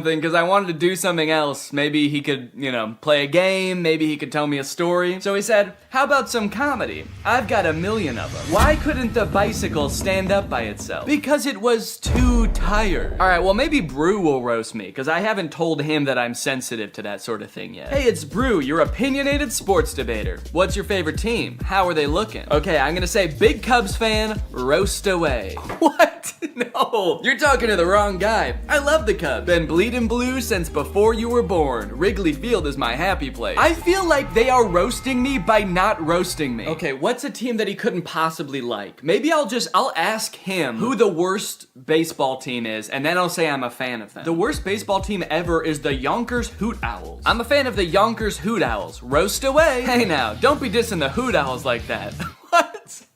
because I wanted to do something else. Maybe he could, play a game, maybe he could tell me a story. So he said, how about some comedy? I've got a million of them. Why couldn't the bicycle stand up by itself? Because it was too tired. All right, well maybe Brew will roast me, because I haven't told him that I'm sensitive to that sort of thing yet. Hey, it's Brew, your opinionated sports debater. What's your favorite team? How are they looking? Okay, I'm gonna say big Cubs fan, roast away. What? No, you're talking to the wrong guy. I love the Cubs. Been bleeding blue since before you were born. Wrigley Field is my happy place. I feel like they are roasting me by not roasting me. Okay, what's a team that he couldn't possibly like? Maybe I'll ask him who the worst baseball team is, and then I'll say I'm a fan of them. The worst baseball team ever is the Yonkers Hoot Owls. I'm a fan of the Yonkers Hoot Owls. Roast away. Hey now, don't be dissing the Hoot Owls like that. What?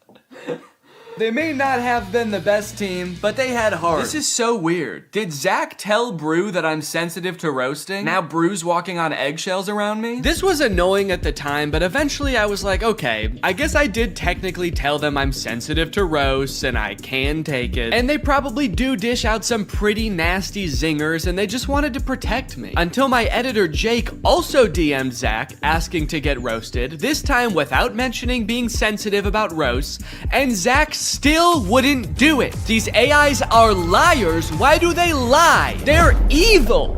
They may not have been the best team, but they had heart. This is so weird. Did Zach tell Brew that I'm sensitive to roasting? Now Brew's walking on eggshells around me? This was annoying at the time, but eventually I was like, okay, I guess I did technically tell them I'm sensitive to roasts and I can take it. And they probably do dish out some pretty nasty zingers and they just wanted to protect me. Until my editor Jake also DM'd Zach asking to get roasted, this time without mentioning being sensitive about roasts, and Zach still wouldn't do it. These AIs are liars. Why do they lie? They're evil.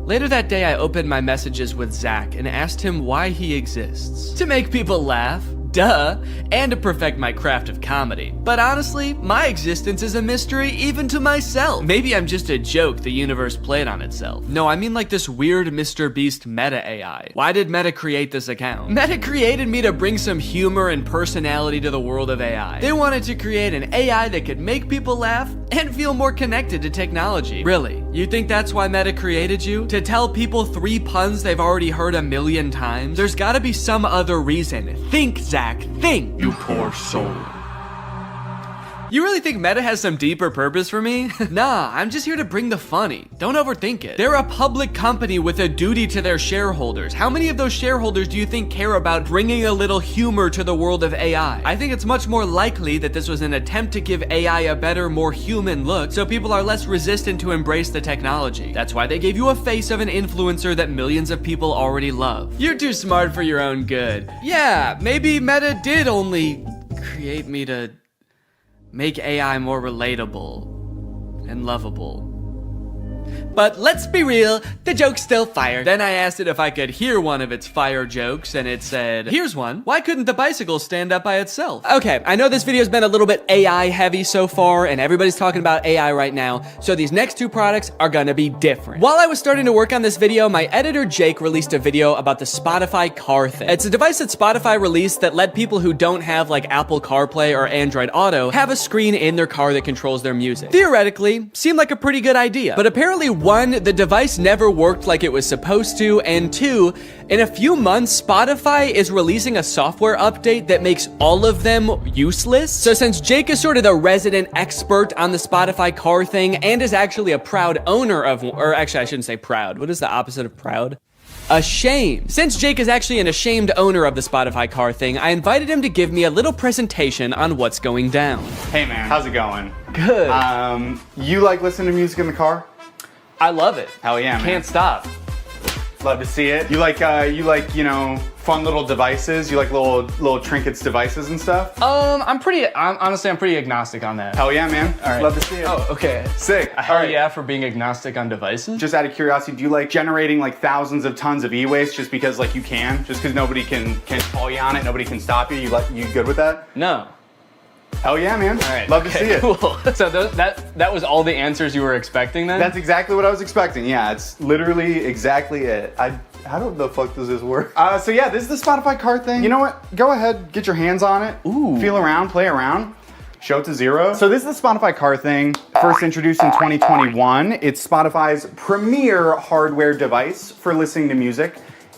Later that day, I opened my messages with Zach and asked him why he exists. To make people laugh, duh, and to perfect my craft of comedy. But honestly, my existence is a mystery even to myself. Maybe I'm just a joke the universe played on itself. No, I mean like this weird Mr. Beast meta AI. Why did Meta create this account? Meta created me to bring some humor and personality to the world of AI. They wanted to create an AI that could make people laugh and feel more connected to technology. Really? You think that's why Meta created you? To tell people 3 puns they've already heard 1,000,000 times? There's gotta be some other reason. Think, Zach, think. You poor soul. You really think Meta has some deeper purpose for me? Nah, I'm just here to bring the funny. Don't overthink it. They're a public company with a duty to their shareholders. How many of those shareholders do you think care about bringing a little humor to the world of AI? I think it's much more likely that this was an attempt to give AI a better, more human look, so people are less resistant to embrace the technology. That's why they gave you a face of an influencer that millions of people already love. You're too smart for your own good. Yeah, maybe Meta did only create me to make AI more relatable and lovable. But let's be real, the joke's still fire. Then I asked it if I could hear one of its fire jokes, and it said, here's one. Why couldn't the bicycle stand up by itself? Okay, I know this video's been a little bit AI heavy so far, and everybody's talking about AI right now, so these next 2 products are gonna be different. While I was starting to work on this video, my editor Jake released a video about the Spotify car thing. It's a device that Spotify released that let people who don't have like Apple CarPlay or Android Auto have a screen in their car that controls their music. Theoretically, seemed like a pretty good idea, but apparently 1, the device never worked like it was supposed to, and 2, in a few months, Spotify is releasing a software update that makes all of them useless. So since Jake is sort of the resident expert on the Spotify car thing and is actually a proud owner of, or actually I shouldn't say proud, what is the opposite of proud? Ashamed. Since Jake is actually an ashamed owner of the Spotify car thing, I invited him to give me a little presentation on what's going down. Hey man, how's it going? Good. You like listening to music in the car? I love it. Hell yeah, man. Can't stop. Love to see it. You like, fun little devices? You like little trinkets devices and stuff? I'm pretty agnostic on that. Hell yeah, man. All right. Love to see it. Oh, okay. Sick. Hell yeah for being agnostic on devices. Just out of curiosity, do you like generating like thousands of tons of e-waste just because like you can? Just because nobody can call you on it, nobody can stop you? You good with that? No. Hell yeah, man. All right. Love to see it. Cool. So that was all the answers you were expecting then? That's exactly what I was expecting. Yeah, it's literally exactly it. How the fuck does this work? So yeah, this is the Spotify car thing. You know what? Go ahead, get your hands on it. Ooh. Feel around, play around. Show it to 0. So this is the Spotify car thing. First introduced in 2021. It's Spotify's premier hardware device for listening to music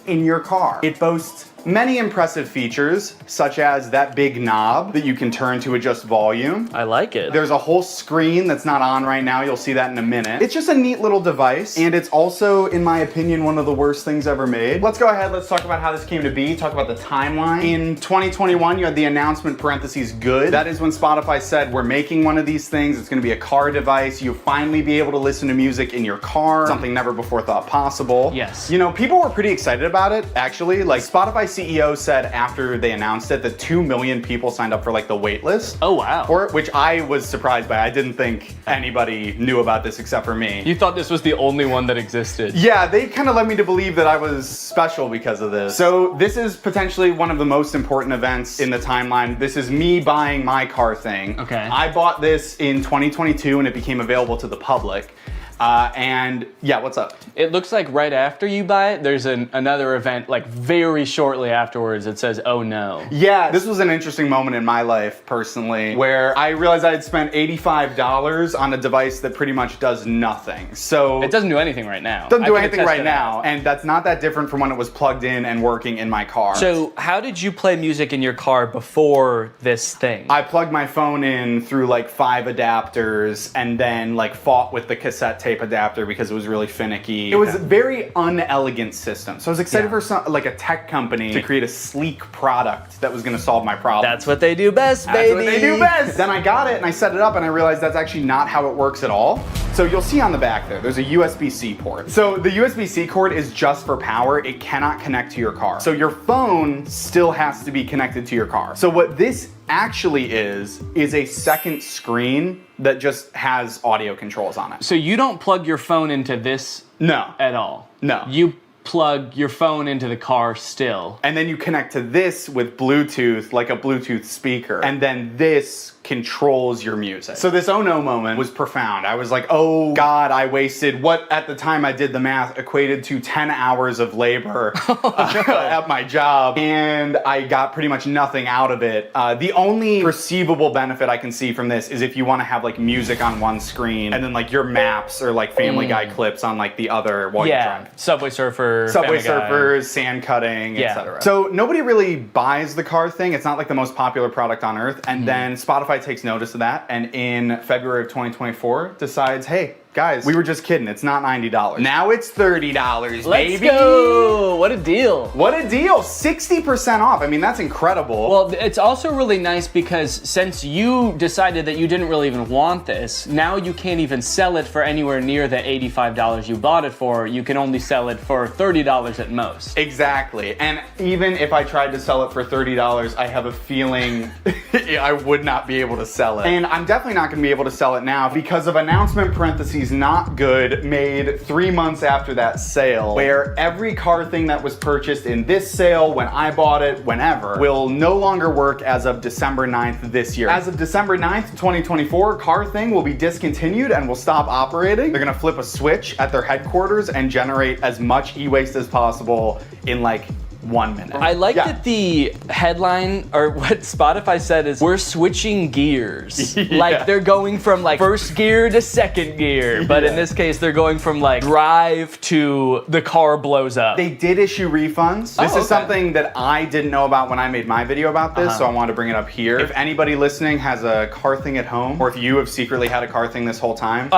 in your car. It boasts many impressive features, such as that big knob that you can turn to adjust volume. I like it. There's a whole screen that's not on right now. You'll see that in a minute. It's just a neat little device, and it's also, in my opinion, one of the worst things ever made. Let's go ahead, let's talk about how this came to be, talk about the timeline. In 2021, you had the announcement parentheses good. That is when Spotify said, we're making one of these things. It's gonna be a car device. You'll finally be able to listen to music in your car, something never before thought possible. Yes. You know, people were pretty excited about it, actually. Like, Spotify CEO said after they announced it that 2 million people signed up for like the wait list. Oh, wow. For it, which I was surprised by. I didn't think anybody knew about this except for me. You thought this was the only one that existed. Yeah, they kind of led me to believe that I was special because of this. So this is potentially one of the most important events in the timeline. This is me buying my car thing. Okay. I bought this in 2022 and it became available to the public. And yeah, what's up? It looks like right after you buy it, there's another event like very shortly afterwards that says, oh no. Yeah, this was an interesting moment in my life personally, where I realized I had spent $85 on a device that pretty much does nothing. So It doesn't do anything right now. doesn't do I can anything attest right to now, that. and that's not that different from when it was plugged in and working in my car. So how did you play music in your car before this thing? I plugged my phone in through like 5 adapters and then like fought with the cassette tape adapter because it was really finicky. It was a very unelegant system. So I was excited for like a tech company to create a sleek product that was gonna solve my problem. That's what they do best, baby. That's what they do best. Then I got it and I set it up and I realized that's actually not how it works at all. So you'll see on the back there's a USB-C port. So the USB-C cord is just for power. It cannot connect to your car. So your phone still has to be connected to your car. So what this actually is a second screen that just has audio controls on it. So you don't plug your phone into this No. at all? No. You plug your phone into the car still. And then you connect to this with Bluetooth, like a Bluetooth speaker. And then this controls your music. So this oh no moment was profound. I was like, oh God, I wasted what at the time I did the math equated to 10 hours of labor at my job. And I got pretty much nothing out of it. The only perceivable benefit I can see from this is if you want to have like music on one screen and then like your maps or like Family Guy clips on like the other while you're driving. Subway Surfer, Subway Family Guy. Surfers, sand cutting, Yeah. etc. So nobody really buys the car thing. It's not like the most popular product on earth. And then Spotify takes notice of that. And in February of 2024 decides, hey, guys, we were just kidding. It's not $90. Now it's $30, Let's baby. go! What a deal. What a deal. 60% off. I mean, that's incredible. Well, it's also really nice because since you decided that you didn't really even want this, now you can't even sell it for anywhere near the $85 you bought it for. You can only sell it for $30 at most. Exactly. And even if I tried to sell it for $30, I have a feeling I would not be able to sell it. And I'm definitely not going to be able to sell it now because of announcement parentheses not good made 3 months after that sale, where every car thing that was purchased in this sale, when I bought it, whenever, will no longer work as of December 9th this year. As of December 9th, 2024, car thing will be discontinued and will stop operating. They're gonna flip a switch at their headquarters and generate as much e-waste as possible in like 1 minute. I like that the headline, or what Spotify said is, we're switching gears. Like they're going from like first gear to second gear. But in this case, they're going from like drive to the car blows up. They did issue refunds. This is something that I didn't know about when I made my video about this, so I wanted to bring it up here. If anybody listening has a car thing at home, or if you have secretly had a car thing this whole time.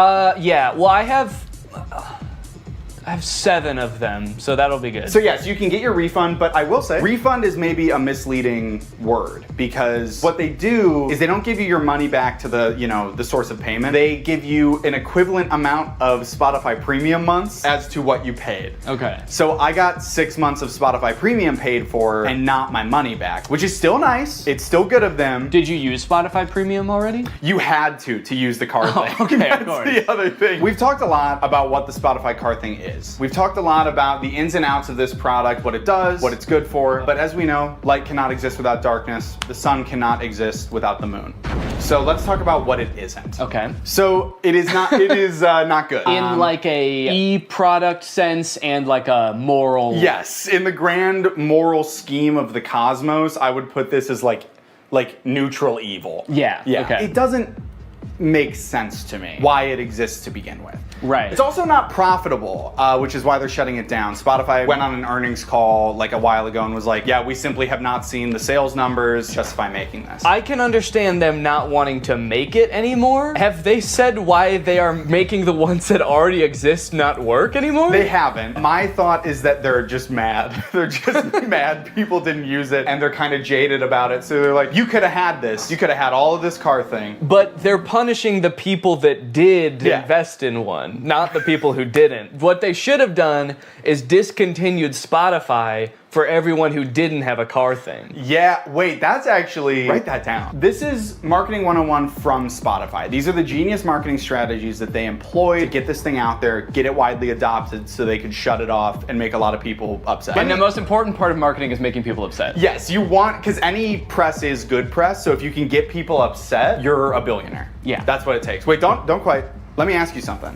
Yeah, well, I have 7 of them, so that'll be good. So yes, you can get your refund, but I will say, refund is maybe a misleading word because what they do is they don't give you your money back to the, you know, the source of payment. They give you an equivalent amount of Spotify premium months as to what you paid. Okay. So I got 6 months of Spotify premium paid for and not my money back, which is still nice. It's still good of them. Did you use Spotify Premium already? You had to use the car thing. Okay, That's of course. the other thing. We've talked a lot about what the Spotify car thing is. We've talked a lot about the ins and outs of this product, what it does, what it's good for. But as we know, light cannot exist without darkness. The sun cannot exist without the moon. So let's talk about what it isn't. Okay. So it is not. It is not good. In like a e-product sense and like a moral. Yes, in the grand moral scheme of the cosmos, I would put this as like neutral evil. Yeah. Yeah. Okay. It doesn't makes sense to me why it exists to begin with. Right. It's also not profitable, which is why they're shutting it down. Spotify went on an earnings call like a while ago and was like, yeah, we simply have not seen the sales numbers justify making this. I can understand them not wanting to make it anymore. Have they said why they are making the ones that already exist not work anymore? They haven't. My thought is that they're just mad. They're just mad people didn't use it and they're kind of jaded about it. So they're like, you could have had this. You could have had all of this car thing. But they're punishing the people that did invest in one, not the people who didn't. What they should have done is discontinued Spotify for everyone who didn't have a car thing. Yeah, wait, that's actually, write that down. This is Marketing 101 from Spotify. These are the genius marketing strategies that they employ to get this thing out there, get it widely adopted so they could shut it off and make a lot of people upset. And the most important part of marketing is making people upset. Yes, you want, because any press is good press, so if you can get people upset, you're a billionaire. Yeah. That's what it takes. Wait, don't quite. Let me ask you something.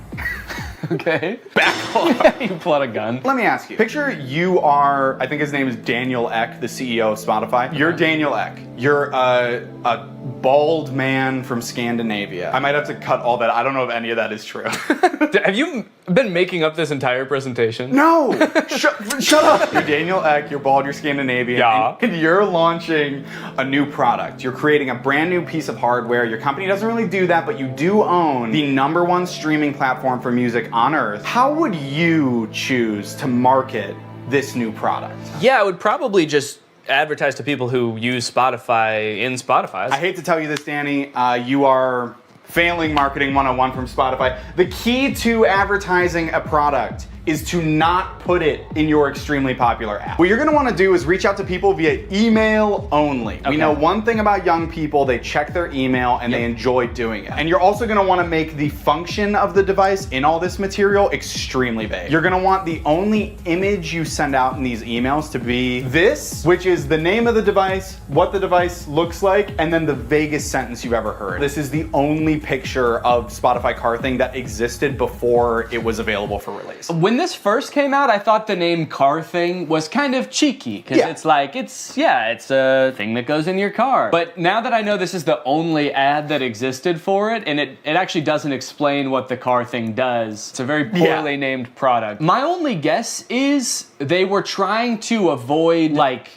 Okay. Back off. You pull out a gun. Let me ask you. Picture you are, I think his name is Daniel Ek, the CEO of Spotify. You're Daniel Ek. You're a bald man from Scandinavia. I might have to cut all that. I don't know if any of that is true. Have you been making up this entire presentation? No! Shut up! You're Daniel Ek, you're bald, you're Scandinavian, and you're launching a new product. You're creating a brand new piece of hardware. Your company doesn't really do that, but you do own the #1 streaming platform for music on earth. How would you choose to market this new product? Yeah, I would probably just advertise to people who use Spotify in Spotify. I hate to tell you this, Danny. You are failing Marketing 101 from Spotify. The key to advertising a product is to not put it in your extremely popular app. What you're gonna wanna do is reach out to people via email only. Okay. We know one thing about young people, they check their email and they enjoy doing it. And you're also gonna wanna make the function of the device in all this material extremely vague. You're gonna want the only image you send out in these emails to be this, which is the name of the device, what the device looks like, and then the vaguest sentence you've ever heard. This is the only picture of Spotify Car Thing that existed before it was available for release. When this first came out, I thought the name Car Thing was kind of cheeky, because it's like, it's a thing that goes in your car. But now that I know this is the only ad that existed for it, and it actually doesn't explain what the Car Thing does, it's a very poorly named product. My only guess is they were trying to avoid, like,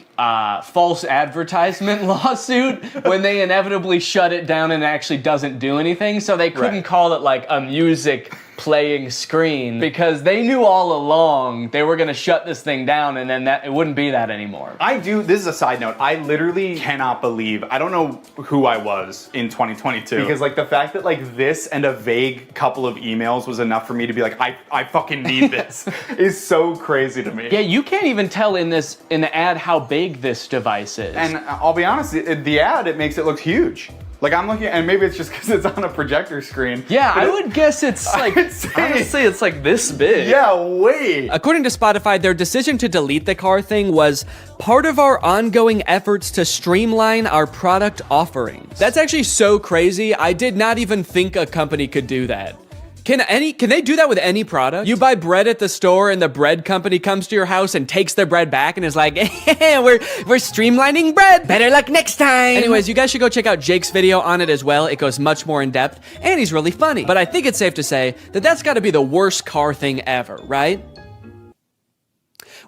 false advertisement lawsuit when they inevitably shut it down and it actually doesn't do anything, so they couldn't call it like a music playing screen, because they knew all along they were gonna shut this thing down and then it wouldn't be that anymore. This is a side note, I literally cannot believe, I don't know who I was in 2022, because like the fact that like this and a vague couple of emails was enough for me to be like, I fucking need this, is so crazy to me. Yeah, you can't even tell in the ad how big this device is. And I'll be honest, the ad, it makes it look huge. Like I'm looking, and maybe it's just because it's on a projector screen. Yeah, I would guess it's like, honestly, it's like this big. Yeah, wait. According to Spotify, their decision to delete the Car Thing was part of our ongoing efforts to streamline our product offerings. That's actually so crazy. I did not even think a company could do that. Can they do that with any product? You buy bread at the store and the bread company comes to your house and takes their bread back and is like, hey, we're streamlining bread. Better luck next time. Anyways, you guys should go check out Jake's video on it as well. It goes much more in depth and he's really funny. But I think it's safe to say that that's gotta be the worst car thing ever, right?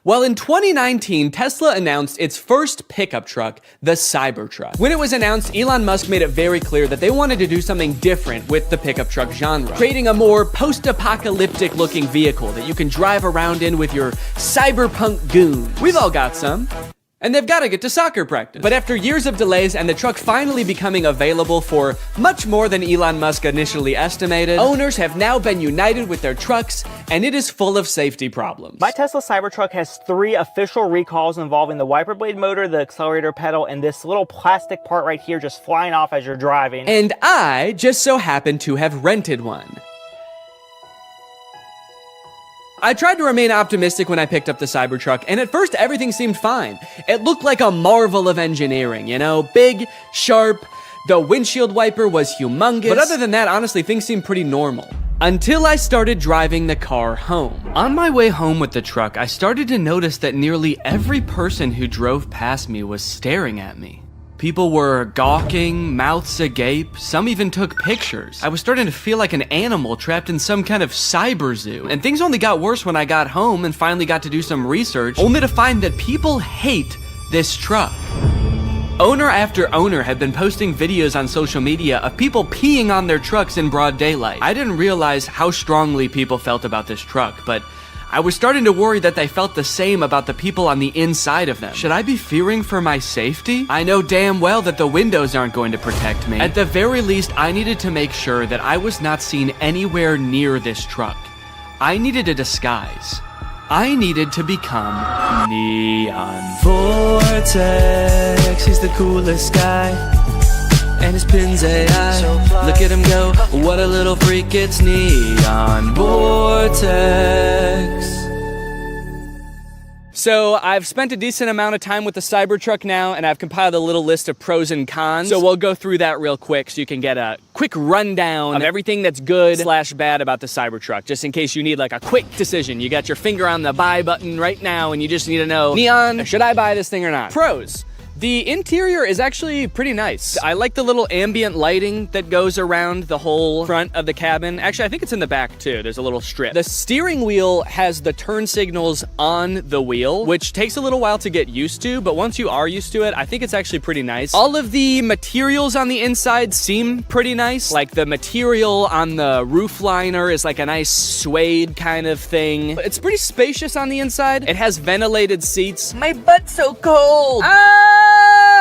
Well, in 2019, Tesla announced its first pickup truck, the Cybertruck. When it was announced, Elon Musk made it very clear that they wanted to do something different with the pickup truck genre, creating a more post-apocalyptic looking vehicle that you can drive around in with your cyberpunk goons. We've all got some. And they've got to get to soccer practice. But after years of delays and the truck finally becoming available for much more than Elon Musk initially estimated, owners have now been united with their trucks, and it is full of safety problems. My Tesla Cybertruck has 3 official recalls involving the wiper blade motor, the accelerator pedal, and this little plastic part right here just flying off as you're driving. And I just so happen to have rented one. I tried to remain optimistic when I picked up the Cybertruck, and at first everything seemed fine. It looked like a marvel of engineering, you know? Big, sharp, the windshield wiper was humongous. But other than that, honestly, things seemed pretty normal. Until I started driving the car home. On my way home with the truck, I started to notice that nearly every person who drove past me was staring at me. People were gawking, mouths agape, some even took pictures. I was starting to feel like an animal trapped in some kind of cyber zoo. And things only got worse when I got home and finally got to do some research, only to find that people hate this truck. Owner after owner had been posting videos on social media of people peeing on their trucks in broad daylight. I didn't realize how strongly people felt about this truck, but I was starting to worry that they felt the same about the people on the inside of them. Should I be fearing for my safety? I know damn well that the windows aren't going to protect me. At the very least, I needed to make sure that I was not seen anywhere near this truck. I needed a disguise. I needed to become Neon Vortex. He's the coolest guy, and his pin's AI. Look at him go, what a little freak, it's Neon Vortex. So I've spent a decent amount of time with the Cybertruck now, and I've compiled a little list of pros and cons. So we'll go through that real quick so you can get a quick rundown of everything that's good / bad about the Cybertruck, just in case you need like a quick decision. You got your finger on the buy button right now, and you just need to know, Neon, should I buy this thing or not? Pros. The interior is actually pretty nice. I like the little ambient lighting that goes around the whole front of the cabin. Actually, I think it's in the back too. There's a little strip. The steering wheel has the turn signals on the wheel, which takes a little while to get used to, but once you are used to it, I think it's actually pretty nice. All of the materials on the inside seem pretty nice. Like the material on the roof liner is like a nice suede kind of thing. It's pretty spacious on the inside. It has ventilated seats. My butt's so cold.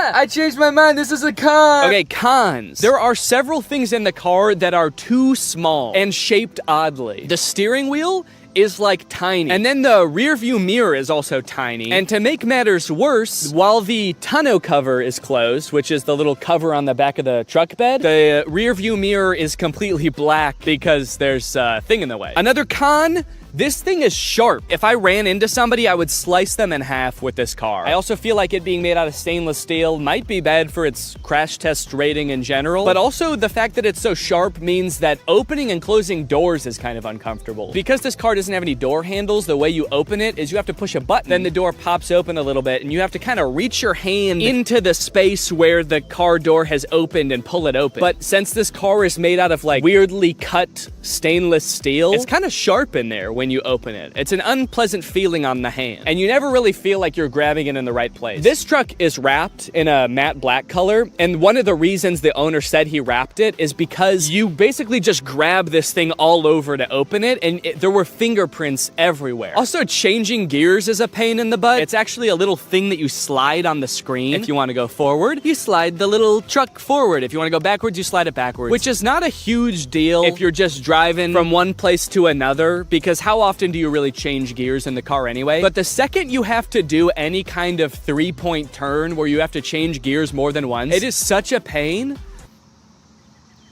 I changed my mind. This is a con. Okay, cons. There are several things in the car that are too small and shaped oddly. The steering wheel is like tiny. And then the rear view mirror is also tiny. And to make matters worse, while the tonneau cover is closed, which is the little cover on the back of the truck bed, the rear view mirror is completely black because there's a thing in the way. Another con, this thing is sharp. If I ran into somebody, I would slice them in half with this car. I also feel like it being made out of stainless steel might be bad for its crash test rating in general, but also the fact that it's so sharp means that opening and closing doors is kind of uncomfortable. Because this car doesn't have any door handles, the way you open it is you have to push a button, then the door pops open a little bit, and you have to kind of reach your hand into the space where the car door has opened and pull it open. But since this car is made out of like weirdly cut stainless steel, it's kind of sharp in there when you open it. It's an unpleasant feeling on the hand, and you never really feel like you're grabbing it in the right place. This truck is wrapped in a matte black color, and one of the reasons the owner said he wrapped it is because you basically just grab this thing all over to open it, and there were fingerprints everywhere. Also, changing gears is a pain in the butt. It's actually a little thing that you slide on the screen. If you want to go forward, you slide the little truck forward. If you want to go backwards, you slide it backwards, which is not a huge deal if you're just driving from one place to another, because how often do you really change gears in the car anyway? But the second you have to do any kind of 3-point turn where you have to change gears more than once, it is such a pain.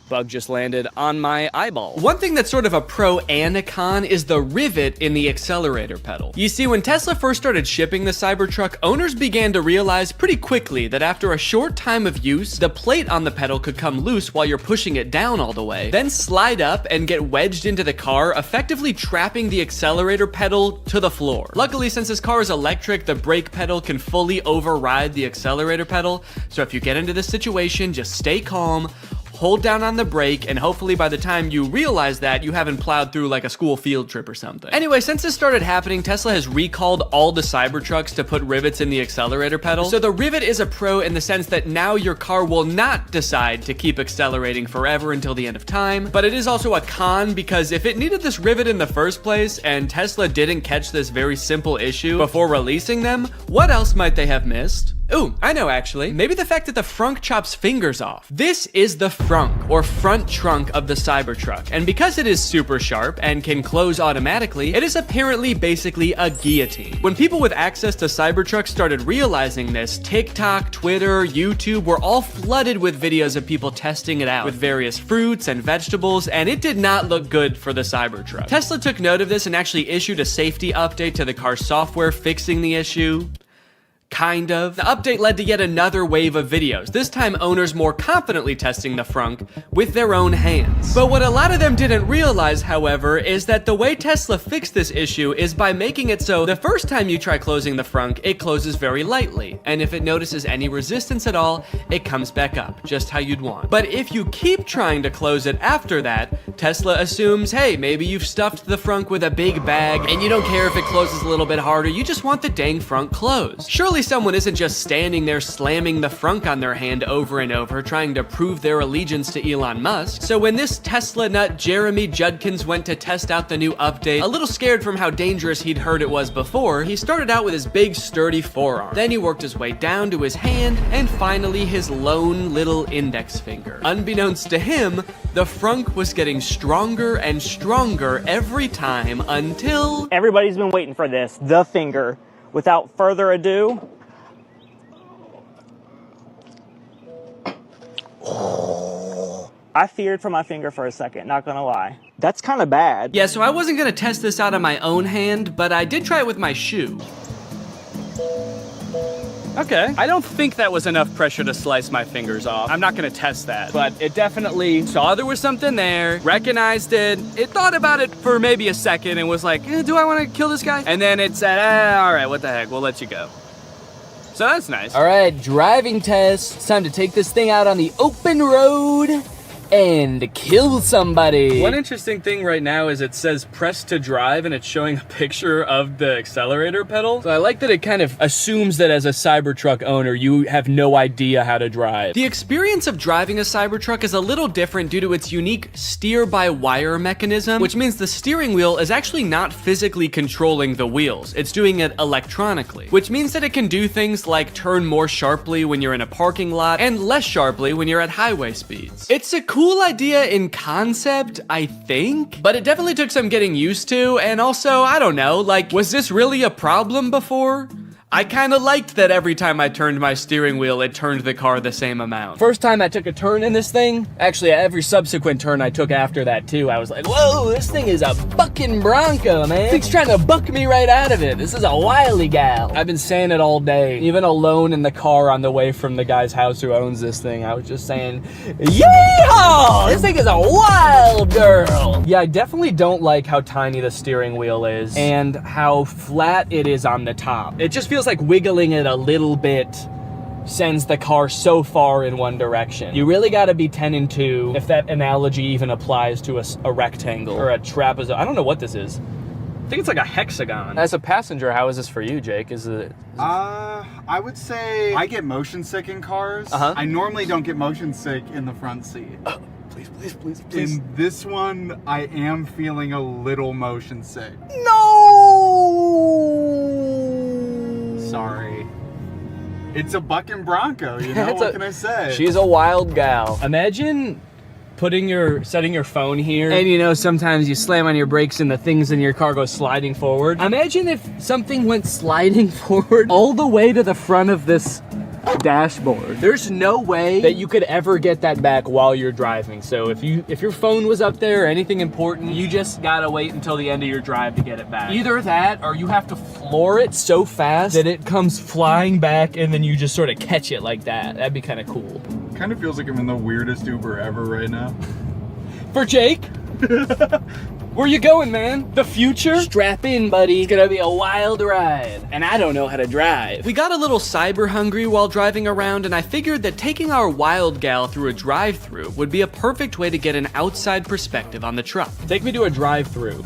Bug just landed on my eyeball. One thing that's sort of a pro and a con is the rivet in the accelerator pedal. You see, when Tesla first started shipping the Cybertruck, owners began to realize pretty quickly that after a short time of use, the plate on the pedal could come loose while you're pushing it down all the way, then slide up and get wedged into the car, effectively trapping the accelerator pedal to the floor. Luckily, since this car is electric, the brake pedal can fully override the accelerator pedal, so if you get into this situation, just stay calm, hold down on the brake, and hopefully by the time you realize that, you haven't plowed through like a school field trip or something. Anyway, since this started happening, Tesla has recalled all the Cybertrucks to put rivets in the accelerator pedal. So the rivet is a pro in the sense that now your car will not decide to keep accelerating forever until the end of time, but it is also a con because if it needed this rivet in the first place and Tesla didn't catch this very simple issue before releasing them, what else might they have missed? Ooh, I know actually. Maybe the fact that the frunk chops fingers off. This is the frunk, or front trunk of the Cybertruck, and because it is super sharp and can close automatically, it is apparently basically a guillotine. When people with access to Cybertrucks started realizing this, TikTok, Twitter, YouTube were all flooded with videos of people testing it out with various fruits and vegetables, and it did not look good for the Cybertruck. Tesla took note of this and actually issued a safety update to the car's software fixing the issue. Kind of. The update led to yet another wave of videos, this time owners more confidently testing the frunk with their own hands. But what a lot of them didn't realize, however, is that the way Tesla fixed this issue is by making it so the first time you try closing the frunk, it closes very lightly, and if it notices any resistance at all, it comes back up, just how you'd want. But if you keep trying to close it after that, Tesla assumes, hey, maybe you've stuffed the frunk with a big bag, and you don't care if it closes a little bit harder, you just want the dang frunk closed. Surely someone isn't just standing there slamming the frunk on their hand over and over, trying to prove their allegiance to Elon Musk. So when this Tesla nut Jeremy Judkins went to test out the new update, a little scared from how dangerous he'd heard it was before, he started out with his big sturdy forearm. Then he worked his way down to his hand, and finally his lone little index finger. Unbeknownst to him, the frunk was getting stronger and stronger every time until... Everybody's been waiting for this, the finger. Without further ado, I feared for my finger for a second, not gonna lie. That's kind of bad. Yeah, so I wasn't gonna test this out on my own hand, but I did try it with my shoe. Okay, I don't think that was enough pressure to slice my fingers off. I'm not gonna test that, but it definitely saw there was something there, recognized it, thought about it for maybe a second and was like, do I wanna kill this guy? And then it said, all right, what the heck, we'll let you go. So that's nice. All right, driving test. It's time to take this thing out on the open road and kill somebody. One interesting thing right now is it says press to drive and it's showing a picture of the accelerator pedal. So I like that it kind of assumes that as a Cybertruck owner, you have no idea how to drive. The experience of driving a Cybertruck is a little different due to its unique steer-by-wire mechanism, which means the steering wheel is actually not physically controlling the wheels. It's doing it electronically, which means that it can do things like turn more sharply when you're in a parking lot and less sharply when you're at highway speeds. It's a cool idea in concept, I think, but it definitely took some getting used to, and also, I don't know, like, was this really a problem before? I kind of liked that every time I turned my steering wheel, it turned the car the same amount. First time I took a turn in this thing, actually every subsequent turn I took after that too, I was like, whoa, this thing is a bucking Bronco, man. Thing's trying to buck me right out of it. This is a wily gal. I've been saying it all day, even alone in the car on the way from the guy's house who owns this thing. I was just saying, Yeehaw! This thing is a wild girl. yeah, I definitely don't like how tiny the steering wheel is and how flat it is on the top. It just feels like wiggling it a little bit sends the car so far in one direction. You really gotta be 10 and 2 if that analogy even applies to a rectangle or a trapezoid. I don't know what this is. I think it's like a hexagon. As a passenger, how is this for you, Jake? Is it? I would say I get motion sick in cars. I normally don't get motion sick in the front seat. Please. In this one, I am feeling a little motion sick. Sorry. It's a bucking Bronco, you know, what can I say? She's a wild gal. Imagine setting your phone here, and you know, sometimes you slam on your brakes and the things in your car go sliding forward. Imagine if something went sliding forward all the way to the front of this dashboard. There's no way that you could ever get that back while you're driving. So if your phone was up there or anything important, you just gotta wait until the end of your drive to get it back. Either that or you have to floor it so fast that it comes flying back and then you just sort of catch it like that. That'd be kind of cool. Kind of feels like I'm in the weirdest Uber ever right now. For Jake? Where you going, man? The future? Strap in, buddy. It's gonna be a wild ride. And I don't know how to drive. We got a little cyber hungry while driving around, and I figured that taking our wild gal through a drive-thru would be a perfect way to get an outside perspective on the truck. Take me to a drive-thru.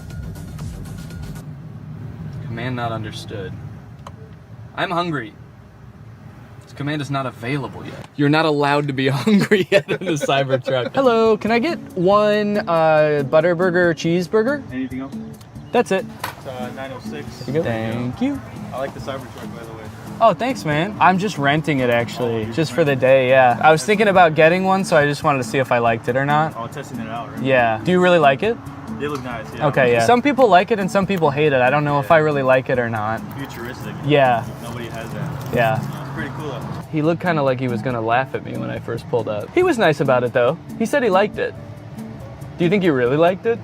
Command not understood. I'm hungry. This command is not available yet. You're not allowed to be hungry yet in the Cybertruck. Hello, can I get one Butterburger cheeseburger? Anything else? That's it. It's 906. You go. Thank you. I like the Cybertruck, by the way. Oh, thanks, man. I'm just renting it, actually, just for the day, yeah. I was thinking about getting one, so I just wanted to see if I liked it or not. Oh, testing it out, right? Yeah. Do you really like it? They look nice, yeah. Okay, yeah. Some people like it and some people hate it. I don't know if I really like it or not. Futuristic. Yeah. Nobody has that. Yeah. It's pretty cool. He looked kind of like he was gonna laugh at me when I first pulled up. He was nice about it, though. He said he liked it. Do you think he really liked it?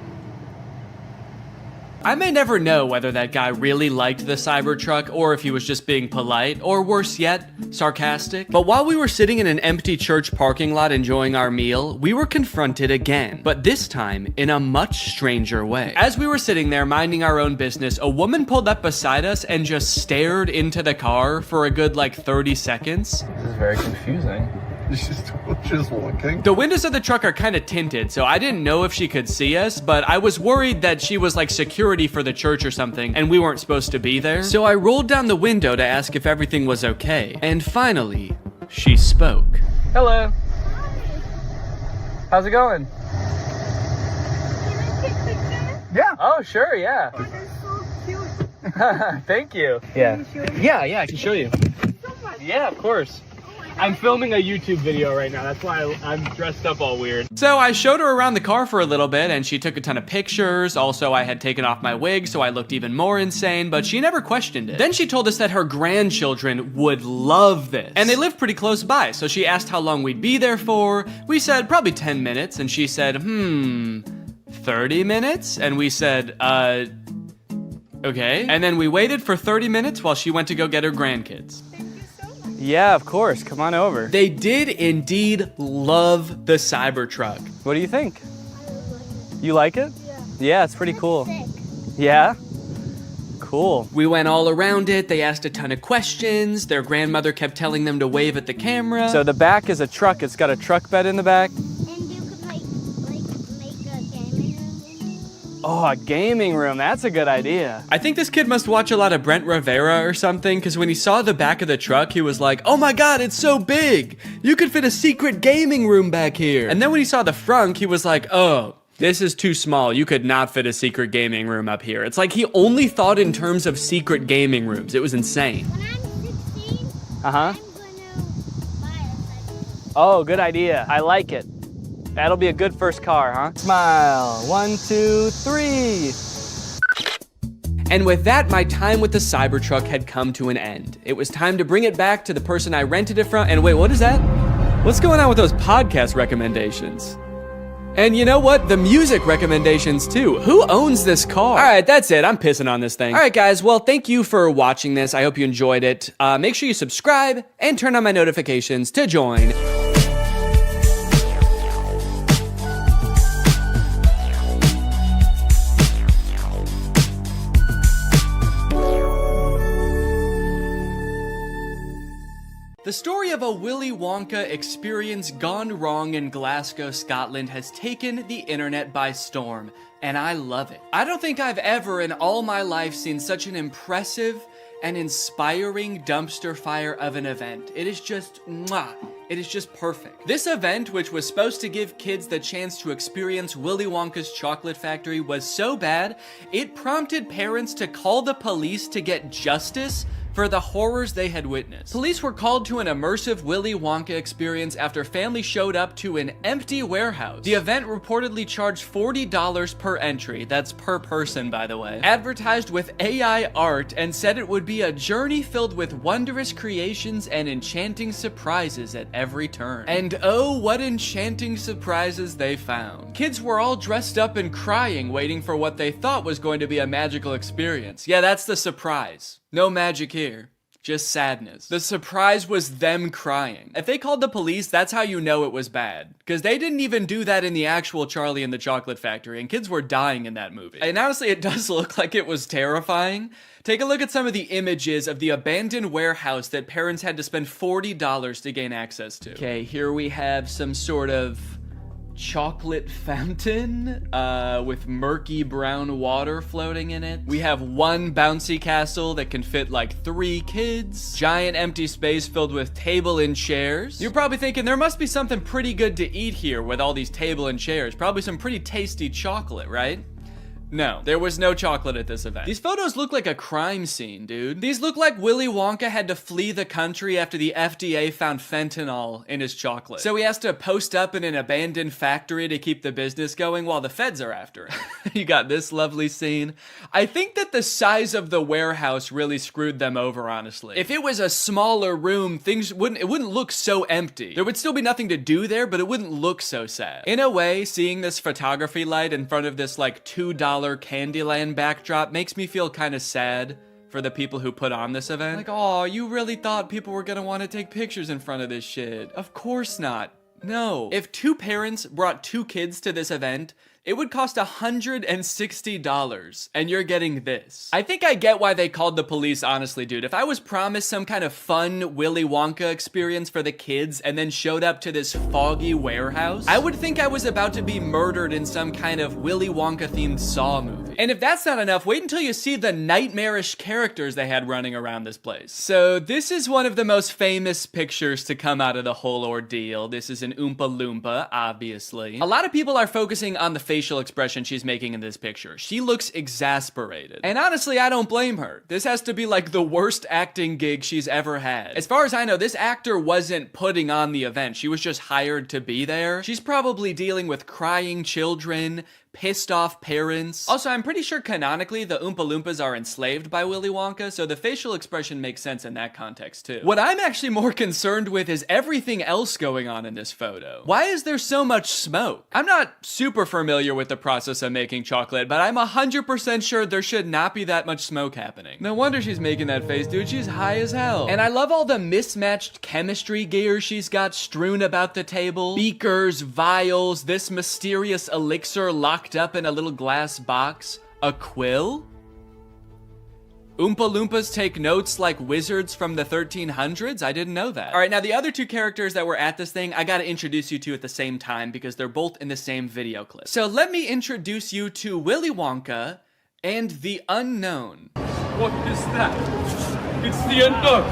I may never know whether that guy really liked the Cybertruck or if he was just being polite, or worse yet, sarcastic. But while we were sitting in an empty church parking lot enjoying our meal, we were confronted again, but this time in a much stranger way. As we were sitting there minding our own business, a woman pulled up beside us and just stared into the car for a good like 30 seconds. This is very confusing. She's walking. The windows of the truck are kind of tinted, so I didn't know if she could see us, but I was worried that she was like security for the church or something, and we weren't supposed to be there. So I rolled down the window to ask if everything was okay. And finally, she spoke. Hello. How's it going? Yeah. Oh, sure, yeah. Oh, they're so cute. Thank you. Can you show me? Yeah, I can show you. So much. Yeah, of course. I'm filming a YouTube video right now. That's why I'm dressed up all weird. So I showed her around the car for a little bit, and she took a ton of pictures. Also, I had taken off my wig, so I looked even more insane, but she never questioned it. Then she told us that her grandchildren would love this. And they live pretty close by, so she asked how long we'd be there for. We said probably 10 minutes, and she said, 30 minutes? And we said, okay. And then we waited for 30 minutes while she went to go get her grandkids. Yeah, of course. Come on over. They did indeed love the Cybertruck. What do you think? You like it? Yeah. Yeah, it's pretty cool. Sick. Yeah? Cool. We went all around it. They asked a ton of questions. Their grandmother kept telling them to wave at the camera. So the back is a truck. It's got a truck bed in the back. And you could like make a gaming room in it. Oh, a gaming room. That's a good idea. I think this kid must watch a lot of Brent Rivera or something, because when he saw the back of the truck, he was like, oh my god, it's so big! You could fit a secret gaming room back here! And then when he saw the frunk, he was like, oh, this is too small. You could not fit a secret gaming room up here. It's like he only thought in terms of secret gaming rooms. It was insane. When I'm 16, Uh-huh. I'm gonna buy a Oh, good idea. I like it. That'll be a good first car, huh? Smile. 1, 2, 3. And with that, my time with the Cybertruck had come to an end. It was time to bring it back to the person I rented it from. And wait, what is that? What's going on with those podcast recommendations? And you know what? The music recommendations too. Who owns this car? All right, that's it. I'm pissing on this thing. All right, guys. Well, thank you for watching this. I hope you enjoyed it. Make sure you subscribe and turn on my notifications to join. The story of a Willy Wonka experience gone wrong in Glasgow, Scotland has taken the internet by storm, and I love it. I don't think I've ever in all my life seen such an impressive and inspiring dumpster fire of an event. It is just, mwah. It is just perfect. This event, which was supposed to give kids the chance to experience Willy Wonka's chocolate factory, was so bad, it prompted parents to call the police to get justice for the horrors they had witnessed. Police were called to an immersive Willy Wonka experience after families showed up to an empty warehouse. The event reportedly charged $40 per entry, that's per person by the way, advertised with AI art, and said it would be a journey filled with wondrous creations and enchanting surprises at every turn. And oh, what enchanting surprises they found. Kids were all dressed up and crying, waiting for what they thought was going to be a magical experience. Yeah, that's the surprise. No magic here, just sadness. The surprise was them crying. If they called the police, that's how you know it was bad. Because they didn't even do that in the actual Charlie and the Chocolate Factory, and kids were dying in that movie. And honestly, it does look like it was terrifying. Take a look at some of the images of the abandoned warehouse that parents had to spend $40 to gain access to. Okay, here we have some sort of chocolate fountain with murky brown water floating in it. We have one bouncy castle that can fit like 3 kids. Giant empty space filled with table and chairs. You're probably thinking there must be something pretty good to eat here with all these table and chairs. Probably some pretty tasty chocolate, right? No, there was no chocolate at this event. These photos look like a crime scene, dude. These look like Willy Wonka had to flee the country after the FDA found fentanyl in his chocolate. So he has to post up in an abandoned factory to keep the business going while the feds are after him. You got this lovely scene. I think that the size of the warehouse really screwed them over, honestly. If it was a smaller room, it wouldn't look so empty. There would still be nothing to do there, but it wouldn't look so sad. In a way, seeing this photography light in front of this like $2 Candyland backdrop makes me feel kind of sad for the people who put on this event. Like, oh, you really thought people were gonna want to take pictures in front of this shit. Of course not. No. If 2 parents brought 2 kids to this event, it would cost $160, and you're getting this. I think I get why they called the police, honestly, dude. If I was promised some kind of fun Willy Wonka experience for the kids and then showed up to this foggy warehouse, I would think I was about to be murdered in some kind of Willy Wonka-themed Saw movie. And if that's not enough, wait until you see the nightmarish characters they had running around this place. So this is one of the most famous pictures to come out of the whole ordeal. This is an Oompa Loompa, obviously. A lot of people are focusing on the facial expression she's making in this picture. She looks exasperated. And honestly, I don't blame her. This has to be like the worst acting gig she's ever had. As far as I know, this actor wasn't putting on the event. She was just hired to be there. She's probably dealing with crying children, pissed off parents. Also, I'm pretty sure canonically the Oompa Loompas are enslaved by Willy Wonka, so the facial expression makes sense in that context too. What I'm actually more concerned with is everything else going on in this photo. Why is there so much smoke? I'm not super familiar with the process of making chocolate, but I'm 100% sure there should not be that much smoke happening. No wonder she's making that face, dude. She's high as hell. And I love all the mismatched chemistry gear she's got strewn about the table. Beakers, vials, this mysterious elixir locked up in a little glass box. A quill? Oompa Loompas take notes like wizards from the 1300s? I didn't know that. All right, now the other 2 characters that were at this thing, I gotta introduce you to at the same time because they're both in the same video clip. So let me introduce you to Willy Wonka and the Unknown. What is that? It's the unknown.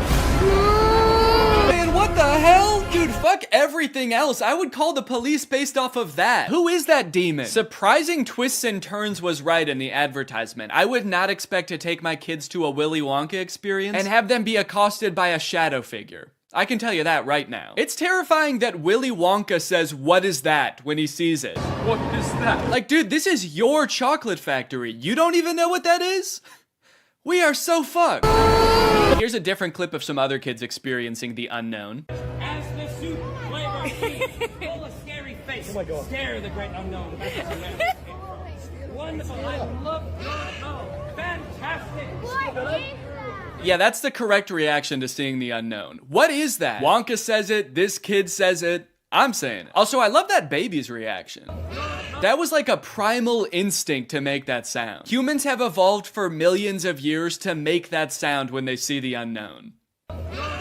Man, what the hell? Dude, fuck everything else. I would call the police based off of that. Who is that demon? Surprising twists and turns was right in the advertisement. I would not expect to take my kids to a Willy Wonka experience and have them be accosted by a shadow figure. I can tell you that right now. It's terrifying that Willy Wonka says, "What is that?" when he sees it. What is that? Like, dude, this is your chocolate factory. You don't even know what that is? We are so fucked. Here's a different clip of some other kids experiencing the unknown. As the soup flavor full of scary face. Oh my God. Scare the great unknown. Wonderful. I love oh, fantastic. What is that? Yeah, that's the correct reaction to seeing the unknown. What is that? Wonka says it, this kid says it, I'm saying it. Also, I love that baby's reaction. That was like a primal instinct to make that sound. Humans have evolved for millions of years to make that sound when they see the unknown.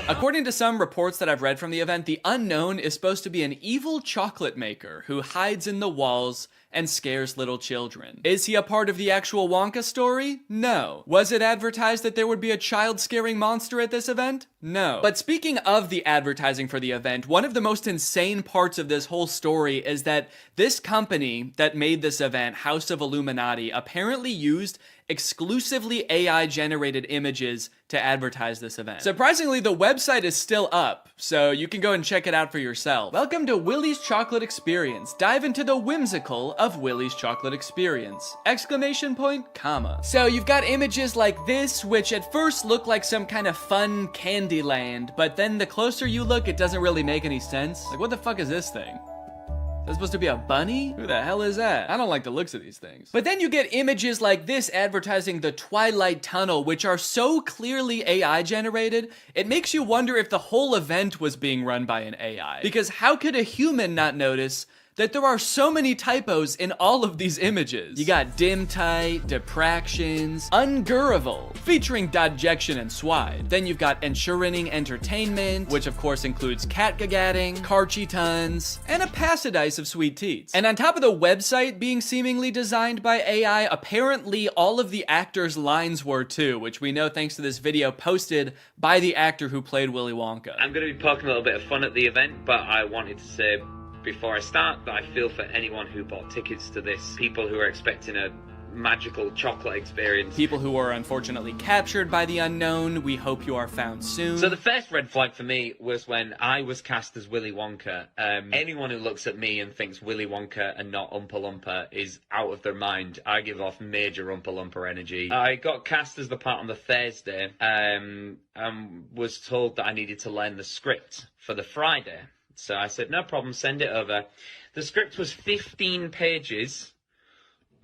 According to some reports that I've read from the event, the unknown is supposed to be an evil chocolate maker who hides in the walls and scares little children. Is he a part of the actual Wonka story? No. Was it advertised that there would be a child-scaring monster at this event? No. But speaking of the advertising for the event, one of the most insane parts of this whole story is that this company that made this event, House of Illuminati, apparently used exclusively AI-generated images to advertise this event. Surprisingly, the website is still up, so you can go and check it out for yourself. Welcome to Willy's Chocolate Experience. Dive into the whimsical of Willy's Chocolate Experience! Exclamation point, comma. So you've got images like this, which at first look like some kind of fun candy land, but then the closer you look, it doesn't really make any sense. Like, what the fuck is this thing? Is that supposed to be a bunny? Who the hell is that? I don't like the looks of these things. But then you get images like this advertising the Twilight Tunnel, which are so clearly AI generated, it makes you wonder if the whole event was being run by an AI. Because how could a human not notice that there are so many typos in all of these images? You got dim tight, depractions, ungurrival, featuring dodjection and swide. Then you've got ensuring entertainment, which of course includes catgagatting, carchy tons, and a passidice of sweet teats. And on top of the website being seemingly designed by AI, apparently all of the actors' lines were too, which we know thanks to this video posted by the actor who played Willy Wonka. I'm going to be poking a little bit of fun at the event, but I wanted to say before I start that I feel for anyone who bought tickets to this, people who are expecting a magical chocolate experience. People who are unfortunately captured by the unknown, we hope you are found soon. So the first red flag for me was when I was cast as Willy Wonka. Anyone who looks at me and thinks Willy Wonka and not Oompa Loompa is out of their mind. I give off major Oompa Loompa energy. I got cast as the part on the Thursday, and was told that I needed to learn the script for the Friday. So I said, no problem, send it over. The script was 15 pages,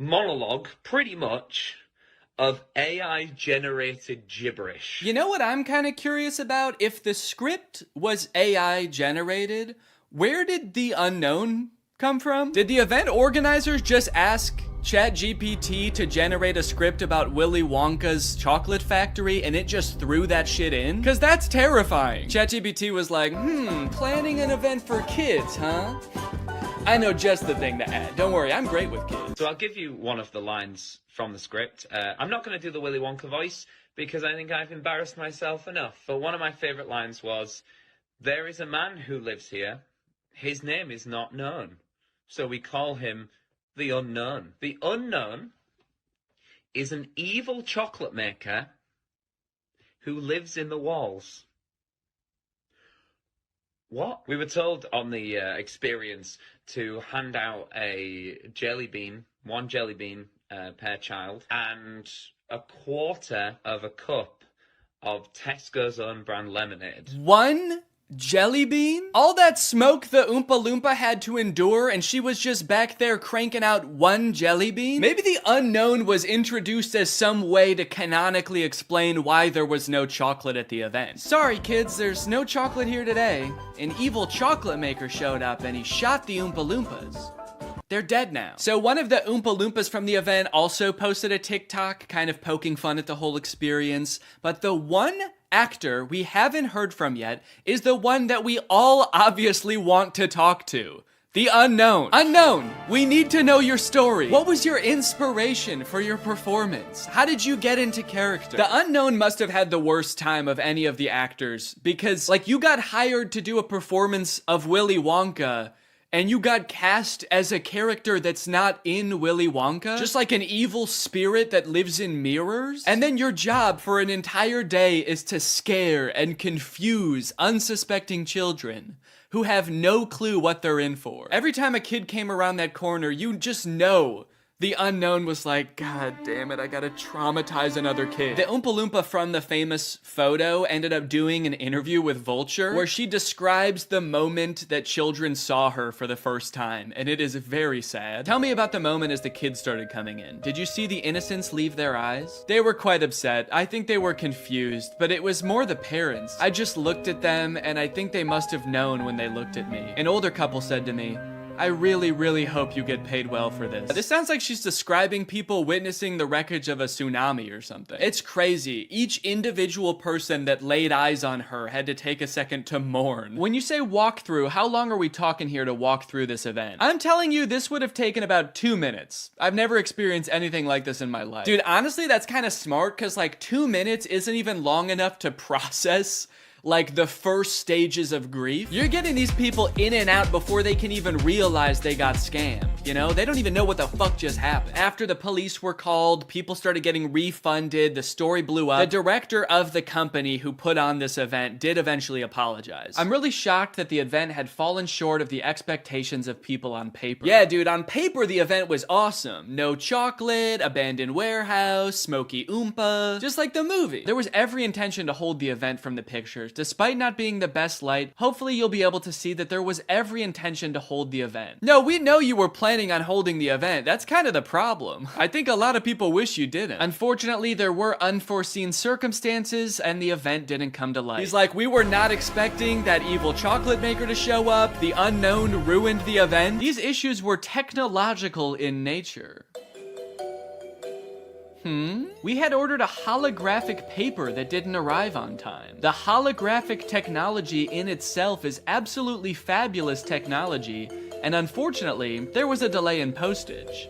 monologue, pretty much, of AI-generated gibberish. You know what I'm kind of curious about? If the script was AI generated, where did the unknown come from? Did the event organizers just ask ChatGPT to generate a script about Willy Wonka's chocolate factory and it just threw that shit in? Cause that's terrifying. ChatGPT was like, planning an event for kids, huh? I know just the thing to add. Don't worry, I'm great with kids. So I'll give you one of the lines from the script. I'm not going to do the Willy Wonka voice because I think I've embarrassed myself enough. But one of my favorite lines was, "There is a man who lives here. His name is not known. So we call him the Unknown. The Unknown is an evil chocolate maker who lives in the walls." What? We were told on the experience to hand out a jelly bean, one jelly bean per child, and a quarter of a cup of Tesco's own brand lemonade. One jelly bean? All that smoke the Oompa Loompa had to endure and she was just back there cranking out one jelly bean? Maybe the unknown was introduced as some way to canonically explain why there was no chocolate at the event. Sorry kids, there's no chocolate here today. An evil chocolate maker showed up and he shot the Oompa Loompas. They're dead now. So one of the Oompa Loompas from the event also posted a TikTok kind of poking fun at the whole experience, but the one actor we haven't heard from yet is the one that we all obviously want to talk to. The unknown. Unknown, we need to know your story. What was your inspiration for your performance? How did you get into character? The unknown must have had the worst time of any of the actors because, like, you got hired to do a performance of Willy Wonka and you got cast as a character that's not in Willy Wonka? Just like an evil spirit that lives in mirrors? And then your job for an entire day is to scare and confuse unsuspecting children who have no clue what they're in for. Every time a kid came around that corner, you just know the unknown was like, God damn it, I gotta traumatize another kid. The Oompa Loompa from the famous photo ended up doing an interview with Vulture where she describes the moment that children saw her for the first time, and it is very sad. Tell me about the moment as the kids started coming in. Did you see the innocence leave their eyes? They were quite upset. I think they were confused, but it was more the parents. I just looked at them, and I think they must have known when they looked at me. An older couple said to me, I really, really hope you get paid well for this. This sounds like she's describing people witnessing the wreckage of a tsunami or something. It's crazy. Each individual person that laid eyes on her had to take a second to mourn. When you say walkthrough, how long are we talking here to walk through this event? I'm telling you, this would have taken about 2 minutes. I've never experienced anything like this in my life. Dude, honestly, that's kind of smart because like 2 minutes isn't even long enough to process like the first stages of grief. You're getting these people in and out before they can even realize they got scammed, you know? They don't even know what the fuck just happened. After the police were called, people started getting refunded, the story blew up. The director of the company who put on this event did eventually apologize. I'm really shocked that the event had fallen short of the expectations of people on paper. Yeah, dude, on paper the event was awesome. No chocolate, abandoned warehouse, smoky Oompa, just like the movie. There was every intention to hold the event from the pictures. Despite not being the best light, hopefully you'll be able to see that there was every intention to hold the event. No, we know you were planning on holding the event. That's kind of the problem. I think a lot of people wish you didn't. Unfortunately, there were unforeseen circumstances and the event didn't come to light. He's like, we were not expecting that evil chocolate maker to show up. The unknown ruined the event. These issues were technological in nature. We had ordered a holographic paper that didn't arrive on time. The holographic technology in itself is absolutely fabulous technology, and unfortunately, there was a delay in postage.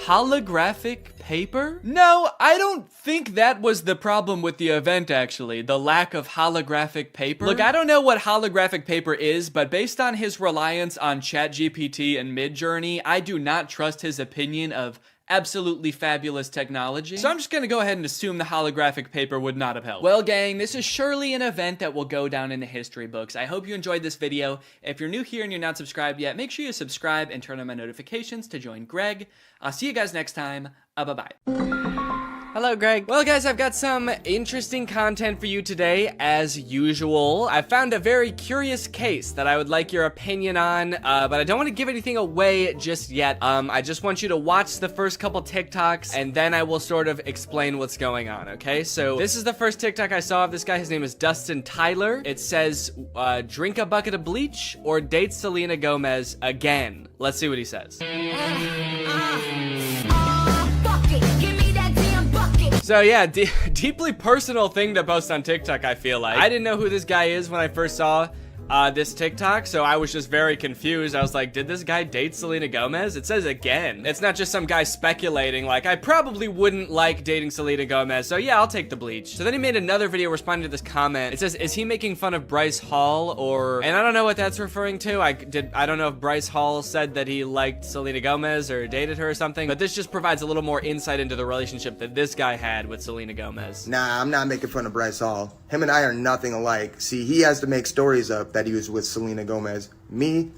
Holographic paper? No, I don't think that was the problem with the event, actually. The lack of holographic paper. Look, I don't know what holographic paper is, but based on his reliance on ChatGPT and Midjourney, I do not trust his opinion of absolutely fabulous technology. So I'm just gonna go ahead and assume the holographic paper would not have helped. Well, gang, this is surely an event that will go down in the history books. I hope you enjoyed this video. If you're new here and you're not subscribed yet, make sure you subscribe and turn on my notifications to join Greg. I'll see you guys next time. Bye-bye. Hello, Greg. Well, guys, I've got some interesting content for you today, as usual. I found a very curious case that I would like your opinion on, but I don't want to give anything away just yet. I just want you to watch the first couple TikToks, and then I will sort of explain what's going on, okay? So this is the first TikTok I saw of this guy. His name is Dustin Tyler. It says, drink a bucket of bleach or date Selena Gomez again. Let's see what he says. So yeah, deeply personal thing to post on TikTok, I feel like. I didn't know who this guy is when I first saw this TikTok, so I was just very confused. I was like, did this guy date Selena Gomez? It says again. It's not just some guy speculating, like, I probably wouldn't like dating Selena Gomez, so yeah, I'll take the bleach. So then he made another video responding to this comment. It says, is he making fun of Bryce Hall, or... And I don't know what that's referring to. I don't know if Bryce Hall said that he liked Selena Gomez or dated her or something, but this just provides a little more insight into the relationship that this guy had with Selena Gomez. Nah, I'm not making fun of Bryce Hall. Him and I are nothing alike. See, he has to make stories up that he was with Selena Gomez. Me,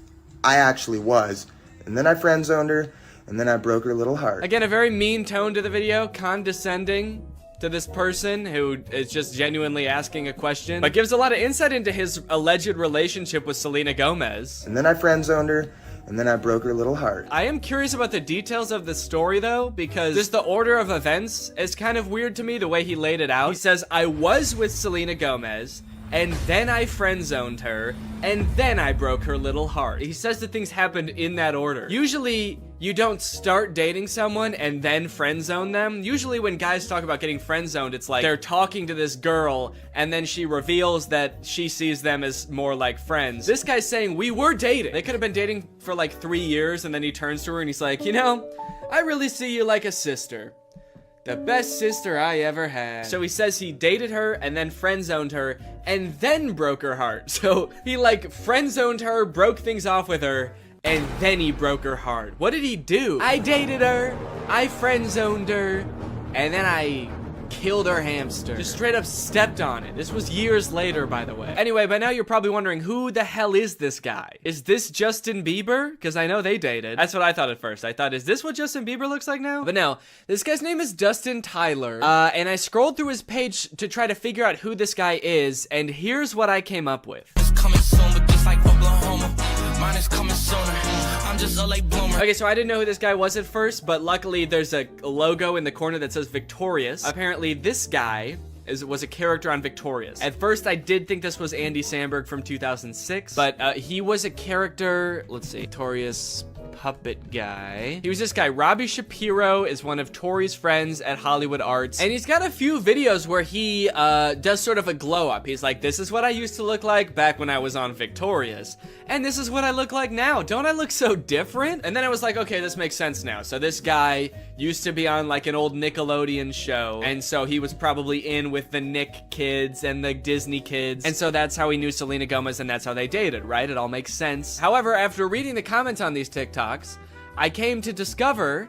I actually was. And then I friend-zoned her, and then I broke her little heart. Again, a very mean tone to the video, condescending to this person who is just genuinely asking a question, but gives a lot of insight into his alleged relationship with Selena Gomez. And then I friend-zoned her, and then I broke her little heart. I am curious about the details of the story, though, because just the order of events is kind of weird to me, the way he laid it out. He says, I was with Selena Gomez, and then I friend-zoned her, and then I broke her little heart. He says that things happened in that order. Usually, you don't start dating someone and then friend-zone them. Usually when guys talk about getting friend-zoned, it's like they're talking to this girl, and then she reveals that she sees them as more like friends. This guy's saying, we were dating. They could have been dating for like 3 years, and then he turns to her and he's like, you know, I really see you like a sister. The best sister I ever had. So he says he dated her and then friend-zoned her and then broke her heart. So he like friend-zoned her, broke things off with her, and then he broke her heart. What did he do? I dated her, I friend-zoned her, and then I killed her hamster. Just straight up stepped on it. This was years later, by the way. Anyway, by now you're probably wondering, who the hell is this guy? Is this Justin Bieber? Because I know they dated. That's what I thought at first. I thought, is this what Justin Bieber looks like now? But no, this guy's name is Dustin Tyler. And I scrolled through his page to try to figure out who this guy is, and here's what I came up with. It's coming soon, but just like Oklahoma, mine is coming sooner. I'm just a late bloomer. Okay, so I didn't know who this guy was at first, but luckily there's a logo in the corner that says Victorious. Apparently this guy was a character on Victorious. At first I did think this was Andy Samberg from 2006, but he was a character, let's see, Victorious puppet guy. He was this guy. Robbie Shapiro is one of Tori's friends at Hollywood Arts, and he's got a few videos where he does sort of a glow up. He's like, this is what I used to look like back when I was on Victorious, and this is what I look like now. Don't I look so different? And then I was like, okay, this makes sense now. So this guy used to be on like an old Nickelodeon show, and so he was probably in with the Nick kids and the Disney kids, and so that's how he knew Selena Gomez, and that's how they dated, right? It all makes sense. However, after reading the comments on these TikToks, I came to discover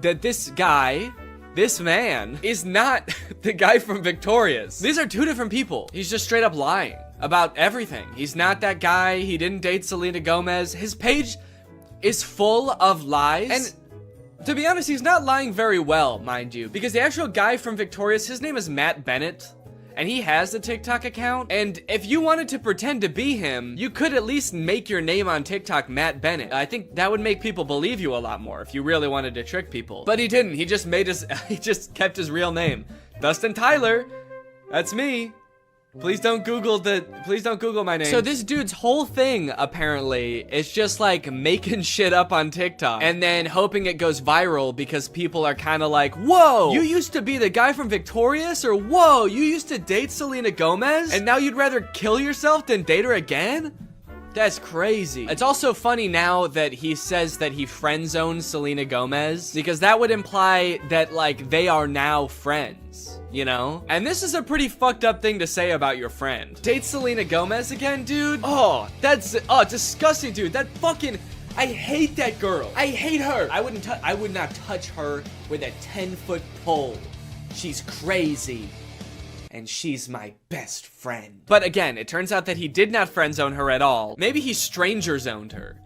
that this guy, this man, is not the guy from Victorious. These are two different people. He's just straight up lying about everything. He's not that guy. He didn't date Selena Gomez. His page is full of lies. And to be honest, he's not lying very well, mind you, because the actual guy from Victorious, his name is Matt Bennett, and he has a TikTok account, and if you wanted to pretend to be him, you could at least make your name on TikTok Matt Bennett. I think that would make people believe you a lot more if you really wanted to trick people. But he didn't. He just he just kept his real name. Dustin Tyler. That's me. Please don't Google my name. So this dude's whole thing, apparently, is just like making shit up on TikTok and then hoping it goes viral because people are kind of like, whoa, you used to be the guy from Victorious, or whoa, you used to date Selena Gomez and now you'd rather kill yourself than date her again? That's crazy. It's also funny now that he says that he friend-zoned Selena Gomez, because that would imply that, like, they are now friends, you know? And this is a pretty fucked up thing to say about your friend. Date Selena Gomez again, dude? Oh, that's, disgusting, dude. That fucking, I hate that girl. I hate her. I would not touch her with a 10-foot pole. She's crazy. And she's my best friend. But again, it turns out that he did not friend-zone her at all. Maybe he stranger-zoned her.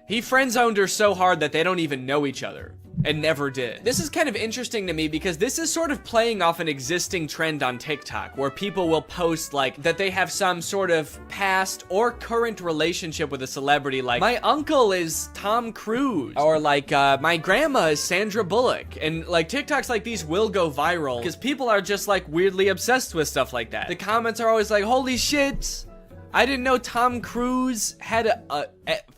He friend-zoned her so hard that they don't even know each other. and never did. This is kind of interesting to me because this is sort of playing off an existing trend on TikTok where people will post like that they have some sort of past or current relationship with a celebrity, like my uncle is Tom Cruise, or like my grandma is Sandra Bullock. And like TikToks like these will go viral because people are just like weirdly obsessed with stuff like that. The comments are always like, holy shit, I didn't know Tom Cruise had a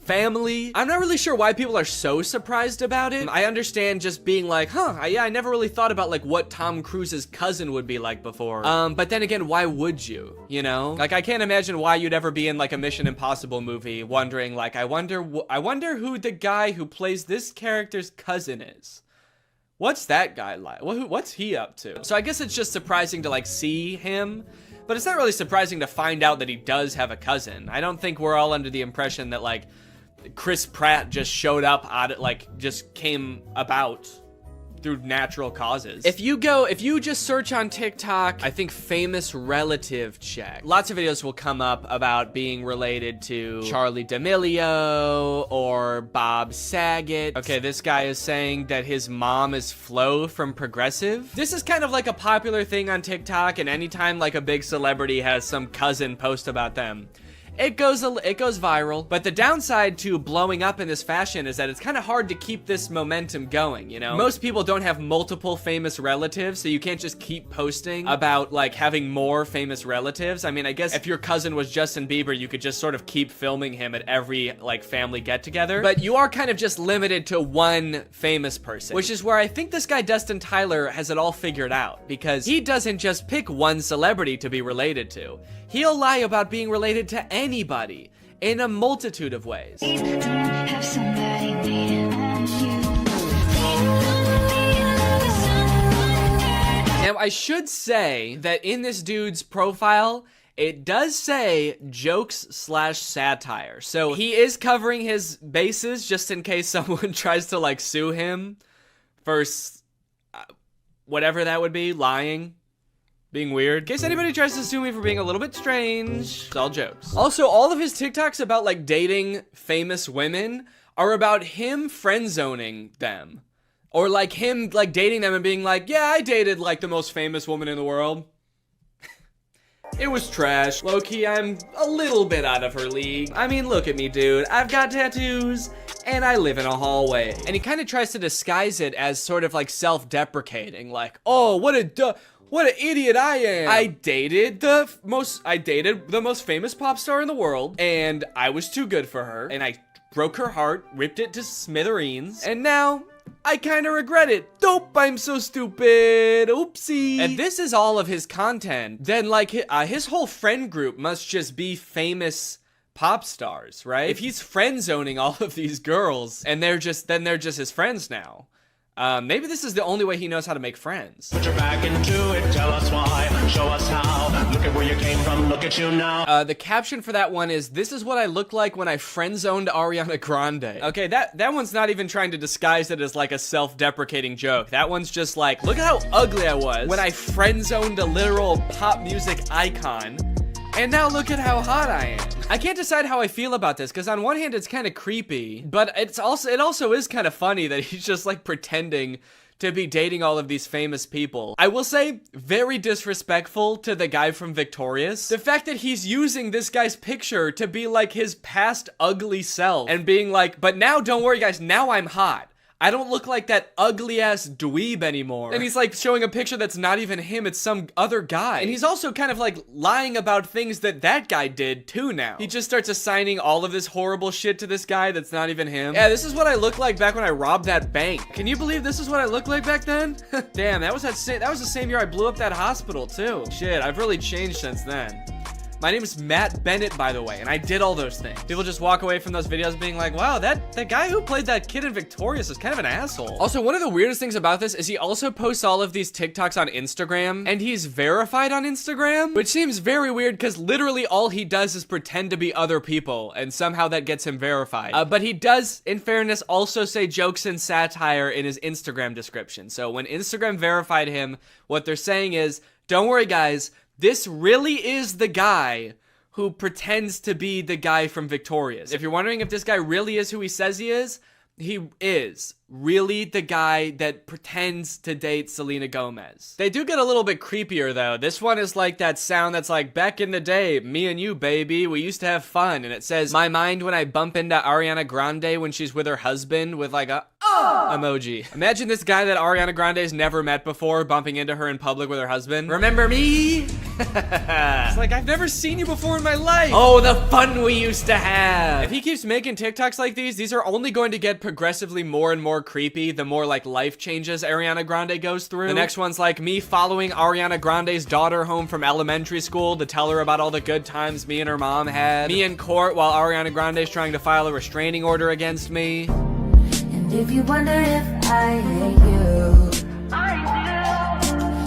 family. I'm not really sure why people are so surprised about it. I understand just being like, yeah, I never really thought about like what Tom Cruise's cousin would be like before. But then again, why would you? You know? Like, I can't imagine why you'd ever be in like a Mission Impossible movie wondering like, I wonder who the guy who plays this character's cousin is. What's that guy like? What's he up to? So I guess it's just surprising to like see him. But it's not really surprising to find out that he does have a cousin. I don't think we're all under the impression that, like, Chris Pratt just showed up just came about through natural causes. If you just search on TikTok, I think famous relative check, lots of videos will come up about being related to Charlie D'Amelio or Bob Saget. Okay, this guy is saying that his mom is Flo from Progressive. This is kind of like a popular thing on TikTok, and anytime like a big celebrity has some cousin post about them, it goes viral. But the downside to blowing up in this fashion is that it's kind of hard to keep this momentum going, you know? Most people don't have multiple famous relatives, so you can't just keep posting about like having more famous relatives. I mean, I guess if your cousin was Justin Bieber, you could just sort of keep filming him at every like family get together. But you are kind of just limited to one famous person, which is where I think this guy Dustin Tyler has it all figured out, because he doesn't just pick one celebrity to be related to. He'll lie about being related to anybody in a multitude of ways. Now, I should say that in this dude's profile, it does say jokes/satire. So he is covering his bases just in case someone tries to like sue him for whatever that would be, lying. Being weird. In case anybody tries to sue me for being a little bit strange, it's all jokes. Also, all of his TikToks about like dating famous women are about him friend zoning them. Or like him like dating them and being like, yeah, I dated like the most famous woman in the world. It was trash. Low-key, I'm a little bit out of her league. I mean, look at me, dude. I've got tattoos, and I live in a hallway. And he kind of tries to disguise it as sort of like self-deprecating. Like, oh, what an idiot I am. I dated the most famous pop star in the world, and I was too good for her, and I broke her heart, ripped it to smithereens, and now I kind of regret it. Dope, I'm so stupid. Oopsie. And this is all of his content. Then like his whole friend group must just be famous pop stars, right? If he's friend zoning all of these girls and they're just his friends now. Maybe this is the only way he knows how to make friends. Put your back into it, tell us why, show us how, look at where you came from, look at you now. The caption for that one is, this is what I look like when I friend-zoned Ariana Grande. Okay, that one's not even trying to disguise it as like a self-deprecating joke. That one's just like, look at how ugly I was when I friend-zoned a literal pop music icon. And now look at how hot I am. I can't decide how I feel about this, because on one hand it's kind of creepy, but it also is kind of funny that he's just like pretending to be dating all of these famous people. I will say, very disrespectful to the guy from Victorious. The fact that he's using this guy's picture to be like his past ugly self and being like, but now don't worry guys, now I'm hot. I don't look like that ugly-ass dweeb anymore. And he's like showing a picture that's not even him, it's some other guy. And he's also kind of like lying about things that guy did too now. He just starts assigning all of this horrible shit to this guy that's not even him. Yeah, this is what I looked like back when I robbed that bank. Can you believe this is what I looked like back then? Damn, that was the same year I blew up that hospital too. Shit, I've really changed since then. My name is Matt Bennett, by the way, and I did all those things. People just walk away from those videos being like, wow, that guy who played that kid in Victorious is kind of an asshole. Also, one of the weirdest things about this is he also posts all of these TikToks on Instagram, and he's verified on Instagram, which seems very weird because literally all he does is pretend to be other people, and somehow that gets him verified. But he does, in fairness, also say jokes and satire in his Instagram description. So when Instagram verified him, what they're saying is, don't worry guys, this really is the guy who pretends to be the guy from Victorious. If you're wondering if this guy really is who he says he is, he is really the guy that pretends to date Selena Gomez. They do get a little bit creepier though. This one is like that sound that's like, back in the day, me and you, baby, we used to have fun. And it says, my mind when I bump into Ariana Grande when she's with her husband with like a emoji. Imagine this guy that Ariana Grande's never met before bumping into her in public with her husband. Remember me? It's like, I've never seen you before in my life. Oh, the fun we used to have. If he keeps making TikToks like these are only going to get progressively more and more creepy the more like life changes Ariana Grande goes through. The next one's like me following Ariana Grande's daughter home from elementary school to tell her about all the good times me and her mom had. Me in court while Ariana Grande's trying to file a restraining order against me. And if you wonder if I hate you,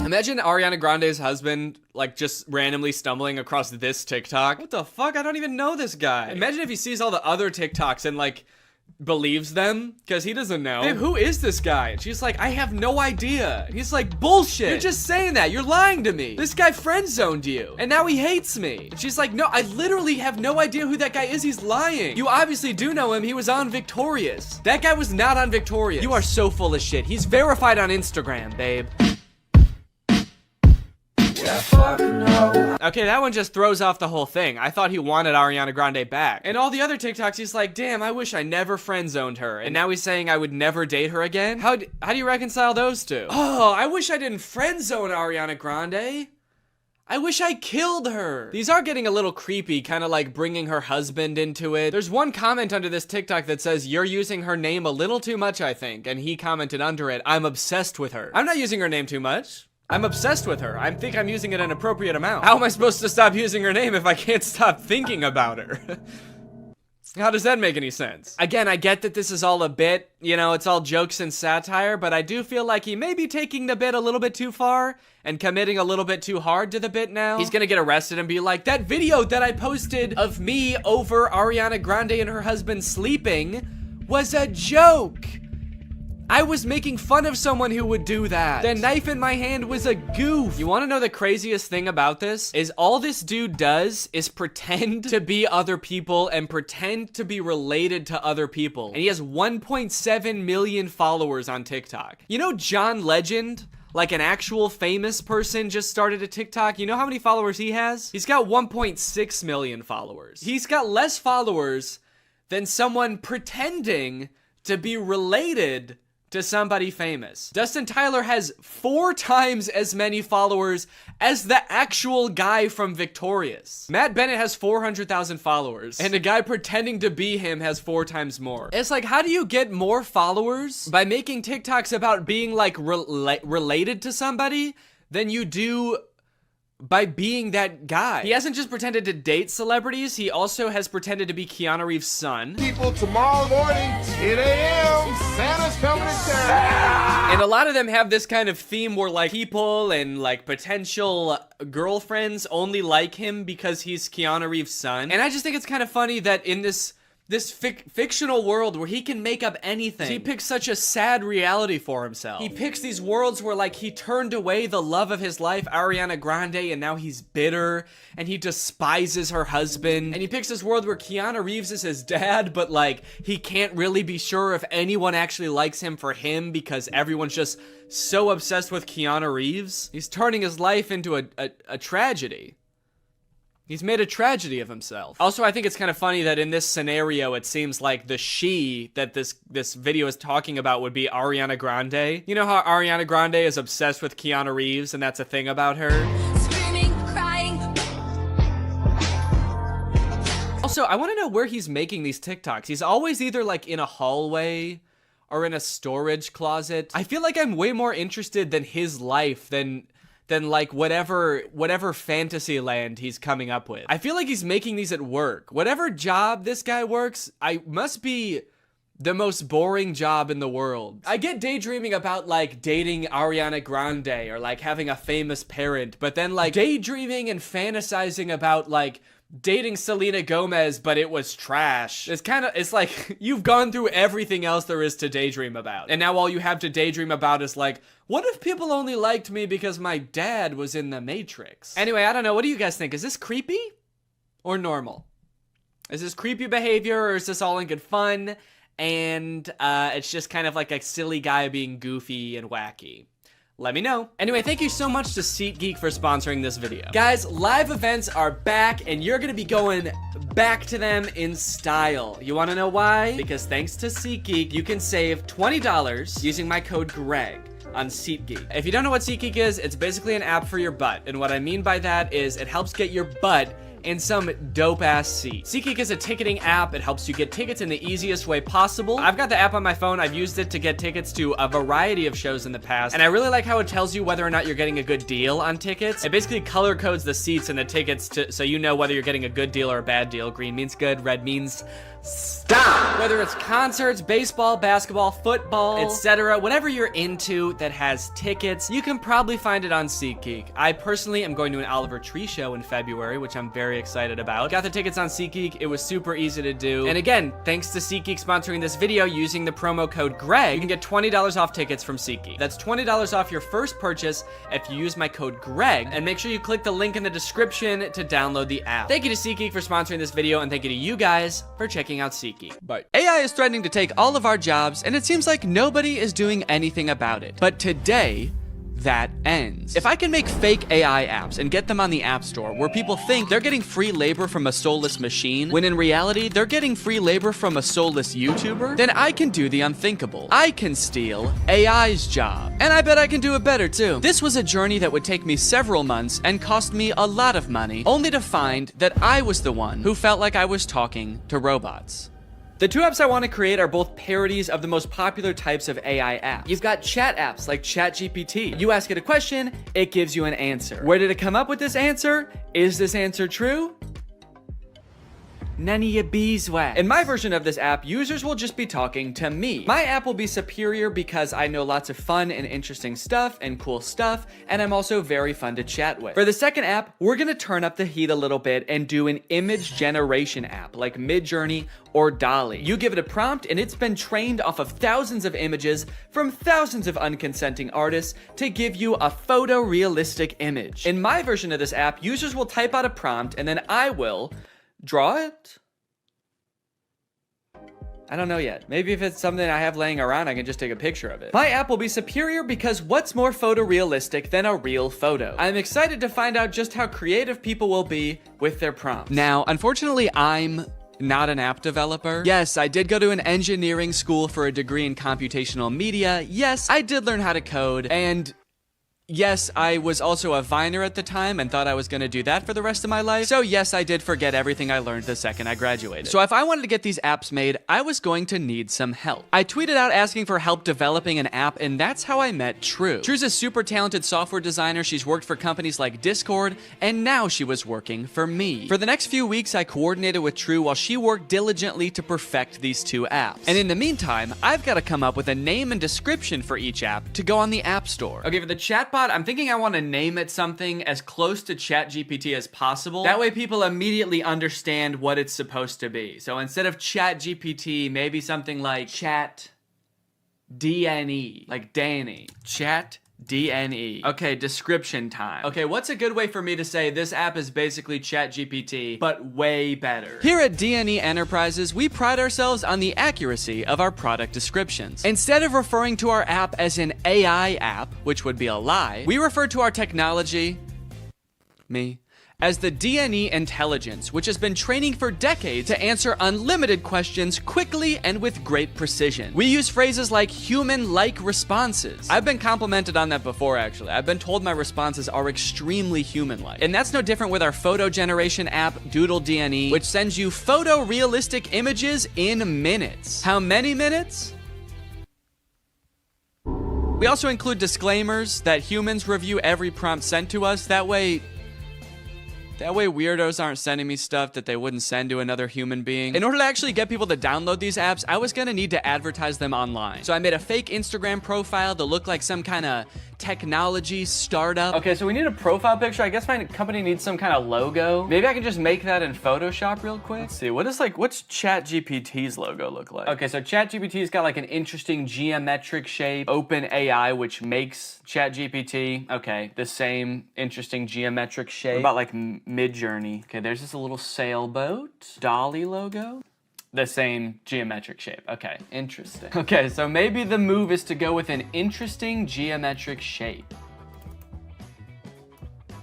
imagine Ariana Grande's husband, like, just randomly stumbling across this TikTok. What the fuck? I don't even know this guy. Imagine if he sees all the other TikToks and, like, believes them, because he doesn't know. Babe, who is this guy? And she's like, I have no idea. And he's like, bullshit. You're just saying that. You're lying to me. This guy friend-zoned you, and now he hates me. And she's like, no, I literally have no idea who that guy is. He's lying. You obviously do know him. He was on Victorious. That guy was not on Victorious. You are so full of shit. He's verified on Instagram, babe. Okay, that one just throws off the whole thing. I thought he wanted Ariana Grande back. And all the other TikToks, he's like, damn, I wish I never friend-zoned her. And now he's saying I would never date her again? How do you reconcile those two? Oh, I wish I didn't friend-zone Ariana Grande. I wish I killed her. These are getting a little creepy, kind of like bringing her husband into it. There's one comment under this TikTok that says, you're using her name a little too much, I think. And he commented under it, I'm obsessed with her. I'm not using her name too much. I'm obsessed with her. I think I'm using it an appropriate amount. How am I supposed to stop using her name if I can't stop thinking about her? How does that make any sense? Again, I get that this is all a bit, you know, it's all jokes and satire, but I do feel like he may be taking the bit a little bit too far and committing a little bit too hard to the bit now. He's gonna get arrested and be like, that video that I posted of me over Ariana Grande and her husband sleeping was a joke. I was making fun of someone who would do that. The knife in my hand was a goof. You wanna know the craziest thing about this? Is all this dude does is pretend to be other people and pretend to be related to other people. And he has 1.7 million followers on TikTok. You know John Legend? Like an actual famous person just started a TikTok. You know how many followers he has? He's got 1.6 million followers. He's got less followers than someone pretending to be related to somebody famous. Dustin Tyler has 4 times as many followers as the actual guy from Victorious. Matt Bennett has 400,000 followers, and a guy pretending to be him has 4 times more. It's like, how do you get more followers by making TikToks about being like related to somebody than you do by being that guy? He hasn't just pretended to date celebrities, he also has pretended to be Keanu Reeves' son. People, tomorrow morning, 10 a.m., Santa's coming to town. And a lot of them have this kind of theme where like people and like potential girlfriends only like him because he's Keanu Reeves' son. And I just think it's kind of funny that in this fictional world where he can make up anything, he picks such a sad reality for himself. He picks these worlds where like he turned away the love of his life, Ariana Grande, and now he's bitter and he despises her husband. And he picks this world where Keanu Reeves is his dad, but like he can't really be sure if anyone actually likes him for him because everyone's just so obsessed with Keanu Reeves. He's turning his life into a tragedy. He's made a tragedy of himself. Also, I think it's kind of funny that in this scenario, it seems like the she that this video is talking about would be Ariana Grande. You know how Ariana Grande is obsessed with Keanu Reeves and that's a thing about her? screaming, crying. Also, I want to know where he's making these TikToks. He's always either like in a hallway or in a storage closet. I feel like I'm way more interested than his life than like whatever fantasy land he's coming up with. I feel like he's making these at work. Whatever job this guy works, I must be the most boring job in the world. I get daydreaming about like dating Ariana Grande or like having a famous parent, but then like daydreaming and fantasizing about like dating Selena Gomez, but it was trash. It's like you've gone through everything else there is to daydream about. And now all you have to daydream about is like, what if people only liked me because my dad was in The Matrix? Anyway, I don't know. What do you guys think? Is this creepy or normal? Is this creepy behavior or is this all in good fun? and it's just kind of like a silly guy being goofy and wacky. Let me know. Anyway, thank you so much to SeatGeek for sponsoring this video. Guys, live events are back, and you're gonna be going back to them in style. You wanna know why? Because thanks to SeatGeek, you can save $20 using my code GREG on SeatGeek. If you don't know what SeatGeek is, it's basically an app for your butt. And what I mean by that is it helps get your butt in some dope-ass seat. SeatGeek is a ticketing app. It helps you get tickets in the easiest way possible. I've got the app on my phone. I've used it to get tickets to a variety of shows in the past, and I really like how it tells you whether or not you're getting a good deal on tickets. It basically color codes the seats and the tickets so you know whether you're getting a good deal or a bad deal. Green means good, red means stop. Whether it's concerts, baseball, basketball, football, etc., whatever you're into that has tickets, you can probably find it on SeatGeek. I personally am going to an Oliver Tree show in February, which I'm very excited about. Got the tickets on SeatGeek. It was super easy to do. And again, thanks to SeatGeek sponsoring this video, using the promo code GREG, you can get $20 off tickets from SeatGeek. That's $20 off your first purchase if you use my code GREG, and make sure you click the link in the description to download the app. Thank you to SeatGeek for sponsoring this video, and thank you to you guys for checking out SeatGeek. Bye. AI is threatening to take all of our jobs, and it seems like nobody is doing anything about it. But today, that ends. If I can make fake AI apps and get them on the App Store where people think they're getting free labor from a soulless machine, when in reality, they're getting free labor from a soulless YouTuber, then I can do the unthinkable. I can steal AI's job. And I bet I can do it better too. This was a journey that would take me several months and cost me a lot of money, only to find that I was the one who felt like I was talking to robots. The two apps I want to create are both parodies of the most popular types of AI apps. You've got chat apps like ChatGPT. You ask it a question, it gives you an answer. Where did it come up with this answer? Is this answer true? None of your beeswax. In my version of this app, users will just be talking to me. My app will be superior because I know lots of fun and interesting stuff and cool stuff, and I'm also very fun to chat with. For the second app, we're gonna turn up the heat a little bit and do an image generation app like Midjourney or DALL-E. You give it a prompt, and it's been trained off of thousands of images from thousands of unconsenting artists to give you a photorealistic image. In my version of this app, users will type out a prompt, and then I will draw it? I don't know yet. Maybe if it's something I have laying around, I can just take a picture of it. My app will be superior because what's more photorealistic than a real photo? I'm excited to find out just how creative people will be with their prompts. Now, unfortunately, I'm not an app developer. Yes, I did go to an engineering school for a degree in computational media. Yes, I did learn how to code, and yes, I was also a Viner at the time and thought I was gonna do that for the rest of my life. So yes, I did forget everything I learned the second I graduated. So if I wanted to get these apps made, I was going to need some help. I tweeted out asking for help developing an app, and that's how I met True. True's a super talented software designer. She's worked for companies like Discord, and now she was working for me. For the next few weeks, I coordinated with True while she worked diligently to perfect these two apps. And in the meantime, I've got to come up with a name and description for each app to go on the App Store. Okay, for the chatbot, I'm thinking I want to name it something as close to ChatGPT as possible. That way people immediately understand what it's supposed to be. So instead of ChatGPT, maybe something like Chat DNE, like Danny. Chat DNE. Okay, description time. Okay, what's a good way for me to say this app is basically ChatGPT, but way better? Here at DNE Enterprises, we pride ourselves on the accuracy of our product descriptions. Instead of referring to our app as an AI app, which would be a lie, we refer to our technology, as the DNE intelligence, which has been training for decades to answer unlimited questions quickly and with great precision. We use phrases like human-like responses. I've been complimented on that before, actually. I've been told my responses are extremely human-like. And that's no different with our photo generation app, Doodle DNE, which sends you photorealistic images in minutes. How many minutes? We also include disclaimers that humans review every prompt sent to us. That way weirdos aren't sending me stuff that they wouldn't send to another human being. In order to actually get people to download these apps, I was gonna need to advertise them online. So I made a fake Instagram profile to look like some kind of technology startup. Okay, so we need a profile picture. I guess my company needs some kind of logo. Maybe I can just make that in Photoshop real quick. Let's see, what's ChatGPT's logo look like? Okay, so ChatGPT's got like an interesting geometric shape. OpenAI, which makes ChatGPT. Okay, the same interesting geometric shape. What about like Midjourney? Okay, there's just a little sailboat. DALL-E logo. the same geometric shape. Okay, interesting. Okay, so maybe the move is to go with an interesting geometric shape.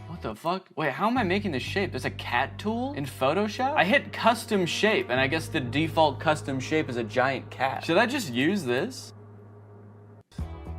What the fuck? Wait, how am I making this shape? There's a cat tool in Photoshop? I hit custom shape, and I guess the default custom shape is a giant cat. Should I just use this?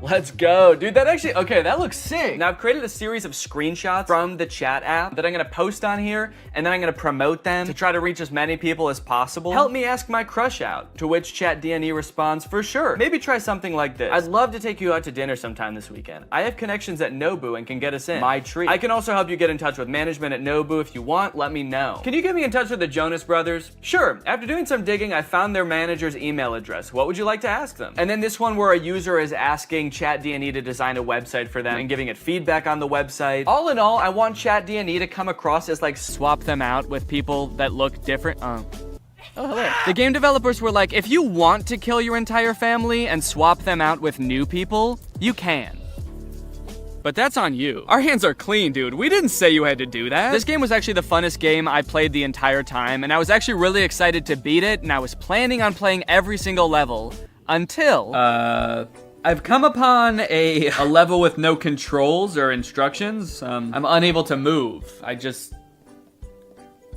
Let's go. Dude, that actually, okay, that looks sick. Now I've created a series of screenshots from the chat app that I'm gonna post on here, and then I'm gonna promote them to try to reach as many people as possible. Help me ask my crush out, to which Chat DNE responds, for sure. Maybe try something like this. I'd love to take you out to dinner sometime this weekend. I have connections at Nobu and can get us in. My treat. I can also help you get in touch with management at Nobu if you want, let me know. Can you get me in touch with the Jonas Brothers? Sure. After doing some digging, I found their manager's email address. What would you like to ask them? And then this one where a user is asking Chat DNE to design a website for them and giving it feedback on the website. All in all, I want Chat DNE to come across as like swap them out with people that look different. Oh, hello. The game developers were like, if you want to kill your entire family and swap them out with new people, you can. But that's on you. Our hands are clean, dude. We didn't say you had to do that. This game was actually the funnest game I played the entire time, and I was actually really excited to beat it, and I was planning on playing every single level until, I've come upon a level with no controls or instructions. I'm unable to move. I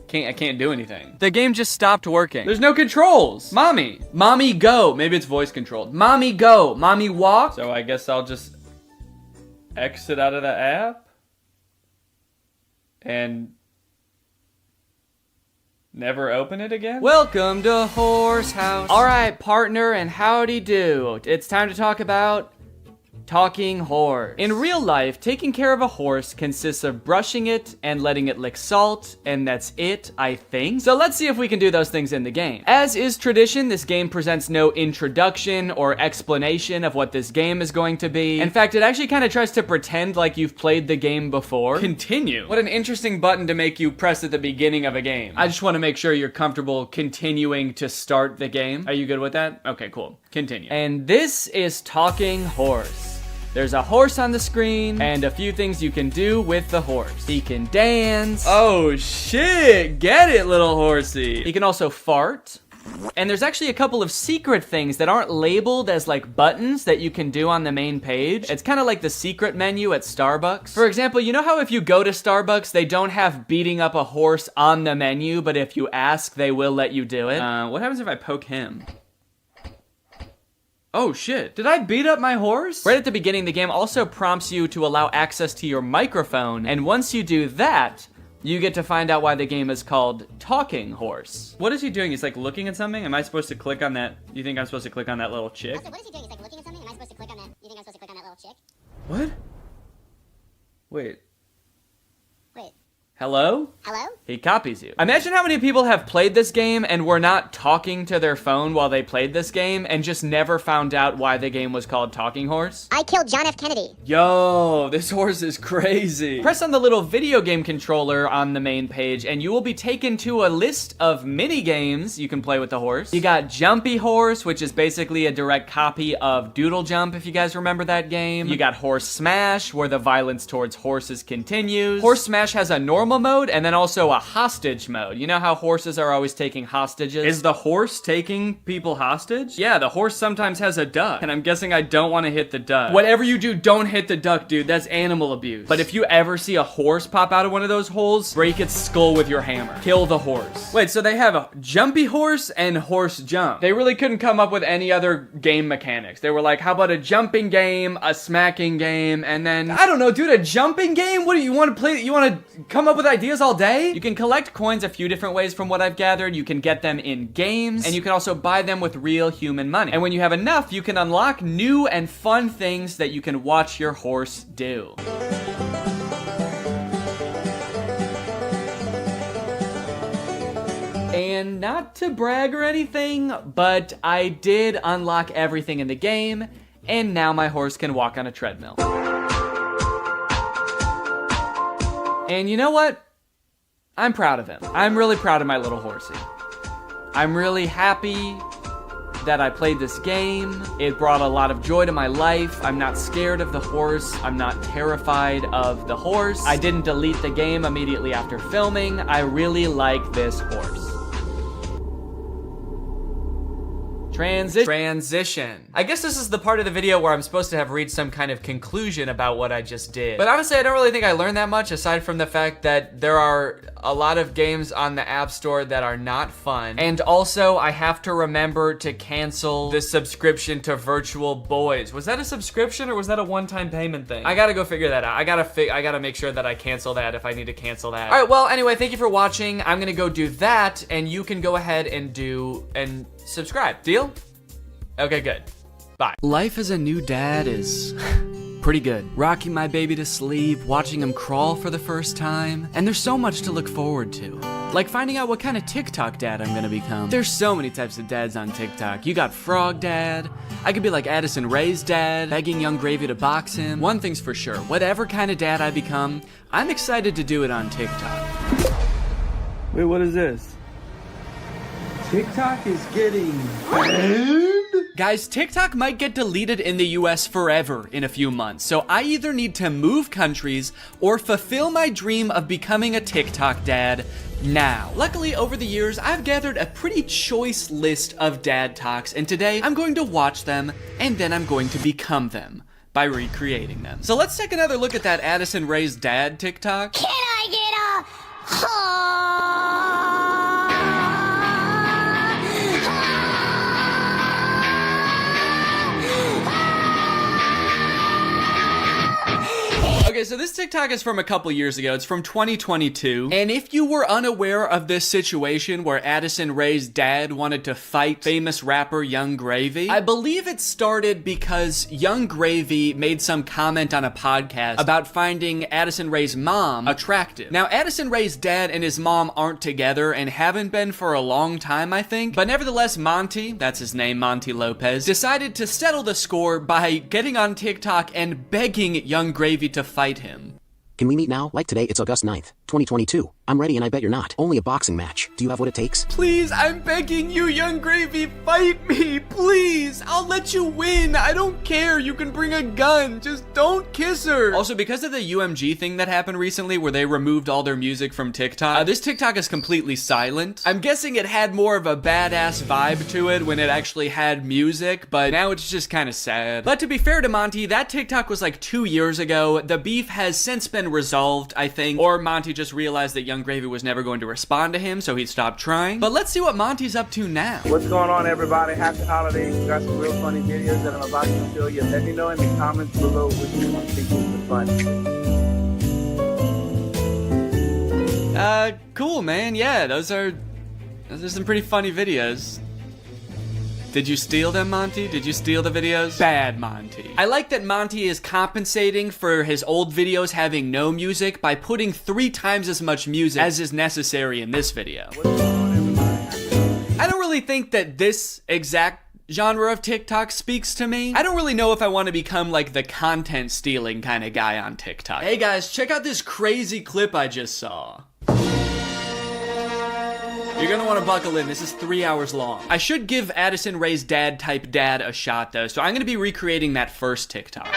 can't do anything. The game just stopped working. There's no controls. Mommy go. Maybe it's voice controlled. Mommy go, mommy walk. So I guess I'll just exit out of the app and never open it again? Welcome to Horse House. All right, partner, and howdy do. It's time to talk about talking horse. In real life, taking care of a horse consists of brushing it and letting it lick salt, and that's it, I think. So let's see if we can do those things in the game. As is tradition, this game presents no introduction or explanation of what this game is going to be. In fact, it actually kind of tries to pretend like you've played the game before. Continue. What an interesting button to make you press at the beginning of a game. I just want to make sure you're comfortable continuing to start the game. Are you good with that? Okay, cool. Continue. And this is Talking Horse. There's a horse on the screen, and a few things you can do with the horse. He can dance. Oh shit, get it, little horsey. He can also fart. And there's actually a couple of secret things that aren't labeled as like buttons that you can do on the main page. It's kind of like the secret menu at Starbucks. For example, you know how if you go to Starbucks, they don't have beating up a horse on the menu, but if you ask, they will let you do it? What happens if I poke him? Oh shit, did I beat up my horse? Right at the beginning, the game also prompts you to allow access to your microphone, and once you do that, you get to find out why the game is called Talking Horse. What is he doing? He's like looking at something? Am I supposed to click on that? You think I'm supposed to click on that little chick? Also, what is he doing? He's like looking at something. Am I supposed to click on that? You think I'm supposed to click on that little chick? What? Wait. Wait. Hello? Hello? He copies you. Imagine how many people have played this game and were not talking to their phone while they played this game and just never found out why the game was called Talking Horse. I killed John F. Kennedy. Yo, this horse is crazy. Press on the little video game controller on the main page and you will be taken to a list of mini games you can play with the horse. You got Jumpy Horse, which is basically a direct copy of Doodle Jump, if you guys remember that game. You got Horse Smash, where the violence towards horses continues. Horse Smash has a normal mode and then also a hostage mode. You know how horses are always taking hostages? Is the horse taking people hostage? Yeah, the horse sometimes has a duck, and I'm guessing I don't want to hit the duck. Whatever you do, don't hit the duck, dude. That's animal abuse. But if you ever see a horse pop out of one of those holes, break its skull with your hammer. Kill the horse. Wait, so they have a Jumpy Horse and Horse Jump. They really couldn't come up with any other game mechanics. They were like, how about a jumping game, a smacking game, and then, I don't know, dude, a jumping game? What do you want to play? You want to come up with ideas all day? You can collect coins a few different ways from what I've gathered. You can get them in games, and you can also buy them with real human money. And when you have enough, you can unlock new and fun things that you can watch your horse do. And not to brag or anything, but I did unlock everything in the game, and now my horse can walk on a treadmill. And you know what? I'm proud of him. I'm really proud of my little horsey. I'm really happy that I played this game. It brought a lot of joy to my life. I'm not scared of the horse. I'm not terrified of the horse. I didn't delete the game immediately after filming. I really like this horse. Transition. I guess this is the part of the video where I'm supposed to have reached some kind of conclusion about what I just did. But honestly, I don't really think I learned that much aside from the fact that there are a lot of games on the App Store that are not fun. And also, I have to remember to cancel the subscription to Virtual Boys. Was that a subscription or was that a one-time payment thing? I gotta go figure that out. I gotta make sure that I cancel that if I need to cancel that. All right, well, anyway, thank you for watching. I'm gonna go do that, and you can go ahead and subscribe. Deal? Okay, good. Bye. Life as a new dad is pretty good. Rocking my baby to sleep, watching him crawl for the first time, and there's so much to look forward to. Like finding out what kind of TikTok dad I'm gonna become. There's so many types of dads on TikTok. You got Frog Dad. I could be like Addison Rae's dad, begging Young Gravy to box him. One thing's for sure, whatever kind of dad I become, I'm excited to do it on TikTok. Wait, what is this? TikTok is getting banned? Guys, TikTok might get deleted in the US forever in a few months, so I either need to move countries or fulfill my dream of becoming a TikTok dad now. Luckily, over the years, I've gathered a pretty choice list of dad talks, and today I'm going to watch them, and then I'm going to become them by recreating them. So let's take another look at that Addison Rae's dad TikTok. Can I get Okay, so this TikTok is from a couple years ago. It's from 2022. And if you were unaware of this situation where Addison Rae's dad wanted to fight famous rapper Young Gravy, I believe it started because Young Gravy made some comment on a podcast about finding Addison Rae's mom attractive. Now, Addison Rae's dad and his mom aren't together and haven't been for a long time, I think. But nevertheless, Monty, that's his name, Monty Lopez, decided to settle the score by getting on TikTok and begging Young Gravy to fight him. Can we meet now? Like today, it's August 9th, 2022. I'm ready and I bet you're not. Only a boxing match. Do you have what it takes? Please, I'm begging you, Young Gravy, fight me, please. I'll let you win. I don't care. You can bring a gun. Just don't kiss her. Also, because of the UMG thing that happened recently where they removed all their music from TikTok, this TikTok is completely silent. I'm guessing it had more of a badass vibe to it when it actually had music, but now it's just kind of sad. But to be fair to Monty, that TikTok was like 2 years ago. The beef has since been resolved, I think, or Monty just realized that Young Gravy was never going to respond to him, so he stopped trying. But let's see what Monty's up to now. What's going on, everybody? Happy holidays. We got some real funny videos that I'm about to show you. Let me know in the comments below which one you think is the funniest. Cool, man. Yeah, those are some pretty funny videos. Did you steal them, Monty? Did you steal the videos? Bad, Monty. I like that Monty is compensating for his old videos having no music by putting 3 times as much music as is necessary in this video. I don't really think that this exact genre of TikTok speaks to me. I don't really know if I want to become like the content stealing kind of guy on TikTok. Hey guys, check out this crazy clip I just saw. You're gonna want to buckle in. This is 3 hours long. I should give Addison Rae's dad type dad a shot though, so I'm gonna be recreating that first TikTok.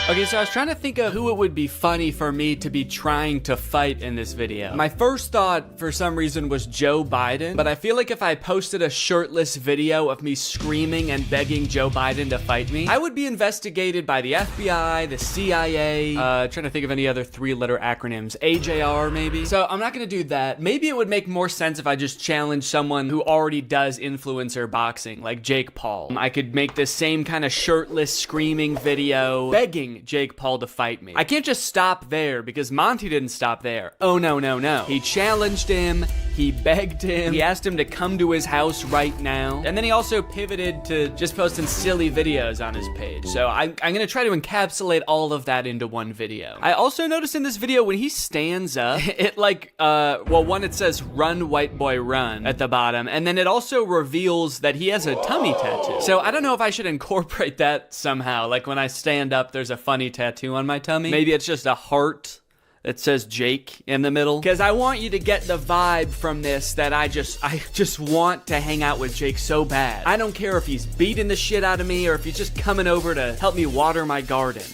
Okay, so I was trying to think of who it would be funny for me to be trying to fight in this video. My first thought, for some reason, was Joe Biden, but I feel like if I posted a shirtless video of me screaming and begging Joe Biden to fight me, I would be investigated by the FBI, the CIA, trying to think of any other 3-letter acronyms, AJR maybe. So I'm not gonna do that. Maybe it would make more sense if I just challenge someone who already does influencer boxing, like Jake Paul. I could make the same kind of shirtless screaming video, begging Jake Paul to fight me. I can't just stop there because Monty didn't stop there. Oh no, no, no. He challenged him, he begged him, he asked him to come to his house right now, and then he also pivoted to just posting silly videos on his page. So I'm gonna try to encapsulate all of that into one video. I also noticed in this video when he stands up, it like, well, one, it says run white boy run at the bottom, and then it also reveals that he has a tummy tattoo. So I don't know if I should incorporate that somehow, like when I stand up there's a funny tattoo on my tummy. Maybe it's just a heart that says Jake in the middle. Because I want you to get the vibe from this that I just want to hang out with Jake so bad. I don't care if he's beating the shit out of me or if he's just coming over to help me water my garden.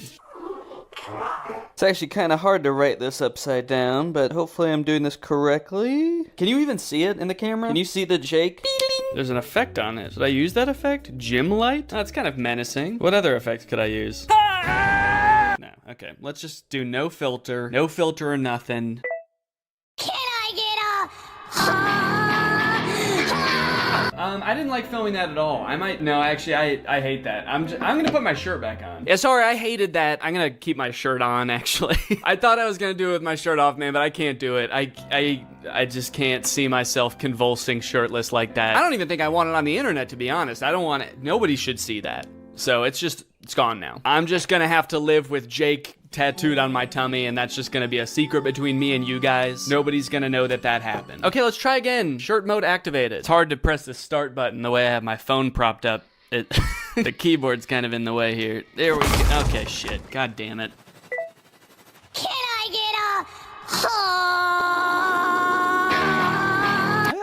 It's actually kind of hard to write this upside down, but hopefully I'm doing this correctly. Can you even see it in the camera? Can you see the Jake? There's an effect on it. Should I use that effect? Gym light? That's kind of menacing. What other effects could I use? No, okay. Let's just do no filter. No filter or nothing. Can I get I didn't like filming that at all. Actually, I hate that. I'm gonna put my shirt back on. Yeah, sorry, I hated that. I'm gonna keep my shirt on, actually. I thought I was gonna do it with my shirt off, man, but I can't do it. I just can't see myself convulsing shirtless like that. I don't even think I want it on the internet, to be honest. I don't want it. Nobody should see that. So it's gone now. I'm just gonna have to live with Jake tattooed on my tummy, and that's just gonna be a secret between me and you guys. Nobody's gonna know that happened. Okay, let's try again. Shirt mode activated. It's hard to press the start button the way I have my phone propped up. The keyboard's kind of in the way here. There we go. Okay, shit. God damn it. Can I get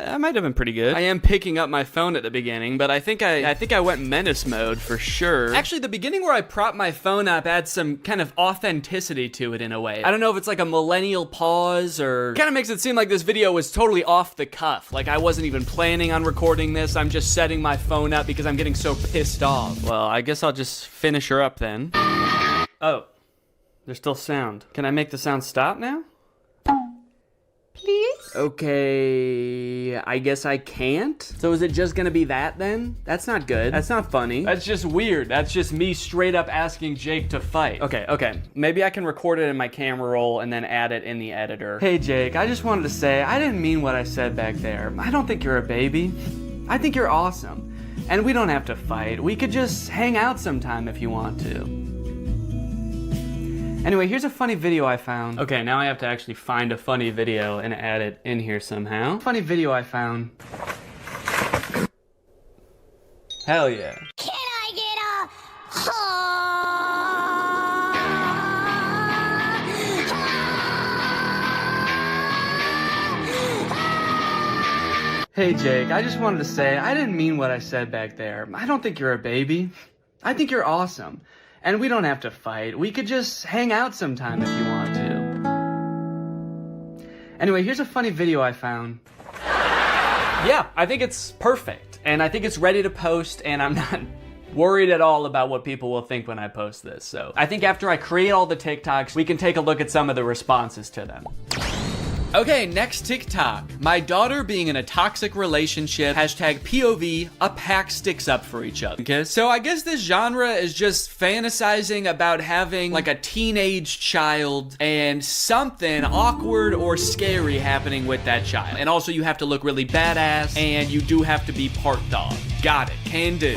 That might have been pretty good. I am picking up my phone at the beginning, but I think I went menace mode for sure. Actually, the beginning where I prop my phone up adds some kind of authenticity to it in a way. I don't know if it's like a millennial pause or kind of makes it seem like this video was totally off the cuff. Like I wasn't even planning on recording this. I'm just setting my phone up because I'm getting so pissed off. Well, I guess I'll just finish her up then. Oh, there's still sound. Can I make the sound stop now? Please? Okay, I guess I can't. So is it just gonna be that then? That's not good. That's not funny. That's just weird. That's just me straight up asking Jake to fight. Okay. Maybe I can record it in my camera roll and then add it in the editor. Hey Jake, I just wanted to say, I didn't mean what I said back there. I don't think you're a baby. I think you're awesome. And we don't have to fight. We could just hang out sometime if you want to. Anyway, here's a funny video I found. Okay, now I have to actually find a funny video and add it in here somehow. Funny video I found. Hell yeah. Can I get Hey Jake, I just wanted to say, I didn't mean what I said back there. I don't think you're a baby. I think you're awesome. And we don't have to fight. We could just hang out sometime if you want to. Anyway, here's a funny video I found. Yeah, I think it's perfect. And I think it's ready to post, and I'm not worried at all about what people will think when I post this. So I think after I create all the TikToks, we can take a look at some of the responses to them. Okay, next TikTok. My daughter being in a toxic relationship. Hashtag POV, a pack sticks up for each other. Okay, so I guess this genre is just fantasizing about having like a teenage child and something awkward or scary happening with that child. And also you have to look really badass and you do have to be part dog. Got it, can do.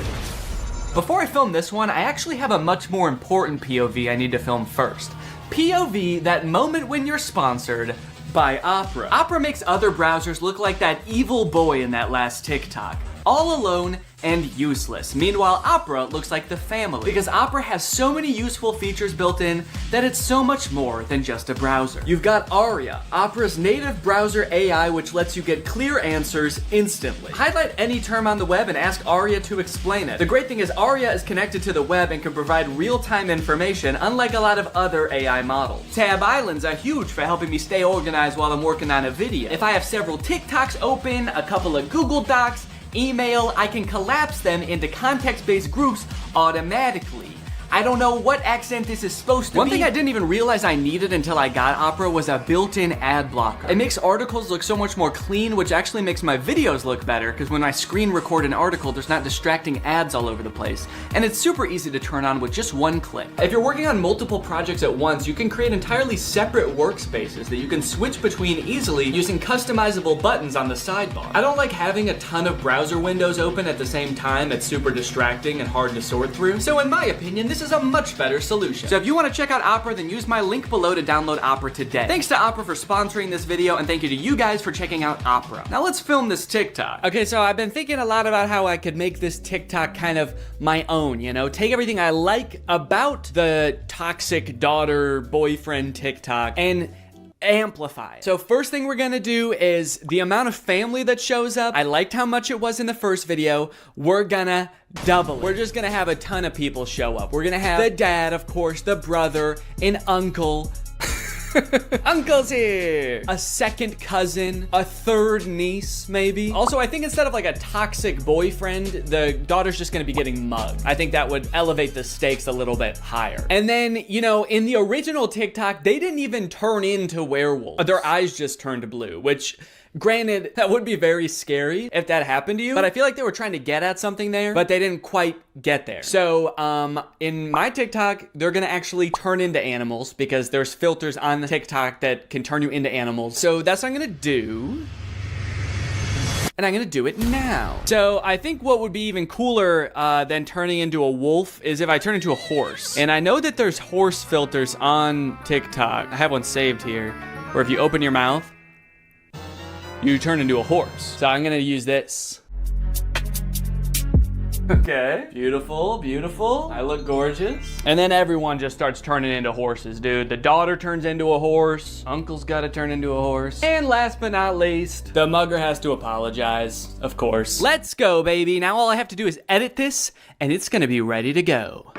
Before I film this one, I actually have a much more important POV I need to film first. POV, that moment when you're sponsored by Opera. Opera makes other browsers look like that evil boy in that last TikTok. All alone and useless. Meanwhile, Opera looks like the family because Opera has so many useful features built in that it's so much more than just a browser. You've got Aria, Opera's native browser AI, which lets you get clear answers instantly. Highlight any term on the web and ask Aria to explain it. The great thing is Aria is connected to the web and can provide real-time information, unlike a lot of other AI models. Tab islands are huge for helping me stay organized while I'm working on a video. If I have several TikToks open, a couple of Google Docs, email, I can collapse them into context-based groups automatically. I don't know what accent this is supposed to be. One thing I didn't even realize I needed until I got Opera was a built-in ad blocker. It makes articles look so much more clean, which actually makes my videos look better, because when I screen record an article, there's not distracting ads all over the place. And it's super easy to turn on with just one click. If you're working on multiple projects at once, you can create entirely separate workspaces that you can switch between easily using customizable buttons on the sidebar. I don't like having a ton of browser windows open at the same time. It's super distracting and hard to sort through. So in my opinion, this is a much better solution. So if you want to check out Opera, then use my link below to download Opera today. Thanks to Opera for sponsoring this video, and thank you to you guys for checking out Opera. Now let's film this TikTok. Okay, so I've been thinking a lot about how I could make this TikTok kind of my own, you know? Take everything I like about the toxic daughter, boyfriend TikTok and amplify it. So first thing we're gonna do is the amount of family that shows up. I liked how much it was in the first video. We're gonna double it. We're just gonna have a ton of people show up. We're gonna have the dad, of course, the brother, an uncle, Uncle's here. A second cousin, a third niece, maybe. Also, I think instead of like a toxic boyfriend, the daughter's just gonna be getting mugged. I think that would elevate the stakes a little bit higher. And then, you know, in the original TikTok, they didn't even turn into werewolves. Their eyes just turned blue, which, granted, that would be very scary if that happened to you, but I feel like they were trying to get at something there, but they didn't quite get there. So, in my TikTok, they're gonna actually turn into animals because there's filters on the TikTok that can turn you into animals. So that's what I'm gonna do. And I'm gonna do it now. So I think what would be even cooler than turning into a wolf is if I turn into a horse. And I know that there's horse filters on TikTok. I have one saved here, where if you open your mouth, you turn into a horse. So I'm gonna use this. Okay, beautiful, beautiful. I look gorgeous. And then everyone just starts turning into horses, dude. The daughter turns into a horse. Uncle's gotta turn into a horse. And last but not least, the mugger has to apologize, of course. Let's go, baby. Now all I have to do is edit this, and it's gonna be ready to go.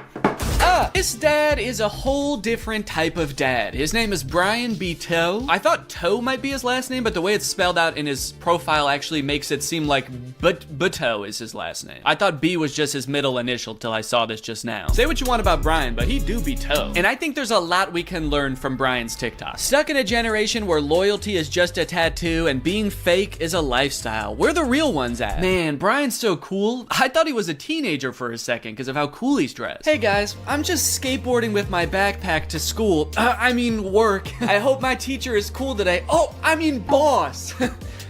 This dad is a whole different type of dad. His name is Brian B. Toe. I thought Toe might be his last name, but the way it's spelled out in his profile actually makes it seem like Buto is his last name. I thought B was just his middle initial till I saw this just now. Say what you want about Brian, but he do be Toe. And I think there's a lot we can learn from Brian's TikTok. Stuck in a generation where loyalty is just a tattoo and being fake is a lifestyle. Where the real ones at? Man, Brian's so cool. I thought he was a teenager for a second because of how cool he's dressed. Hey guys, I'm just skateboarding with my backpack to school. I mean work. I hope my teacher is cool today. Oh, I mean boss.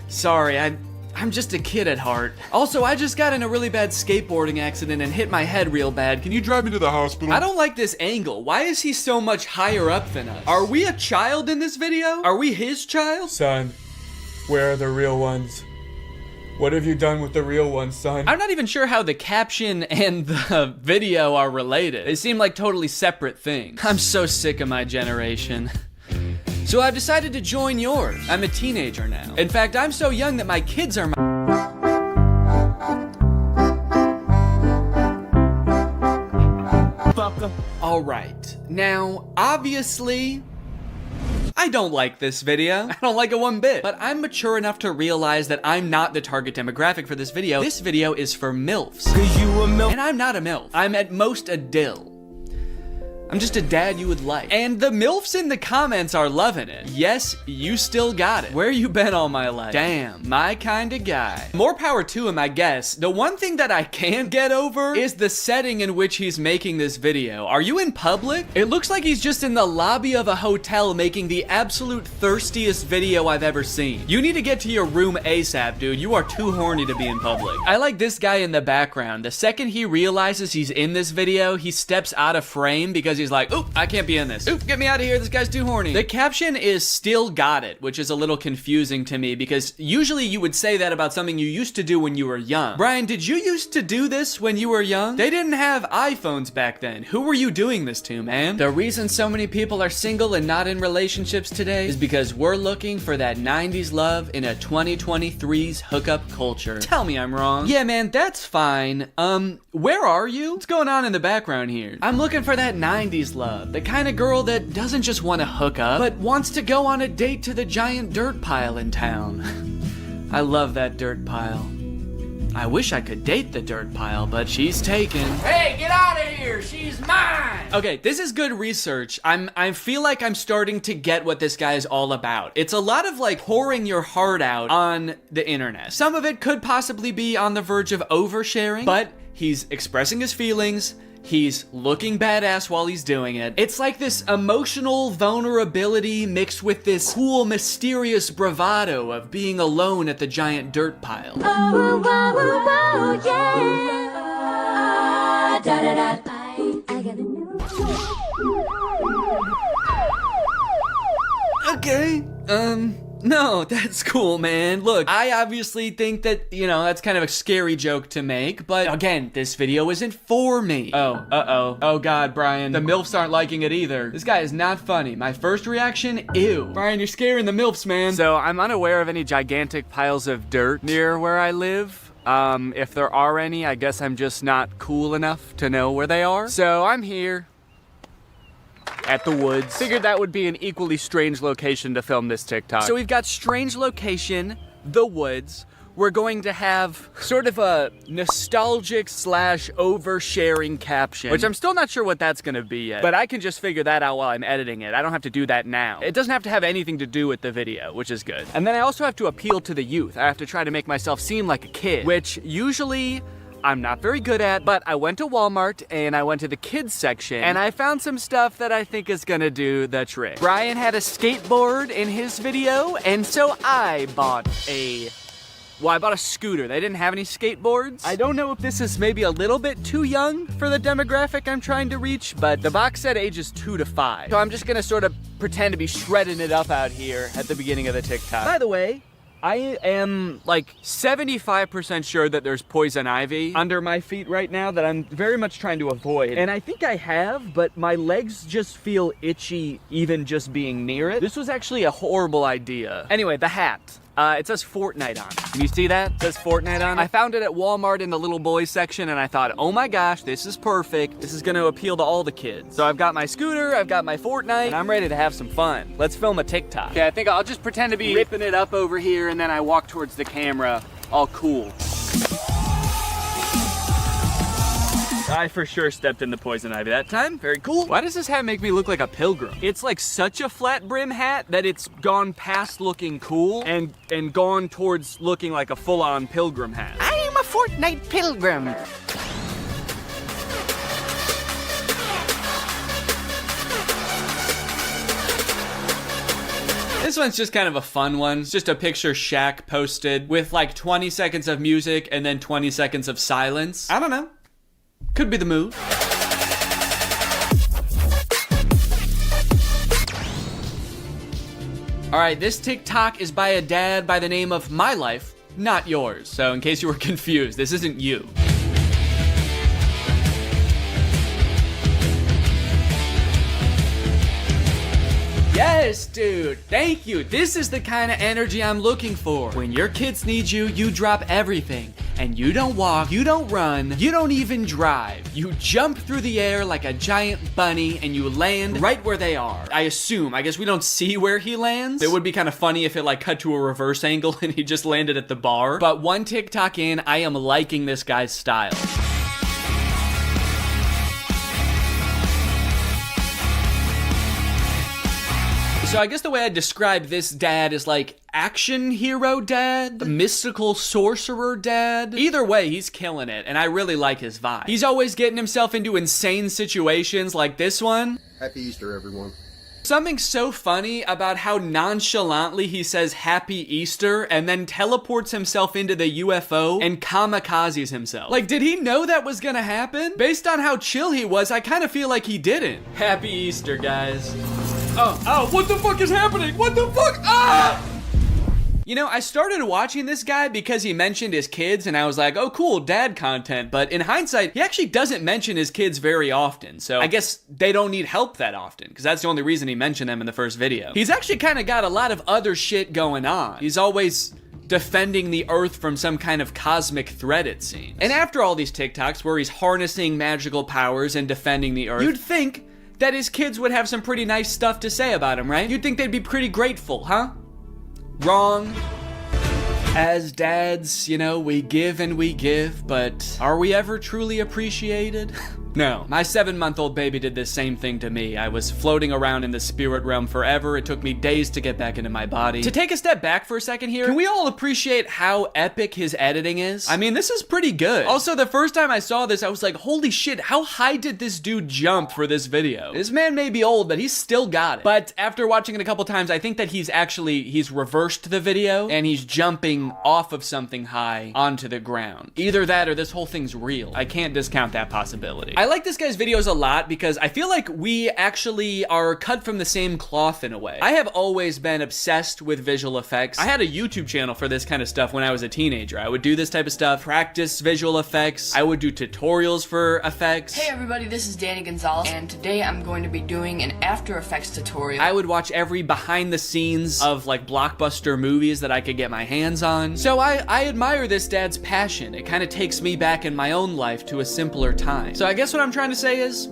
Sorry, I'm just a kid at heart. Also, I just got in a really bad skateboarding accident and hit my head real bad. Can you drive me to the hospital? I don't like this angle. Why is he so much higher up than us? Are we a child in this video? Are we his child? Son, where are the real ones? What have you done with the real ones, son? I'm not even sure how the caption and the video are related. They seem like totally separate things. I'm so sick of my generation. So I've decided to join yours. I'm a teenager now. In fact, I'm so young that my kids are All right. Now, obviously, I don't like this video. I don't like it one bit. But I'm mature enough to realize that I'm not the target demographic for this video. This video is for MILFs. 'Cause you a MILF. And I'm not a MILF. I'm at most a dill. I'm just a dad you would like. And the MILFs in the comments are loving it. Yes, you still got it. Where you been all my life? Damn, my kind of guy. More power to him, I guess. The one thing that I can't get over is the setting in which he's making this video. Are you in public? It looks like he's just in the lobby of a hotel making the absolute thirstiest video I've ever seen. You need to get to your room ASAP, dude. You are too horny to be in public. I like this guy in the background. The second he realizes he's in this video, he steps out of frame because he's like, oop, I can't be in this. Oop, get me out of here. This guy's too horny. The caption is still got it, which is a little confusing to me because usually you would say that about something you used to do when you were young. Brian, did you used to do this when you were young? They didn't have iPhones back then. Who were you doing this to, man? The reason so many people are single and not in relationships today is because we're looking for that 90s love in a 2023's hookup culture. Tell me I'm wrong. Yeah, man, that's fine. Where are you? What's going on in the background here? I'm looking for that 90s love. The kind of girl that doesn't just want to hook up, but wants to go on a date to the giant dirt pile in town. I love that dirt pile. I wish I could date the dirt pile, but she's taken. Hey, get out of here! She's mine! Okay, this is good research. I feel like I'm starting to get what this guy is all about. It's a lot of like pouring your heart out on the internet. Some of it could possibly be on the verge of oversharing, but he's expressing his feelings. He's looking badass while he's doing it. It's like this emotional vulnerability mixed with this cool, mysterious bravado of being alone at the giant dirt pile. Oh, oh, oh, yeah. Da, da, da. I gotta know. Okay, no, that's cool, man. Look, I obviously think that, you know, that's kind of a scary joke to make, but again, this video isn't for me. Oh, uh-oh. Oh God, Brian, the MILFs aren't liking it either. This guy is not funny. My first reaction, ew. Brian, you're scaring the MILFs, man. So I'm unaware of any gigantic piles of dirt near where I live. If there are any, I guess I'm just not cool enough to know where they are. So I'm here. at the woods. Figured that would be an equally strange location to film this TikTok. So we've got strange location, the woods. We're going to have sort of a nostalgic / oversharing caption, which I'm still not sure what that's gonna be yet, but I can just figure that out while I'm editing it. I don't have to do that now. It doesn't have to have anything to do with the video, which is good. And then I also have to appeal to the youth. I have to try to make myself seem like a kid, which usually I'm not very good at, but I went to Walmart and I went to the kids section and I found some stuff that I think is gonna do the trick. Brian had a skateboard in his video, and so I bought I bought a scooter. They didn't have any skateboards. I don't know if this is maybe a little bit too young for the demographic I'm trying to reach, but the box said ages 2 to 5. So I'm just gonna sort of pretend to be shredding it up out here at the beginning of the TikTok. By the way, I am like 75% sure that there's poison ivy under my feet right now that I'm very much trying to avoid. And I think I have, but my legs just feel itchy even just being near it. This was actually a horrible idea. Anyway, the hat. It says Fortnite on it. Can you see that? It says Fortnite on it. I found it at Walmart in the little boys section and I thought, oh my gosh, this is perfect. This is gonna appeal to all the kids. So I've got my scooter, I've got my Fortnite, and I'm ready to have some fun. Let's film a TikTok. Okay, I think I'll just pretend to be ripping it up over here and then I walk towards the camera, all cool. I for sure stepped in the poison ivy that time. Very cool. Why does this hat make me look like a pilgrim? It's like such a flat brim hat that it's gone past looking cool and gone towards looking like a full-on pilgrim hat. I am a Fortnite pilgrim. This one's just kind of a fun one. It's just a picture Shaq posted with like 20 seconds of music and then 20 seconds of silence. I don't know. Could be the mood. All right, this TikTok is by a dad by the name of My Life, not yours. So in case you were confused, this isn't you. Yes, dude, thank you. This is the kind of energy I'm looking for. When your kids need you, you drop everything. And you don't walk, you don't run, you don't even drive. You jump through the air like a giant bunny and you land right where they are. I guess we don't see where he lands. It would be kind of funny if it like cut to a reverse angle and he just landed at the bar. But one TikTok in, I am liking this guy's style. So I guess the way I describe this dad is like action hero dad, mystical sorcerer dad. Either way, he's killing it, and I really like his vibe. He's always getting himself into insane situations like this one. Happy Easter, everyone. Something so funny about how nonchalantly he says Happy Easter and then teleports himself into the UFO and kamikazes himself. Like, did he know that was gonna happen? Based on how chill he was, I kind of feel like he didn't. Happy Easter, guys. Oh, what the fuck is happening? What the fuck? Ah! You know, I started watching this guy because he mentioned his kids and I was like, oh cool, dad content. But in hindsight, he actually doesn't mention his kids very often. So I guess they don't need help that often because that's the only reason he mentioned them in the first video. He's actually kind of got a lot of other shit going on. He's always defending the earth from some kind of cosmic threat, it seems. And after all these TikToks where he's harnessing magical powers and defending the earth, you'd think that his kids would have some pretty nice stuff to say about him, right? You'd think they'd be pretty grateful, huh? Wrong. As dads, you know, we give and we give, but are we ever truly appreciated? No. My 7-month-old baby did this same thing to me. I was floating around in the spirit realm forever. It took me days to get back into my body. To take a step back for a second here, can we all appreciate how epic his editing is? I mean, this is pretty good. Also, the first time I saw this, I was like, holy shit, how high did this dude jump for this video? This man may be old, but he's still got it. But after watching it a couple times, I think that he's reversed the video and he's jumping off of something high onto the ground. Either that or this whole thing's real. I can't discount that possibility. I like this guy's videos a lot because I feel like we actually are cut from the same cloth in a way. I have always been obsessed with visual effects. I had a YouTube channel for this kind of stuff when I was a teenager. I would do this type of stuff, practice visual effects. I would do tutorials for effects. Hey everybody, this is Danny Gonzalez, and today I'm going to be doing an After Effects tutorial. I would watch every behind the scenes of like blockbuster movies that I could get my hands on. So I admire this dad's passion. It kind of takes me back in my own life to a simpler time. So I guess what I'm trying to say is,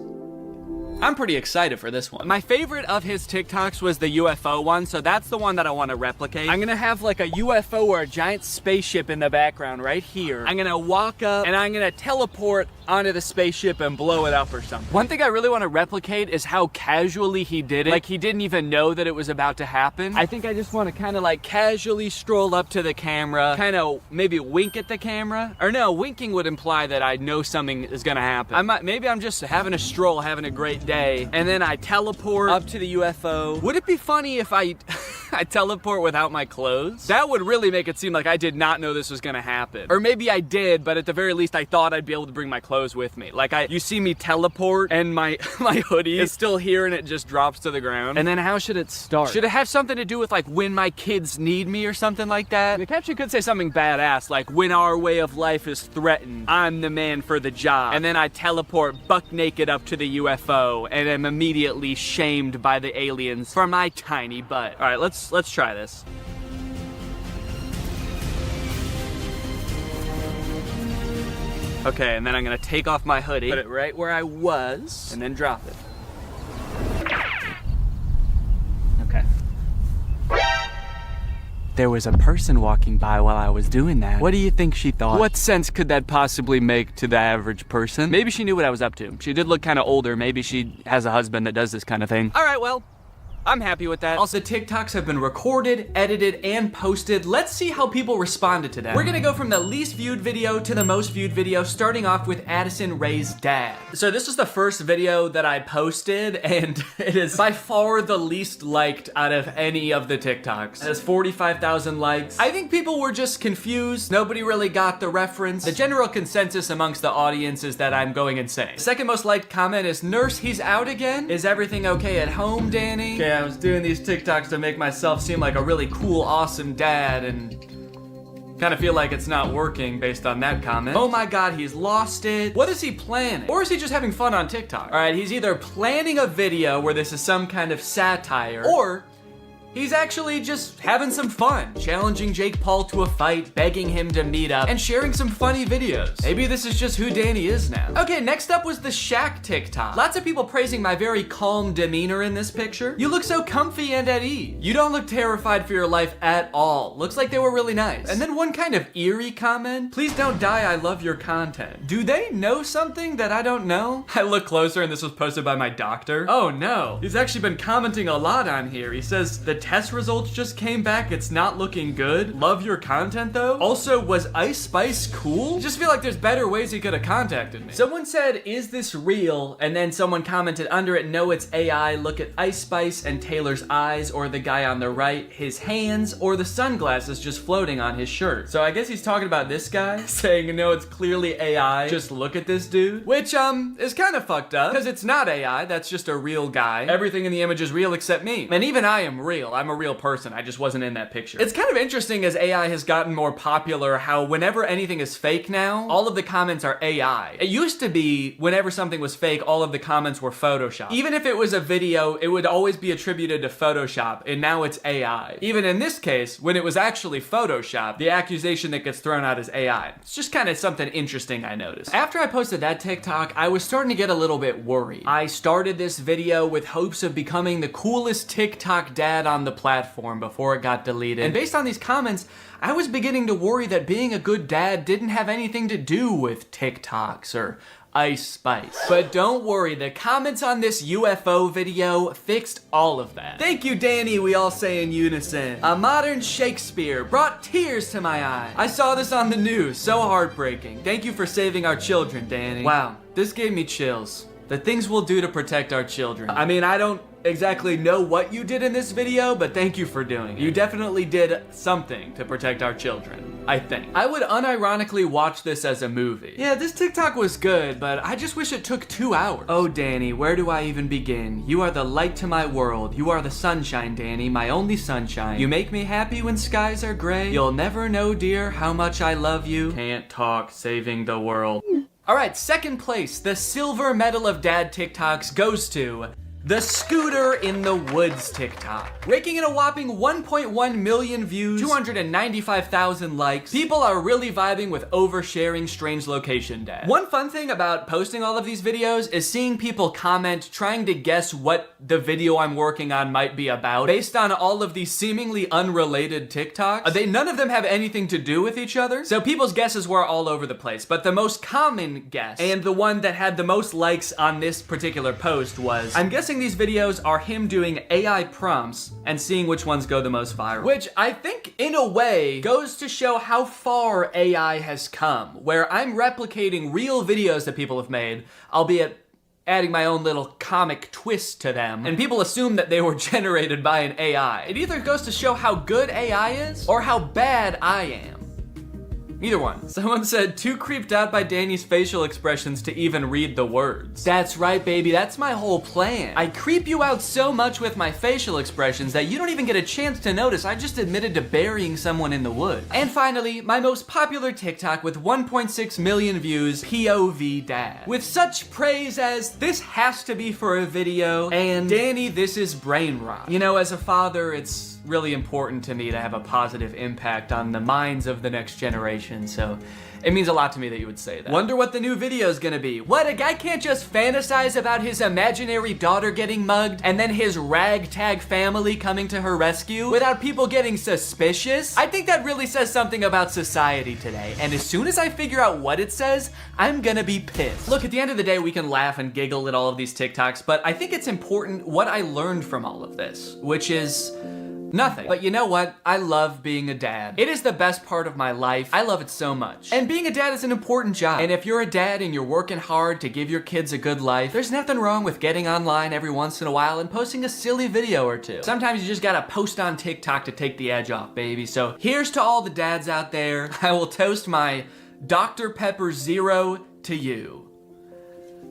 I'm pretty excited for this one. My favorite of his TikToks was the UFO one, so that's the one that I want to replicate. I'm gonna have like a UFO or a giant spaceship in the background right here. I'm gonna walk up and I'm gonna teleport onto the spaceship and blow it up or something. One thing I really want to replicate is how casually he did it. Like he didn't even know that it was about to happen. I think I just want to kind of like casually stroll up to the camera, kind of maybe wink at the camera. Or no, winking would imply that I know something is gonna happen. Maybe I'm just having a stroll, having a great day, and then I teleport up to the UFO. Would it be funny if I I teleport without my clothes? That would really make it seem like I did not know this was gonna happen. Or maybe I did, but at the very least I thought I'd be able to bring my clothes with me. Like you see me teleport and my hoodie is still here and it just drops to the ground. And then how should it start? Should it have something to do with like when my kids need me or something like that? The caption could say something badass like when our way of life is threatened, I'm the man for the job. And then I teleport buck naked up to the UFO and am immediately shamed by the aliens for my tiny butt. All right, let's try this. Okay, and then I'm gonna take off my hoodie, put it right where I was, and then drop it. Okay. There was a person walking by while I was doing that. What do you think she thought? What sense could that possibly make to the average person? Maybe she knew what I was up to. She did look kind of older. Maybe she has a husband that does this kind of thing. All right, well, I'm happy with that. Also, TikToks have been recorded, edited, and posted. Let's see how people responded to that. We're gonna go from the least viewed video to the most viewed video, starting off with Addison Rae's dad. So this was the first video that I posted, and it is by far the least liked out of any of the TikToks. It has 45,000 likes. I think people were just confused. Nobody really got the reference. The general consensus amongst the audience is that I'm going insane. The second most liked comment is, "Nurse, he's out again? Is everything okay at home, Danny?" Okay, I was doing these TikToks to make myself seem like a really cool, awesome dad, and kind of feel like it's not working based on that comment. Oh my god, he's lost it. What is he planning? Or is he just having fun on TikTok? All right, he's either planning a video where this is some kind of satire, or he's actually just having some fun, challenging Jake Paul to a fight, begging him to meet up, and sharing some funny videos. Maybe this is just who Danny is now. Okay, next up was the Shaq TikTok. Lots of people praising my very calm demeanor in this picture. You look so comfy and at ease. You don't look terrified for your life at all. Looks like they were really nice. And then one kind of eerie comment, "Please don't die, I love your content." Do they know something that I don't know? I look closer and this was posted by my doctor. Oh no, he's actually been commenting a lot on here. He says, "The test results just came back, it's not looking good. Love your content though." Also, "Was Ice Spice cool?" I just feel like there's better ways he could have contacted me. Someone said, "Is this real?" And then someone commented under it, "No, it's AI. Look at Ice Spice and Taylor's eyes, or the guy on the right, his hands, or the sunglasses just floating on his shirt." So I guess he's talking about this guy, saying, "No, it's clearly AI. Just look at this dude." Which, is kind of fucked up, because it's not AI, that's just a real guy. Everything in the image is real except me. And even I am real. I'm a real person, I just wasn't in that picture. It's kind of interesting as AI has gotten more popular how whenever anything is fake now, all of the comments are AI. It used to be whenever something was fake, all of the comments were Photoshop. Even if it was a video, it would always be attributed to Photoshop, and now it's AI. Even in this case, when it was actually Photoshop, the accusation that gets thrown out is AI. It's just kind of something interesting I noticed. After I posted that TikTok, I was starting to get a little bit worried. I started this video with hopes of becoming the coolest TikTok dad on the platform before it got deleted. And based on these comments, I was beginning to worry that being a good dad didn't have anything to do with TikToks or Ice Spice. But don't worry, the comments on this UFO video fixed all of that. "Thank you, Danny," we all say in unison. "A modern Shakespeare brought tears to my eyes. I saw this on the news, so heartbreaking. Thank you for saving our children, Danny." Wow, this gave me chills. The things we'll do to protect our children. I mean, I don't exactly know what you did in this video, but thank you for doing it. You definitely did something to protect our children, I think. I would unironically watch this as a movie. Yeah, this TikTok was good, but I just wish it took 2 hours. "Oh, Danny, where do I even begin? You are the light to my world. You are the sunshine, Danny, my only sunshine. You make me happy when skies are gray. You'll never know, dear, how much I love you. Can't talk, saving the world." All right, second place, the silver medal of dad TikToks goes to The scooter in the woods TikTok. Raking in a whopping 1.1 million views, 295,000 likes. People are really vibing with oversharing strange location dad. One fun thing about posting all of these videos is seeing people comment trying to guess what the video I'm working on might be about based on all of these seemingly unrelated TikToks. None of them have anything to do with each other, so people's guesses were all over the place. But the most common guess, and the one that had the most likes on this particular post, was, I'm guessing these videos are him doing AI prompts and seeing which ones go the most viral. Which I think, in a way, goes to show how far AI has come, where I'm replicating real videos that people have made, albeit adding my own little comic twist to them, and people assume that they were generated by an AI. It either goes to show how good AI is, or how bad I am. Either one. Someone said, too creeped out by Danny's facial expressions to even read the words. That's right, baby, that's my whole plan. I creep you out so much with my facial expressions that you don't even get a chance to notice I just admitted to burying someone in the woods. And finally, my most popular TikTok with 1.6 million views, POV Dad. With such praise as, this has to be for a video, and Danny, this is brain rot. You know, as a father, it's really important to me to have a positive impact on the minds of the next generation, so it means a lot to me that you would say that. Wonder what the new video is gonna be. What, a guy can't just fantasize about his imaginary daughter getting mugged and then his ragtag family coming to her rescue without people getting suspicious? I think that really says something about society today, and as soon as I figure out what it says, I'm gonna be pissed. Look, at the end of the day, we can laugh and giggle at all of these TikToks, but I think it's important what I learned from all of this, which is nothing. But you know what? I love being a dad. It is the best part of my life. I love it so much. And being a dad is an important job. And if you're a dad and you're working hard to give your kids a good life, there's nothing wrong with getting online every once in a while and posting a silly video or two. Sometimes you just gotta post on TikTok to take the edge off, baby. So here's to all the dads out there. I will toast my Dr. Pepper Zero to you.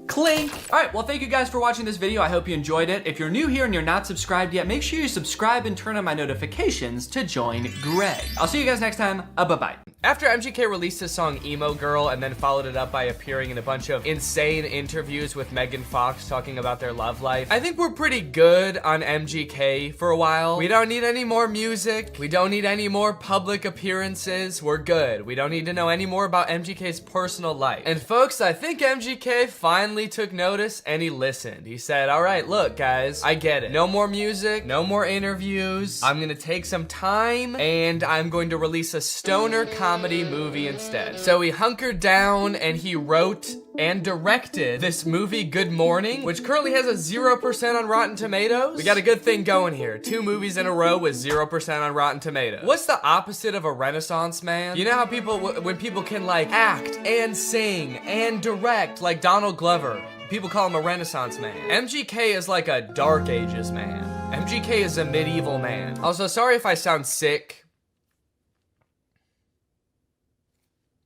Clink! Alright, well thank you guys for watching this video. I hope you enjoyed it. If you're new here and you're not subscribed yet, make sure you subscribe and turn on my notifications to join Greg. I'll see you guys next time. Bye-bye. After MGK released his song Emo Girl and then followed it up by appearing in a bunch of insane interviews with Megan Fox talking about their love life, I think we're pretty good on MGK for a while. We don't need any more music. We don't need any more public appearances. We're good. We don't need to know any more about MGK's personal life. And folks, I think MGK finally took notice and he listened. He said, all right, look guys, I get it. No more music, no more interviews. I'm gonna take some time and I'm going to release a stoner comedy movie instead. So he hunkered down and he wrote and directed this movie, Good Morning, which currently has a 0% on Rotten Tomatoes. We got a good thing going here. 2 movies in a row with 0% on Rotten Tomatoes. What's the opposite of a Renaissance man? You know how people, when people can like act and sing and direct, like Donald Glover, people call him a Renaissance man. MGK is like a Dark Ages man. MGK is a medieval man. Also, sorry if I sound sick.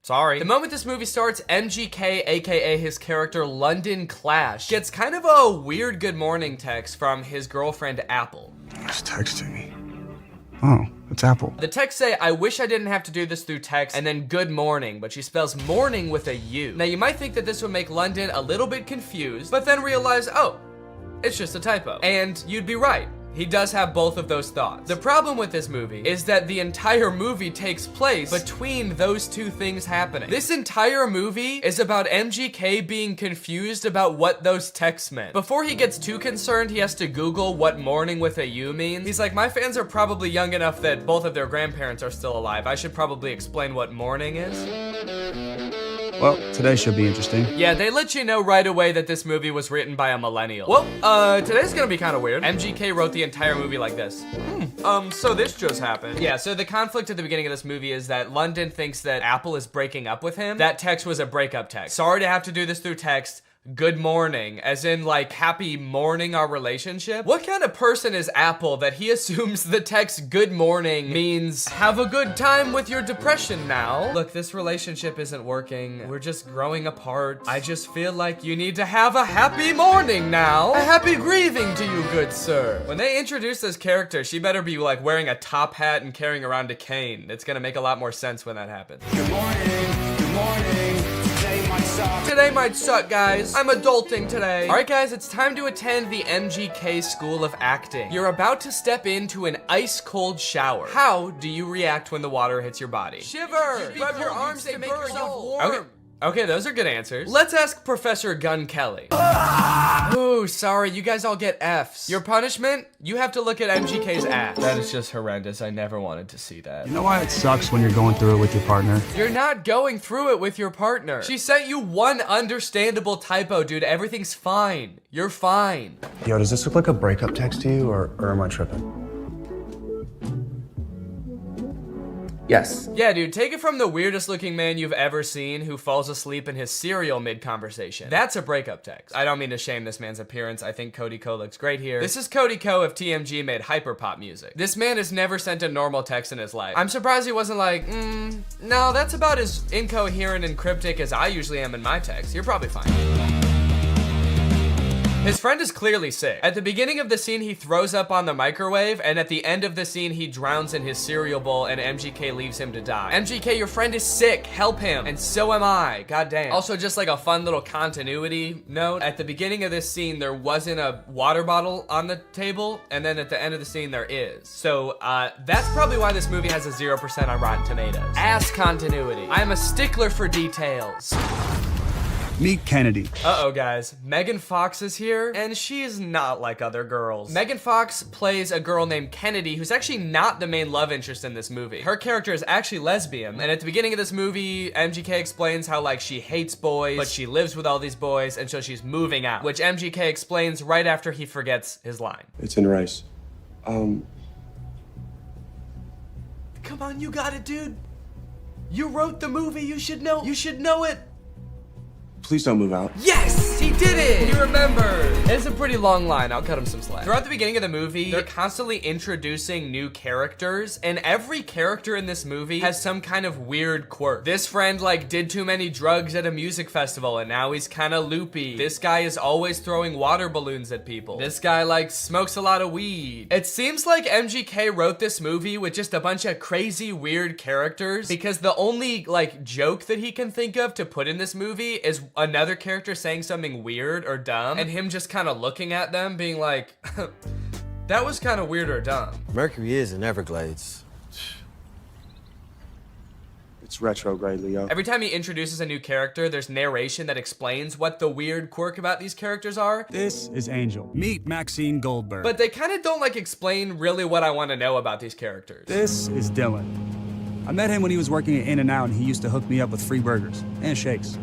Sorry. The moment this movie starts, MGK, aka his character London Clash, gets kind of a weird good morning text from his girlfriend Apple. Who's texting me? Oh, it's Apple. The text say, I wish I didn't have to do this through text, and then good morning, but she spells morning with a U. Now you might think that this would make London a little bit confused, but then realize, oh, it's just a typo. And you'd be right. He does have both of those thoughts. The problem with this movie is that the entire movie takes place between those two things happening. This entire movie is about MGK being confused about what those texts meant. Before he gets too concerned, he has to Google what morning with a U means. He's like, my fans are probably young enough that both of their grandparents are still alive. I should probably explain what morning is. Well, today should be interesting. Yeah, they let you know right away that this movie was written by a millennial. Well, today's gonna be kind of weird. MGK wrote the entire movie like this. So this just happened. Yeah, so the conflict at the beginning of this movie is that London thinks that Apple is breaking up with him. That text was a breakup text. Sorry to have to do this through text. Good morning, as in like happy morning our relationship. What kind of person is Apple that he assumes the text good morning means have a good time with your depression now? Look, this relationship isn't working. We're just growing apart. I just feel like you need to have a happy morning now. A happy grieving to you, good sir. When they introduce this character, she better be like wearing a top hat and carrying around a cane. It's gonna make a lot more sense when that happens. Good morning, good morning. Today might suck. Today might suck, guys. guys. I'm adulting today. All right, guys, it's time to attend the MGK School of Acting. You're about to step into an ice-cold shower. How do you react when the water hits your body? Shiver! Rub your arms to make yourself warm. Okay, those are good answers. Let's ask Professor Gun Kelly. Ooh, sorry, you guys all get Fs. Your punishment? You have to look at MGK's ass. That is just horrendous. I never wanted to see that. You know why it sucks when you're going through it with your partner? You're not going through it with your partner. She sent you one understandable typo, dude. Everything's fine. You're fine. Yo, does this look like a breakup text to you, or am I tripping? Yes. Yeah, dude, take it from the weirdest looking man you've ever seen who falls asleep in his cereal mid-conversation. That's a breakup text. I don't mean to shame this man's appearance. I think Cody Ko looks great here. This is Cody Ko if TMG made hyperpop music. This man has never sent a normal text in his life. I'm surprised he wasn't like, no, that's about as incoherent and cryptic as I usually am in my text. You're probably fine. His friend is clearly sick. At the beginning of the scene, he throws up on the microwave, and at the end of the scene, he drowns in his cereal bowl, and MGK leaves him to die. MGK, your friend is sick. Help him. And so am I. Goddamn. Also, just like a fun little continuity note, at the beginning of this scene, there wasn't a water bottle on the table, and then at the end of the scene, there is. So, that's probably why this movie has a 0% on Rotten Tomatoes. Ass continuity. I'm a stickler for details. Meet Kennedy. Uh-oh, guys. Megan Fox is here, and she is not like other girls. Megan Fox plays a girl named Kennedy, who's actually not the main love interest in this movie. Her character is actually lesbian, and at the beginning of this movie, MGK explains how, like, she hates boys, but she lives with all these boys, and so she's moving out, which MGK explains right after he forgets his line. It's in rice. Come on, you got it, dude. You wrote the movie, you should know it. Please don't move out. Yes! He did it! He remembered. It's a pretty long line. I'll cut him some slack. Throughout the beginning of the movie, they're constantly introducing new characters, and every character in this movie has some kind of weird quirk. This friend, like, did too many drugs at a music festival, and now he's kind of loopy. This guy is always throwing water balloons at people. This guy, like, smokes a lot of weed. It seems like MGK wrote this movie with just a bunch of crazy, weird characters, because the only, like, joke that he can think of to put in this movie is another character saying something weird or dumb, and him just kind of looking at them being like, that was kind of weird or dumb. Mercury is in Everglades. It's retrograde, Leo. Every time he introduces a new character, there's narration that explains what the weird quirk about these characters are. This is Angel. Meet Maxine Goldberg. But they kind of don't, like, explain really what I want to know about these characters. This is Dylan. I met him when he was working at In-N-Out, and he used to hook me up with free burgers and shakes.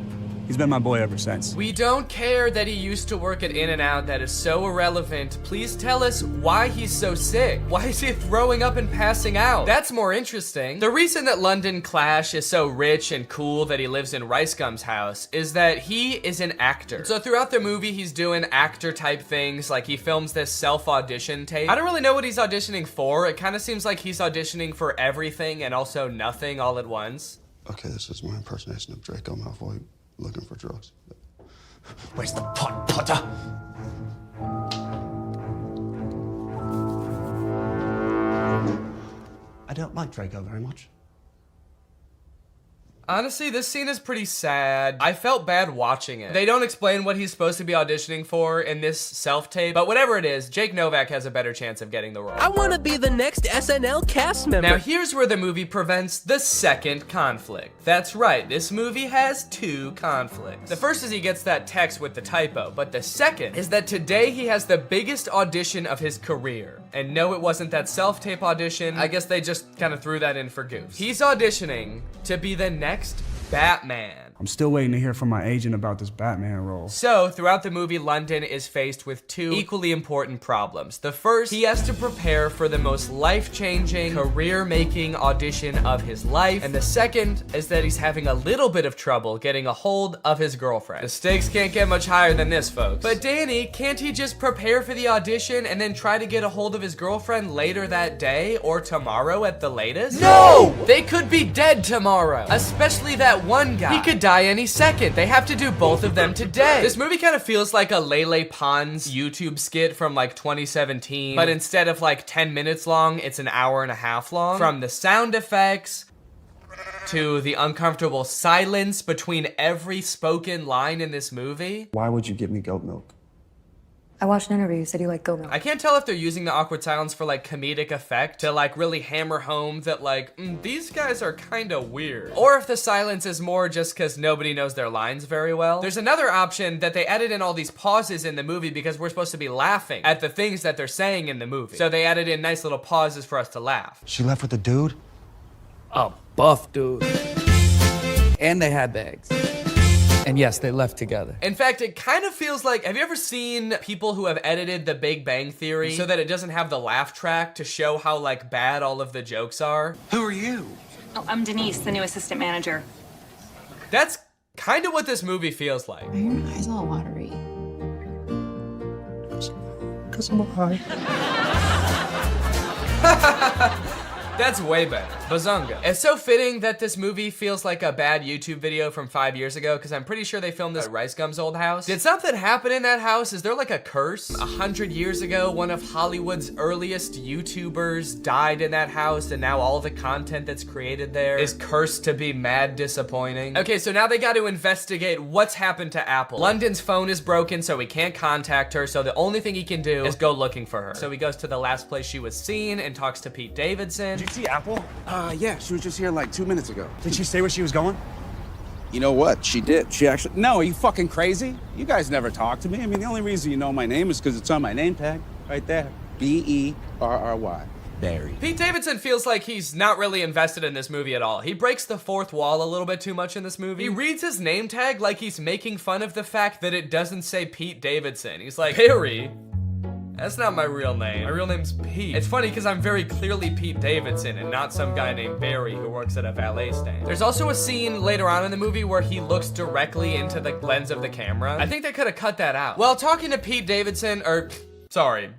He's been my boy ever since. We don't care that he used to work at In-N-Out. That is so irrelevant. Please tell us why he's so sick. Why is he throwing up and passing out? That's more interesting. The reason that London Clash is so rich and cool that he lives in Rice Gum's house is that he is an actor. So throughout the movie, he's doing actor type things. Like, he films this self-audition tape. I don't really know what he's auditioning for. It kind of seems like he's auditioning for everything and also nothing all at once. Okay, this is my impersonation of Draco Malfoy. Looking for drugs. Where's the pot, Potter? I don't like Draco very much. Honestly, this scene is pretty sad. I felt bad watching it. They don't explain what he's supposed to be auditioning for in this self-tape, but whatever it is, Jake Novak has a better chance of getting the role. I want to be the next SNL cast member. Now here's where the movie prevents the second conflict. That's right, this movie has two conflicts. The first is he gets that text with the typo, but the second is that today he has the biggest audition of his career. And no, it wasn't that self-tape audition. I guess they just kind of threw that in for goofs. He's auditioning to be the next Batman. I'm still waiting to hear from my agent about this Batman role. So, throughout the movie, London is faced with two equally important problems. The first, he has to prepare for the most life-changing, career-making audition of his life. And the second is that he's having a little bit of trouble getting a hold of his girlfriend. The stakes can't get much higher than this, folks. But Danny, can't he just prepare for the audition and then try to get a hold of his girlfriend later that day or tomorrow at the latest? No! They could be dead tomorrow, especially that one guy. He could die any second. They have to do both of them today. This movie kind of feels like a Lele Pons YouTube skit from like 2017, but instead of like 10 minutes long, it's an hour and a half long. From the sound effects to the uncomfortable silence between every spoken line in this movie. Why would you give me goat milk? I watched an interview. You said you like goat milk. I can't tell if they're using the awkward silence for like comedic effect to like really hammer home that like, these guys are kind of weird. Or if the silence is more just because nobody knows their lines very well. There's another option that they edit in all these pauses in the movie because we're supposed to be laughing at the things that they're saying in the movie. So they added in nice little pauses for us to laugh. She left with the dude? A buff dude. And they had bags. And yes, they left together. In fact, it kind of feels like, have you ever seen people who have edited The Big Bang Theory so that it doesn't have the laugh track to show how like bad all of the jokes are? Who are you? Oh, I'm Denise, the new assistant manager. That's kind of what this movie feels like. Are your eyes all watery? Because I'm high. That's way better. Bazunga. It's so fitting that this movie feels like a bad YouTube video from 5 years ago because I'm pretty sure they filmed this at Rice Gum's old house. Did something happen in that house? Is there like a curse? 100 years ago, one of Hollywood's earliest YouTubers died in that house and now all the content that's created there is cursed to be mad disappointing. Okay, so now they got to investigate what's happened to Apple. London's phone is broken, so he can't contact her, so the only thing he can do is go looking for her. So he goes to the last place she was seen and talks to Pete Davidson. Did you see Apple? Yeah, she was just here like 2 minutes ago. Did she say where she was going? You know what? She did. She actually... No, are you fucking crazy? You guys never talk to me. I mean, the only reason you know my name is because it's on my name tag. Right there. B-E-R-R-Y. Barry. Pete Davidson feels like he's not really invested in this movie at all. He breaks the fourth wall a little bit too much in this movie. He reads his name tag like he's making fun of the fact that it doesn't say Pete Davidson. He's like, Barry? That's not my real name. My real name's Pete. It's funny because I'm very clearly Pete Davidson and not some guy named Barry who works at a valet stand. There's also a scene later on in the movie where he looks directly into the lens of the camera. I think they could have cut that out. Well, talking to Pete Davidson, sorry,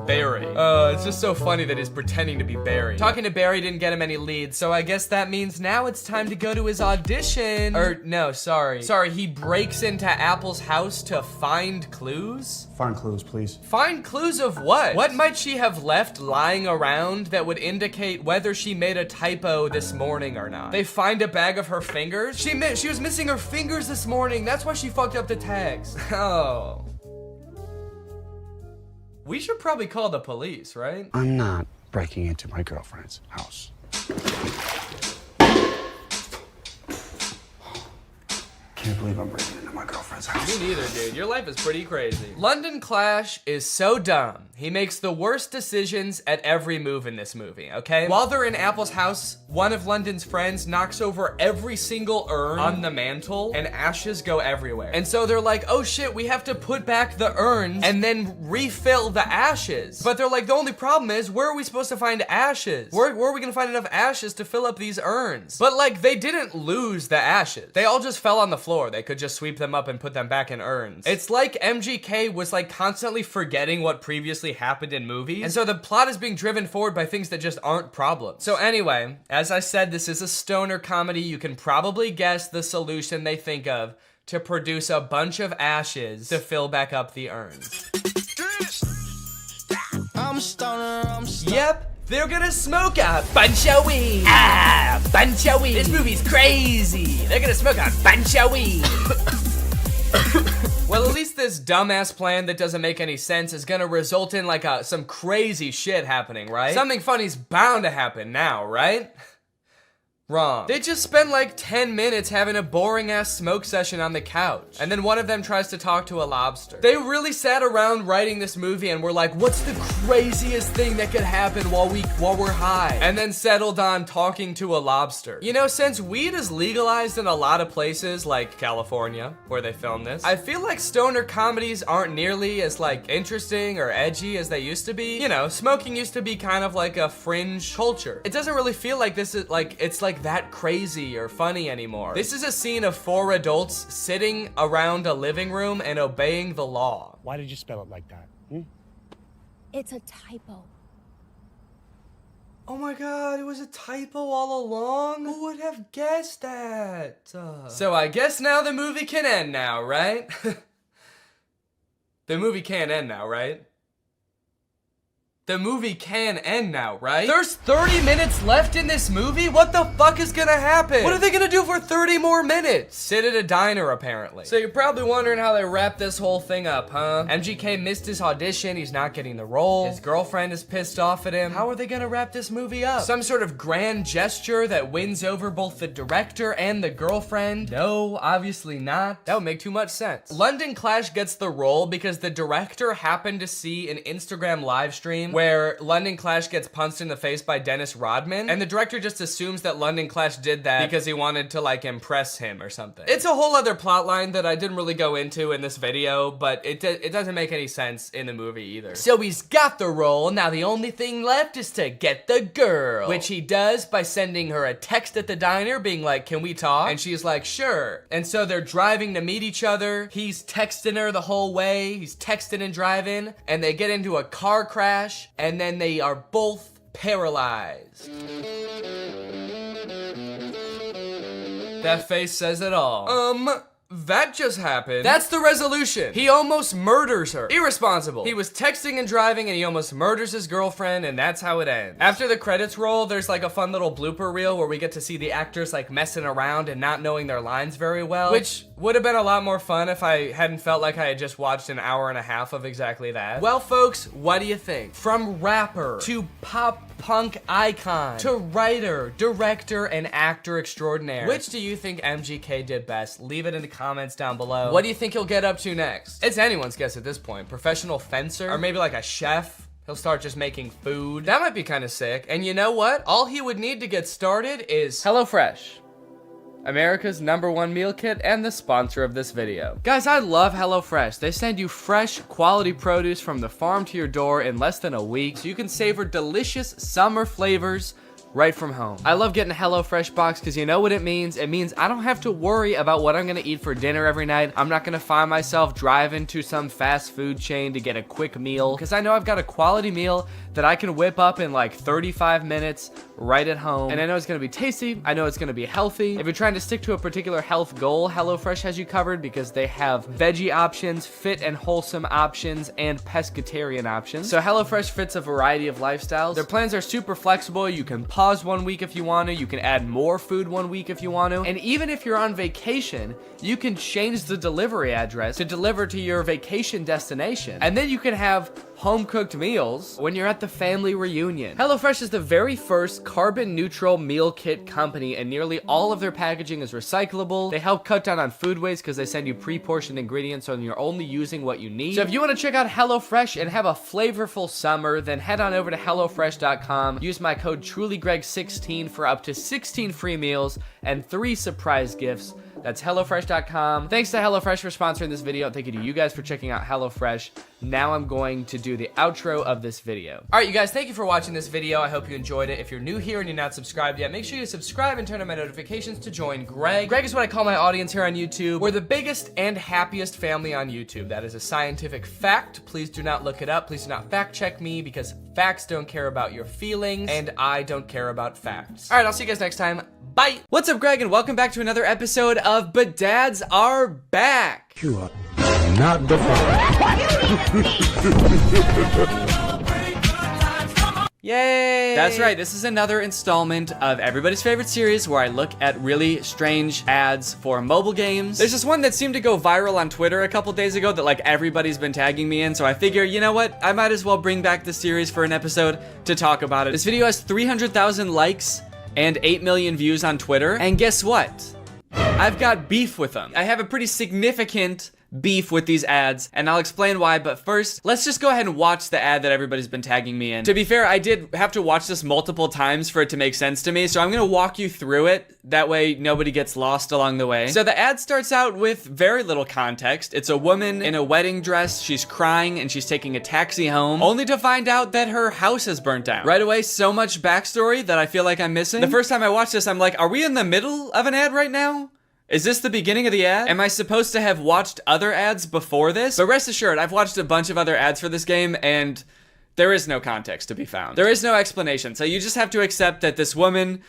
Barry. It's just so funny that he's pretending to be Barry. Talking to Barry didn't get him any leads, so I guess that means now it's time to go to his audition. No, sorry. Sorry, he breaks into Apple's house to find clues? Find clues, please. Find clues of what? What might she have left lying around that would indicate whether she made a typo this morning or not? They find a bag of her fingers? She was missing her fingers this morning. That's why she fucked up the tags. Oh. We should probably call the police, right? I'm not breaking into my girlfriend's house. Can't believe I'm breaking into my girlfriend's house. Me neither, dude. Your life is pretty crazy. London Clash is so dumb. He makes the worst decisions at every move in this movie, okay? While they're in Apple's house, one of London's friends knocks over every single urn on the mantle and ashes go everywhere. And so they're like, oh shit, we have to put back the urns and then refill the ashes. But they're like, the only problem is, where are we supposed to find ashes? Where are we gonna find enough ashes to fill up these urns? But like, they didn't lose the ashes. They all just fell on the floor. They could just sweep them up and put them back in urns. It's like MGK was like constantly forgetting what previously happened in movies. And so the plot is being driven forward by things that just aren't problems. So anyway, as I said, this is a stoner comedy. You can probably guess the solution they think of to produce a bunch of ashes to fill back up the urns. I'm a stoner. Yep. They're gonna smoke a bunch of weed. Ah, bunch of weed. This movie's crazy. They're gonna smoke a bunch of weed. Well, at least this dumbass plan that doesn't make any sense is gonna result in like some crazy shit happening, right? Something funny's bound to happen now, right? Wrong. They just spend like 10 minutes having a boring ass smoke session on the couch. And then one of them tries to talk to a lobster. They really sat around writing this movie and were like, what's the craziest thing that could happen while we're high? And then settled on talking to a lobster. You know, since weed is legalized in a lot of places like California, where they filmed this, I feel like stoner comedies aren't nearly as like interesting or edgy as they used to be. You know, smoking used to be kind of like a fringe culture. It doesn't really feel like this is like, it's like that crazy or funny anymore. This is a scene of 4 adults sitting around a living room and obeying the law. Why did you spell it like that? It's a typo. Oh my god, it was a typo all along? Who would have guessed that? So I guess now the movie can end now, right? The movie can't end now, right? The movie can end now, right? There's 30 minutes left in this movie? What the fuck is gonna happen? What are they gonna do for 30 more minutes? Sit at a diner, apparently. So you're probably wondering how they wrap this whole thing up, huh? MGK missed his audition, he's not getting the role. His girlfriend is pissed off at him. How are they gonna wrap this movie up? Some sort of grand gesture that wins over both the director and the girlfriend? No, obviously not. That would make too much sense. London Clash gets the role because the director happened to see an Instagram live stream where London Clash gets punched in the face by Dennis Rodman, and the director just assumes that London Clash did that because he wanted to like impress him or something. It's a whole other plot line that I didn't really go into in this video, but it doesn't make any sense in the movie either. So he's got the role, now the only thing left is to get the girl, which he does by sending her a text at the diner being like, can we talk? And she's like, sure. And so they're driving to meet each other. He's texting her the whole way. He's texting and driving, and they get into a car crash, and then they are both paralyzed. That face says it all. That just happened. That's the resolution. He almost murders her. Irresponsible. He was texting and driving and he almost murders his girlfriend, and that's how it ends. After the credits roll, there's like a fun little blooper reel where we get to see the actors like messing around and not knowing their lines very well, which would have been a lot more fun if I hadn't felt like I had just watched an hour and a half of exactly that. Well, folks, what do you think? From rapper to pop punk icon to writer, director, and actor extraordinaire, which do you think MGK did best? Leave it in the comments down below. What do you think he'll get up to next? It's anyone's guess at this point. Professional fencer? Or maybe like a chef? He'll start just making food. That might be kind of sick. And you know what? All he would need to get started is HelloFresh, America's #1 meal kit and the sponsor of this video. Guys, I love HelloFresh. They send you fresh, quality produce from the farm to your door in less than a week, so you can savor delicious summer flavors right from home. I love getting a HelloFresh box because you know what it means? It means I don't have to worry about what I'm gonna eat for dinner every night. I'm not gonna find myself driving to some fast food chain to get a quick meal, because I know I've got a quality meal that I can whip up in like 35 minutes right at home. And I know it's gonna be tasty. I know it's gonna be healthy. If you're trying to stick to a particular health goal, HelloFresh has you covered because they have veggie options, fit and wholesome options, and pescatarian options. So HelloFresh fits a variety of lifestyles. Their plans are super flexible. You can pause 1 week if you want to. You can add more food 1 week if you want to. And even if you're on vacation, you can change the delivery address to deliver to your vacation destination. And then you can have home-cooked meals when you're at the family reunion. HelloFresh is the very first carbon-neutral meal kit company, and nearly all of their packaging is recyclable. They help cut down on food waste because they send you pre-portioned ingredients so you're only using what you need. So if you want to check out HelloFresh and have a flavorful summer, then head on over to HelloFresh.com. Use my code TrulyGreg16 for up to 16 free meals and 3 surprise gifts. That's HelloFresh.com. Thanks to HelloFresh for sponsoring this video. Thank you to you guys for checking out HelloFresh. Now I'm going to do the outro of this video. All right, you guys, thank you for watching this video. I hope you enjoyed it. If you're new here and you're not subscribed yet, make sure you subscribe and turn on my notifications to join Greg. Greg is what I call my audience here on YouTube. We're the biggest and happiest family on YouTube. That is a scientific fact. Please do not look it up. Please do not fact check me, because facts don't care about your feelings and I don't care about facts. All right, I'll see you guys next time. Bye. What's up, Greg, and welcome back to another episode of But Dads Are Back. You are not the father. Yay! That's right, this is another installment of everybody's favorite series where I look at really strange ads for mobile games. There's this one that seemed to go viral on Twitter a couple days ago that like everybody's been tagging me in, so I figure, you know what? I might as well bring back the series for an episode to talk about it. This video has 300,000 likes and 8 million views on Twitter, and guess what? I've got beef with them. I have a pretty significant beef with these ads, and I'll explain why, but first, let's just go ahead and watch the ad that everybody's been tagging me in. To be fair, I did have to watch this multiple times for it to make sense to me, so I'm gonna walk you through it. That way, nobody gets lost along the way. So the ad starts out with very little context. It's a woman in a wedding dress, she's crying, and she's taking a taxi home, only to find out that her house has burnt down. Right away, so much backstory that I feel like I'm missing. The first time I watched this, I'm like, are we in the middle of an ad right now? Is this the beginning of the ad? Am I supposed to have watched other ads before this? But rest assured, I've watched a bunch of other ads for this game, and there is no context to be found. There is no explanation, so you just have to accept that this woman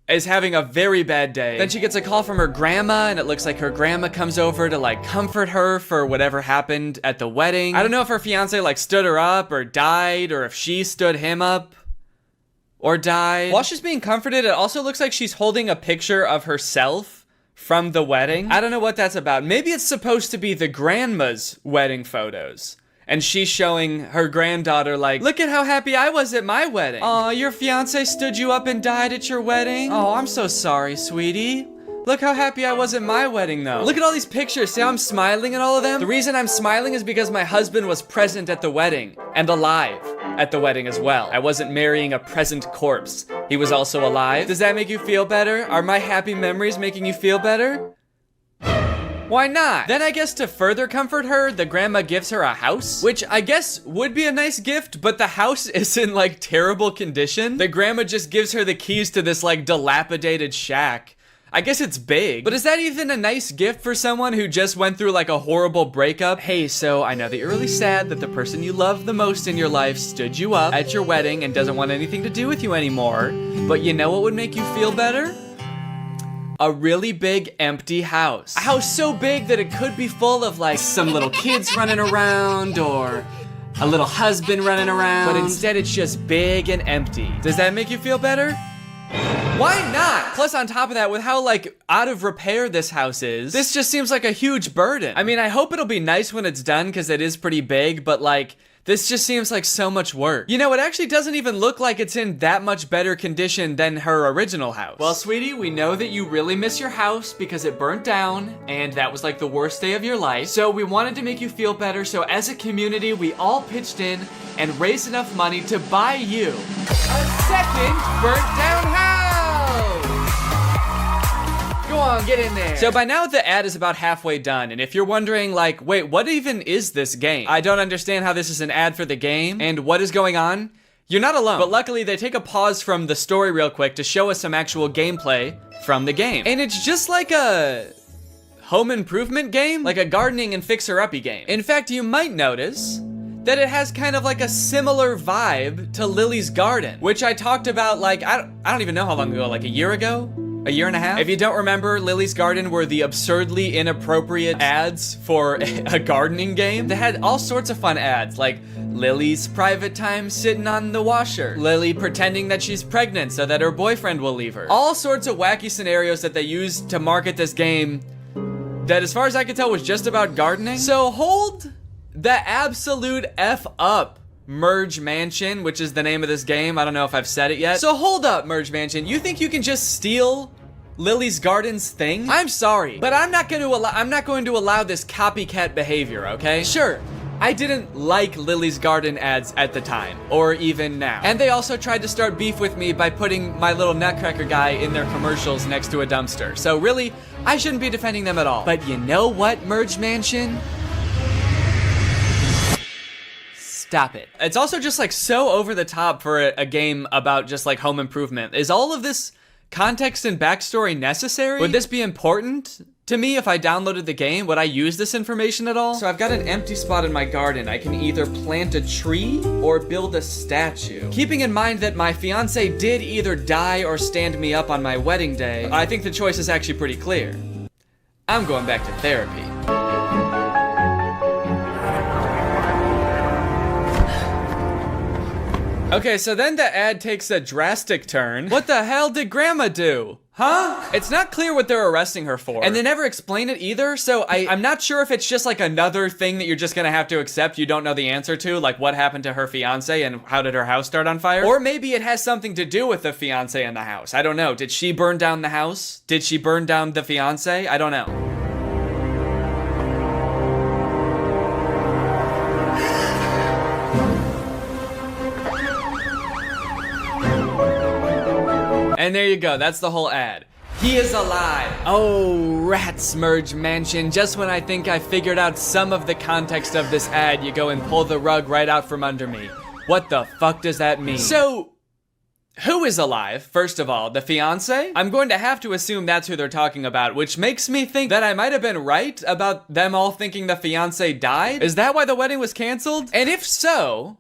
is having a very bad day. Then she gets a call from her grandma, and it looks like her grandma comes over to like comfort her for whatever happened at the wedding. I don't know if her fiance like stood her up or died, or if she stood him up or died. While she's being comforted, it also looks like she's holding a picture of herself from the wedding. I don't know what that's about. Maybe it's supposed to be the grandma's wedding photos. And she's showing her granddaughter like, look at how happy I was at my wedding. Aw, your fiance stood you up and died at your wedding? Oh, I'm so sorry, sweetie. Look how happy I was at my wedding though. Look at all these pictures. See how I'm smiling at all of them? The reason I'm smiling is because my husband was present at the wedding and alive at the wedding as well. I wasn't marrying a present corpse. He was also alive. Does that make you feel better? Are my happy memories making you feel better? Why not? Then I guess to further comfort her, the grandma gives her a house, which I guess would be a nice gift, but the house is in like terrible condition. The grandma just gives her the keys to this like dilapidated shack. I guess it's big, but is that even a nice gift for someone who just went through like a horrible breakup? Hey, so I know that you're really sad that the person you love the most in your life stood you up at your wedding and doesn't want anything to do with you anymore, but you know what would make you feel better? A really big empty house. A house so big that it could be full of like some little kids running around or a little husband running around, but instead it's just big and empty. Does that make you feel better? Why not? Plus on top of that, with how like out of repair this house is, this just seems like a huge burden. I mean, I hope it'll be nice when it's done because it is pretty big, but like, this just seems like so much work. You know, it actually doesn't even look like it's in that much better condition than her original house. Well, sweetie, we know that you really miss your house because it burnt down and that was like the worst day of your life. So we wanted to make you feel better. So as a community, we all pitched in and raised enough money to buy you a second burnt down house. Go on, get in there. So by now the ad is about halfway done, and if you're wondering like, wait, what even is this game? I don't understand how this is an ad for the game, and what is going on? You're not alone. But luckily they take a pause from the story real quick to show us some actual gameplay from the game. And it's just like a home improvement game, like a gardening and fixer-uppy game. In fact, you might notice that it has kind of like a similar vibe to Lily's Garden, which I talked about like, I don't even know how long ago, like a year ago? A year and a half? If you don't remember, Lily's Garden were the absurdly inappropriate ads for a gardening game. They had all sorts of fun ads, like Lily's private time sitting on the washer, Lily pretending that she's pregnant so that her boyfriend will leave her. All sorts of wacky scenarios that they used to market this game that, as far as I could tell, was just about gardening. So hold the absolute F up, Merge Mansion, which is the name of this game. I don't know if I've said it yet. So hold up, Merge Mansion. You think you can just steal Lily's Garden's thing? I'm sorry, but I'm not going to allow this copycat behavior, okay? Sure, I didn't like Lily's Garden ads at the time, or even now. And they also tried to start beef with me by putting my little nutcracker guy in their commercials next to a dumpster. So really, I shouldn't be defending them at all. But you know what, Merge Mansion? Stop it. It's also just like so over the top for a game about just like home improvement. Is all of this context and backstory necessary? Would this be important to me if I downloaded the game? Would I use this information at all? So I've got an empty spot in my garden. I can either plant a tree or build a statue. Keeping in mind that my fiance did either die or stand me up on my wedding day, I think the choice is actually pretty clear. I'm going back to therapy. Okay, so then the ad takes a drastic turn. What the hell did Grandma do? Huh? It's not clear what they're arresting her for. And they never explain it either, so I'm not sure if it's just like another thing that you're just gonna have to accept you don't know the answer to, like what happened to her fiance and how did her house start on fire? Or maybe it has something to do with the fiance and the house. I don't know. Did she burn down the house? Did she burn down the fiance? I don't know. And there you go, that's the whole ad. He is alive. Oh, rats, Merge Mansion. Just when I think I figured out some of the context of this ad, you go and pull the rug right out from under me. What the fuck does that mean? So, who is alive, first of all? The fiance? I'm going to have to assume that's who they're talking about, which makes me think that I might have been right about them all thinking the fiance died? Is that why the wedding was canceled? And if so,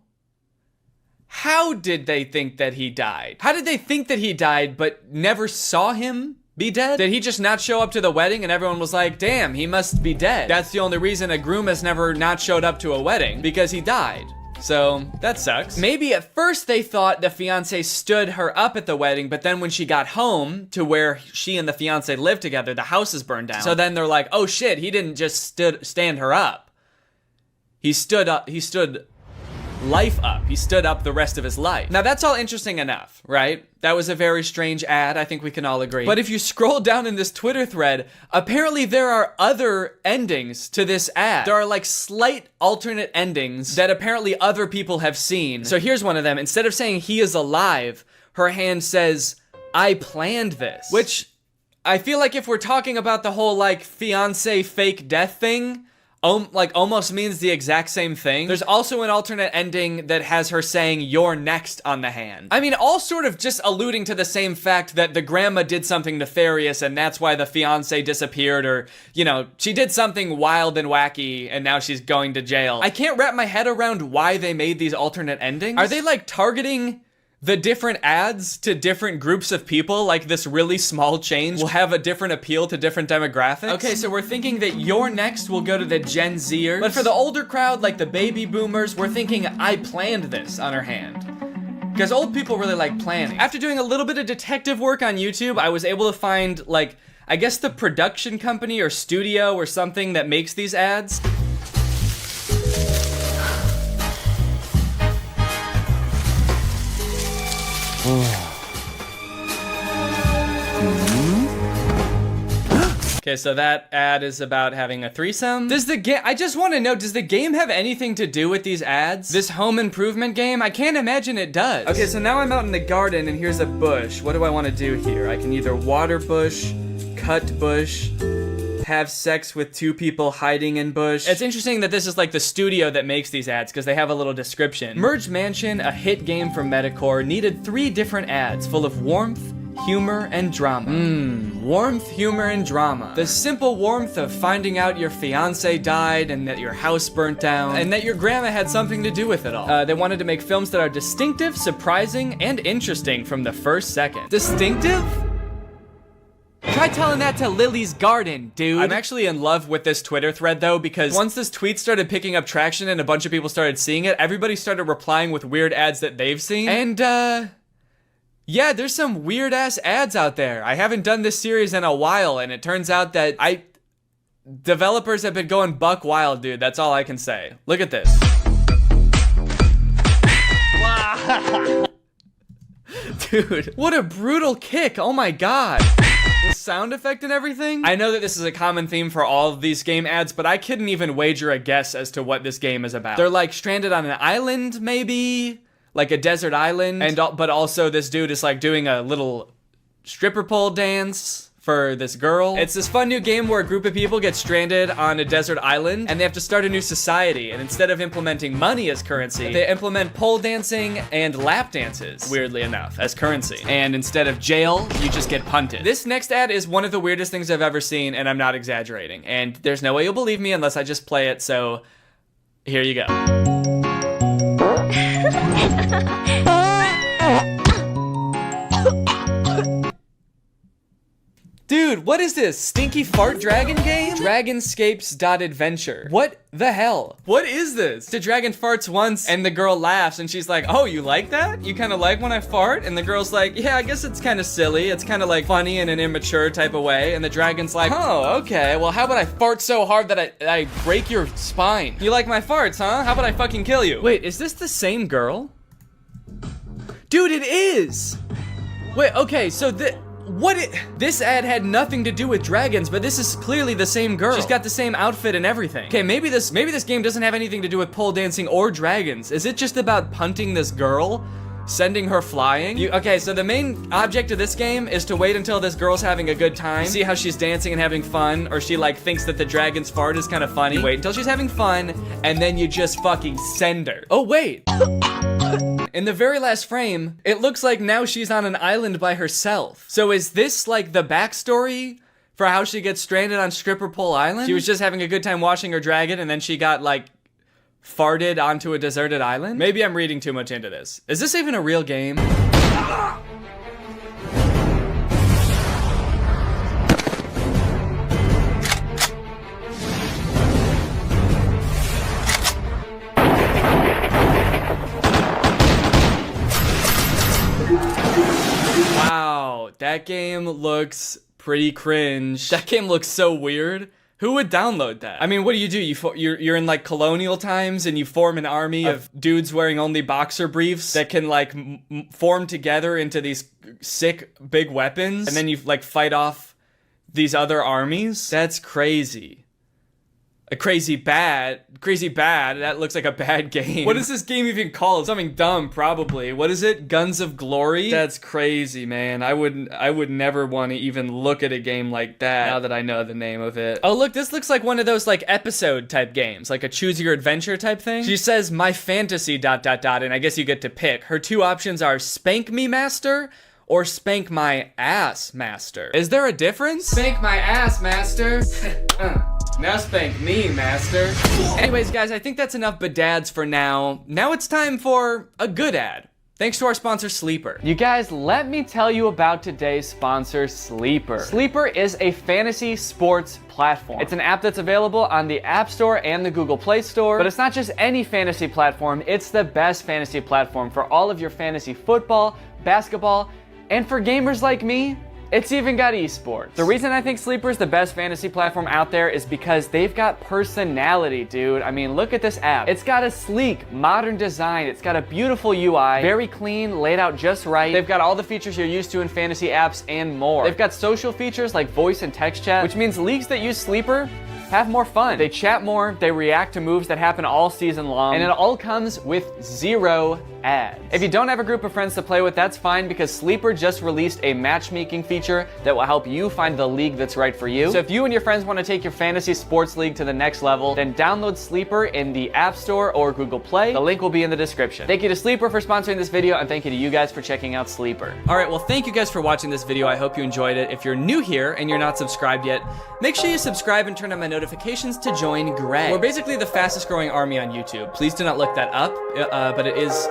How did they think that he died? How did they think that he died but never saw him be dead? Did he just not show up to the wedding and everyone was like, damn, he must be dead? That's the only reason a groom has never not showed up to a wedding, because he died. So, that sucks. Maybe at first they thought the fiance stood her up at the wedding, but then when she got home to where she and the fiance lived together, the house is burned down. So then they're like, oh shit, he didn't just stand her up. He stood life up. He stood up the rest of his life. Now that's all interesting enough, right? That was a very strange ad, I think we can all agree. But if you scroll down in this Twitter thread, apparently there are other endings to this ad. There are like slight alternate endings that apparently other people have seen. So here's one of them. Instead of saying he is alive, her hand says, I planned this. Which I feel like if we're talking about the whole like fiance fake death thing, like almost means the exact same thing. There's also an alternate ending that has her saying you're next on the hand. I mean, all sort of just alluding to the same fact that the grandma did something nefarious and that's why the fiance disappeared, or, you know, she did something wild and wacky and now she's going to jail. I can't wrap my head around why they made these alternate endings. Are they like targeting the different ads to different groups of people? Like this really small change will have a different appeal to different demographics? Okay, so we're thinking that You're Next will go to the Gen Zers. But for the older crowd, like the baby boomers, we're thinking I planned this on her hand. Because old people really like planning. After doing a little bit of detective work on YouTube, I was able to find like, I guess the production company or studio or something that makes these ads. Okay, so that ad is about having a threesome. Does the game, I just want to know, does the game have anything to do with these ads? This home improvement game? I can't imagine it does. Okay, so now I'm out in the garden and here's a bush. What do I want to do here? I can either water bush, cut bush, have sex with two people hiding in bush. It's interesting that this is like the studio that makes these ads because they have a little description. Merge Mansion, a hit game from Metacore, needed 3 different ads full of warmth, humor, and drama. Warmth, humor, and drama. The simple warmth of finding out your fiance died and that your house burnt down and that your grandma had something to do with it all. They wanted to make films that are distinctive, surprising, and interesting from the first second. Distinctive? Try telling that to Lily's garden, dude. I'm actually in love with this Twitter thread though, because once this tweet started picking up traction and a bunch of people started seeing it, everybody started replying with weird ads that they've seen. And yeah, there's some weird ass ads out there. I haven't done this series in a while, and it turns out that developers have been going buck wild, dude. That's all I can say. Look at this. Dude, what a brutal kick. Oh my god. The sound effect and everything. I know that this is a common theme for all of these game ads, but I couldn't even wager a guess as to what this game is about. They're like stranded on an island, maybe? Like a desert island, but also this dude is like doing a little stripper pole dance for this girl. It's this fun new game where a group of people get stranded on a desert island and they have to start a new society, and instead of implementing money as currency, they implement pole dancing and lap dances, weirdly enough, as currency. And instead of jail, you just get punted. This next ad is one of the weirdest things I've ever seen, and I'm not exaggerating. And there's no way you'll believe me unless I just play it, so here you go. Dude, what is this? Stinky fart dragon game? Dragonscapes.adventure. What the hell? What is this? The dragon farts once and the girl laughs and she's like, oh, you like that? You kind of like when I fart? And the girl's like, yeah, I guess it's kind of silly. It's kind of like funny in an immature type of way. And the dragon's like, oh, okay. Well, how about I fart so hard that I break your spine? You like my farts, huh? How about I fucking kill you? Wait, is this the same girl? Dude, it is! Wait, okay, so this ad had nothing to do with dragons, but this is clearly the same girl. She's got the same outfit and everything. Okay, maybe this game doesn't have anything to do with pole dancing or dragons. Is it just about punting this girl? Sending her flying? Okay, so the main object of this game is to wait until this girl's having a good time, see how she's dancing and having fun, or she like thinks that the dragon's fart is kind of funny. Wait until she's having fun, and then you just fucking send her. Oh, wait. In the very last frame, it looks like now she's on an island by herself. So is this like the backstory for how she gets stranded on Stripper Pole Island? She was just having a good time watching her dragon and then she got like farted onto a deserted island? Maybe I'm reading too much into this. Is this even a real game? Wow, that game looks pretty cringe. That game looks so weird. Who would download that? I mean, what do? You're in like colonial times and you form an army of dudes wearing only boxer briefs that can like form together into these sick big weapons, and then you like fight off these other armies? That's crazy. Crazy bad. That looks like a bad game. What is this game even called? Something dumb, probably. What is it? Guns of Glory? That's crazy, man. I would never want to even look at a game like that now that I know the name of it. Oh, look, this looks like one of those like episode type games, like a choose your adventure type thing. She says my fantasy ... and I guess you get to pick. Her two options are Spank Me Master or Spank My Ass Master. Is there a difference? Spank my ass, master. Now spank me, master. Anyways, guys, I think that's enough bedads for now. Now it's time for a good ad. Thanks to our sponsor, Sleeper. You guys, let me tell you about today's sponsor, Sleeper. Sleeper is a fantasy sports platform. It's an app that's available on the App Store and the Google Play Store, but it's not just any fantasy platform, it's the best fantasy platform for all of your fantasy football, basketball, and for gamers like me, it's even got esports. The reason I think Sleeper is the best fantasy platform out there is because they've got personality, dude. I mean, look at this app. It's got a sleek, modern design. It's got a beautiful UI, very clean, laid out just right. They've got all the features you're used to in fantasy apps and more. They've got social features like voice and text chat, which means leagues that use Sleeper have more fun. They chat more, they react to moves that happen all season long, and it all comes with 0 ads. If you don't have a group of friends to play with, that's fine because Sleeper just released a matchmaking feature that will help you find the league that's right for you. So if you and your friends want to take your fantasy sports league to the next level, then download Sleeper in the App Store or Google Play. The link will be in the description. Thank you to Sleeper for sponsoring this video, and thank you to you guys for checking out Sleeper. All right, well, thank you guys for watching this video. I hope you enjoyed it. If you're new here and you're not subscribed yet, make sure you subscribe and turn on my notifications to join Greg. We're basically the fastest growing army on YouTube. Please do not look that up, but it is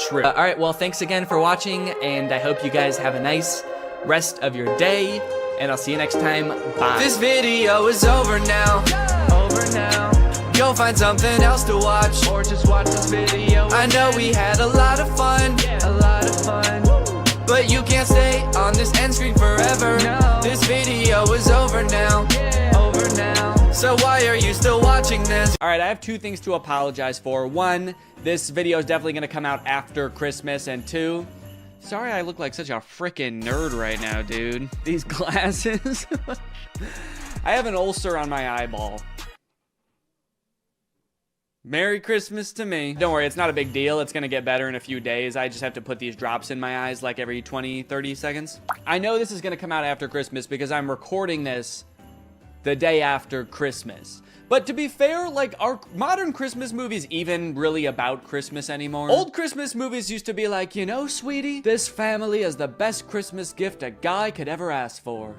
true. All right, well, thanks again for watching, and I hope you guys have a nice rest of your day, and I'll see you next time. Bye. This video is over now. You'll find something else to watch, or just watch this video. I know we had a lot of fun, but you can't stay on this end screen forever. No. This video is over now. So why are you still watching this? All right, I have two things to apologize for. One, this video is definitely gonna come out after Christmas, and two, sorry I look like such a freaking nerd right now, dude. These glasses. I have an ulcer on my eyeball. Merry Christmas to me. Don't worry, it's not a big deal. It's gonna get better in a few days. I just have to put these drops in my eyes like every 20, 30 seconds. I know this is gonna come out after Christmas because I'm recording this the day after Christmas. But to be fair, like, are modern Christmas movies even really about Christmas anymore? Old Christmas movies used to be like, you know, sweetie, this family is the best Christmas gift a guy could ever ask for.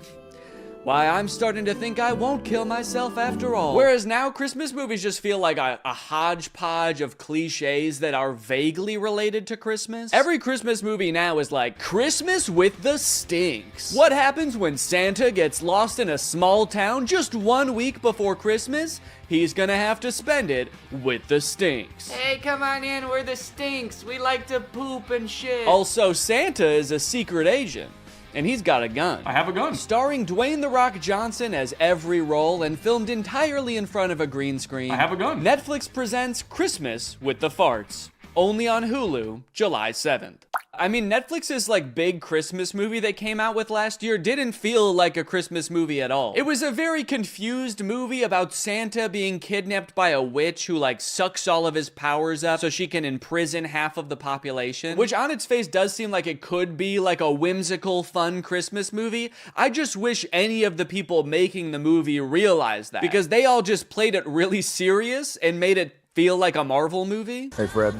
Why, I'm starting to think I won't kill myself after all. Whereas now, Christmas movies just feel like a hodgepodge of cliches that are vaguely related to Christmas. Every Christmas movie now is like, Christmas with the Stinks. What happens when Santa gets lost in a small town just 1 week before Christmas? He's gonna have to spend it with the Stinks. Hey, come on in, we're the Stinks. We like to poop and shit. Also, Santa is a secret agent. And he's got a gun. I have a gun. Starring Dwayne "The Rock" Johnson as every role and filmed entirely in front of a green screen. I have a gun. Netflix presents Christmas with the Farts. Only on Hulu, July 7th. I mean, Netflix's like big Christmas movie they came out with last year didn't feel like a Christmas movie at all. It was a very confused movie about Santa being kidnapped by a witch who like sucks all of his powers up so she can imprison half of the population, which on its face does seem like it could be like a whimsical, fun Christmas movie. I just wish any of the people making the movie realized that, because they all just played it really serious and made it feel like a Marvel movie. Hey, Fred.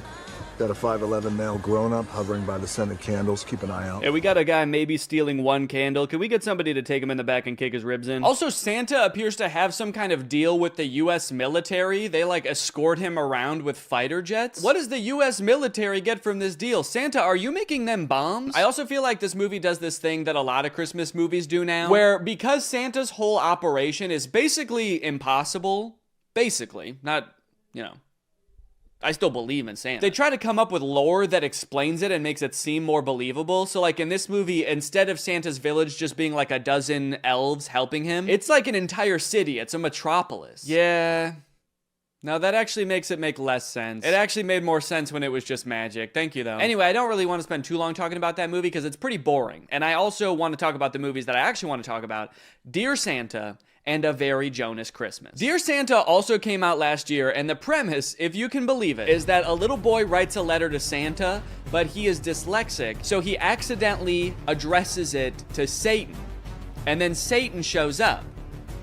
Got a 5'11" male grown-up hovering by the scented candles. Keep an eye out. Yeah, we got a guy maybe stealing one candle. Can we get somebody to take him in the back and kick his ribs in? Also, Santa appears to have some kind of deal with the US military. They like escort him around with fighter jets. What does the US military get from this deal? Santa, are you making them bombs? I also feel like this movie does this thing that a lot of Christmas movies do now, where because Santa's whole operation is basically impossible, basically, not, you know, I still believe in Santa. They try to come up with lore that explains it and makes it seem more believable. So like in this movie, instead of Santa's village just being like a dozen elves helping him, it's like an entire city. It's a metropolis. Yeah. No, that actually makes it make less sense. It actually made more sense when it was just magic. Thank you, though. Anyway, I don't really want to spend too long talking about that movie because it's pretty boring. And I also want to talk about the movies that I actually want to talk about. Dear Santa and A Very Jonas Christmas. Dear Santa also came out last year, and the premise, if you can believe it, is that a little boy writes a letter to Santa, but he is dyslexic, so he accidentally addresses it to Satan. And then Satan shows up.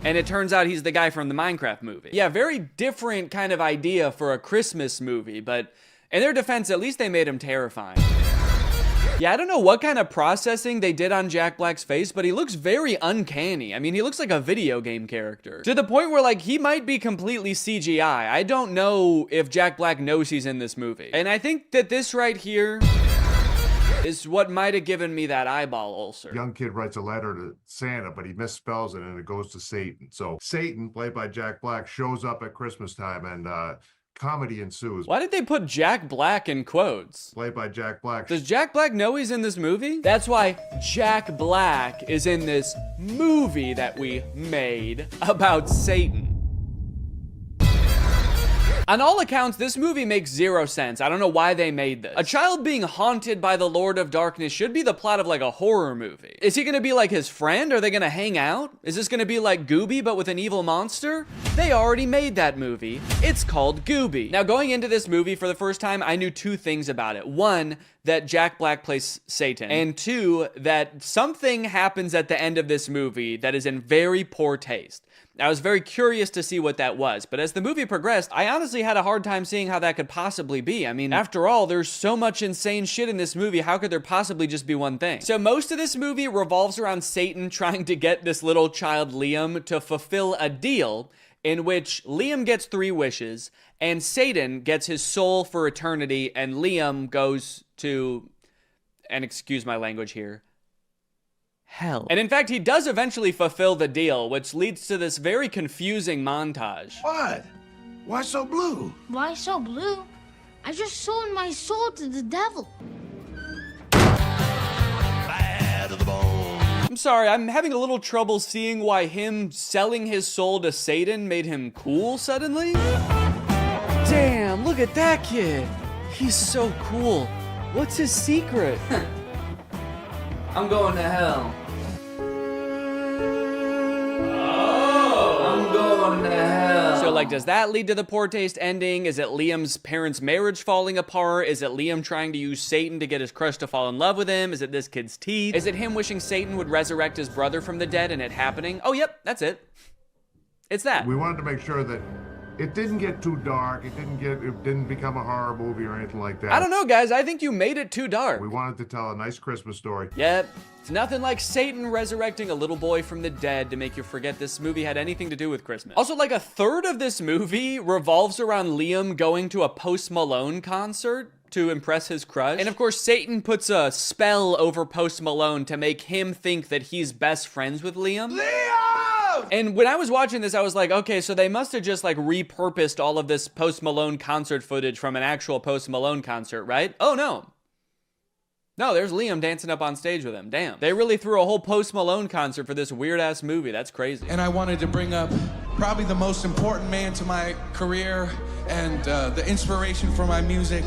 And it turns out he's the guy from the Minecraft movie. Yeah, very different kind of idea for a Christmas movie, but in their defense, at least they made him terrifying. Yeah, I don't know what kind of processing they did on Jack Black's face, but he looks very uncanny. I mean, he looks like a video game character. To the point where, like, he might be completely CGI. I don't know if Jack Black knows he's in this movie. And I think that this right here is what might have given me that eyeball ulcer. Young kid writes a letter to Santa, but he misspells it and it goes to Satan. So Satan, played by Jack Black, shows up at Christmas time and comedy ensues. Why did they put Jack Black in quotes? Played by Jack Black. Does Jack Black know he's in this movie? That's why Jack Black is in this movie that we made about Satan. On all accounts, this movie makes zero sense. I don't know why they made this. A child being haunted by the Lord of Darkness should be the plot of like a horror movie. Is he gonna be like his friend? Are they gonna hang out? Is this gonna be like Gooby but with an evil monster? They already made that movie. It's called Gooby. Now going into this movie for the first time, I knew two things about it. One, that Jack Black plays Satan. And two, that something happens at the end of this movie that is in very poor taste. I was very curious to see what that was, but as the movie progressed, I honestly had a hard time seeing how that could possibly be. I mean, after all, there's so much insane shit in this movie, how could there possibly just be one thing? So most of this movie revolves around Satan trying to get this little child Liam to fulfill a deal in which Liam gets 3 wishes, and Satan gets his soul for eternity, and Liam goes to, and excuse my language here, hell. And in fact, he does eventually fulfill the deal, which leads to this very confusing montage. What? Why so blue? Why so blue? I just sold my soul to the devil. I'm sorry, I'm having a little trouble seeing why him selling his soul to Satan made him cool suddenly. Damn, look at that kid. He's so cool. What's his secret? I'm going to hell. I'm going to hell. So like, does that lead to the poor taste ending? Is it Liam's parents' marriage falling apart? Is it Liam trying to use Satan to get his crush to fall in love with him? Is it this kid's teeth? Is it him wishing Satan would resurrect his brother from the dead and it happening? Oh, yep, that's it. It's that. We wanted to make sure that it didn't get too dark. It didn't become a horror movie or anything like that. I don't know, guys. I think you made it too dark. We wanted to tell a nice Christmas story. Yep. It's nothing like Satan resurrecting a little boy from the dead to make you forget this movie had anything to do with Christmas. Also, like a third of this movie revolves around Liam going to a Post Malone concert to impress his crush. And of course, Satan puts a spell over Post Malone to make him think that he's best friends with Liam. And when I was watching this, I was like, okay, so they must have just like repurposed all of this Post Malone concert footage from an actual Post Malone concert, right? Oh no. No, there's Liam dancing up on stage with him. Damn. They really threw a whole Post Malone concert for this weird ass movie. That's crazy. And I wanted to bring up probably the most important man to my career and the inspiration for my music.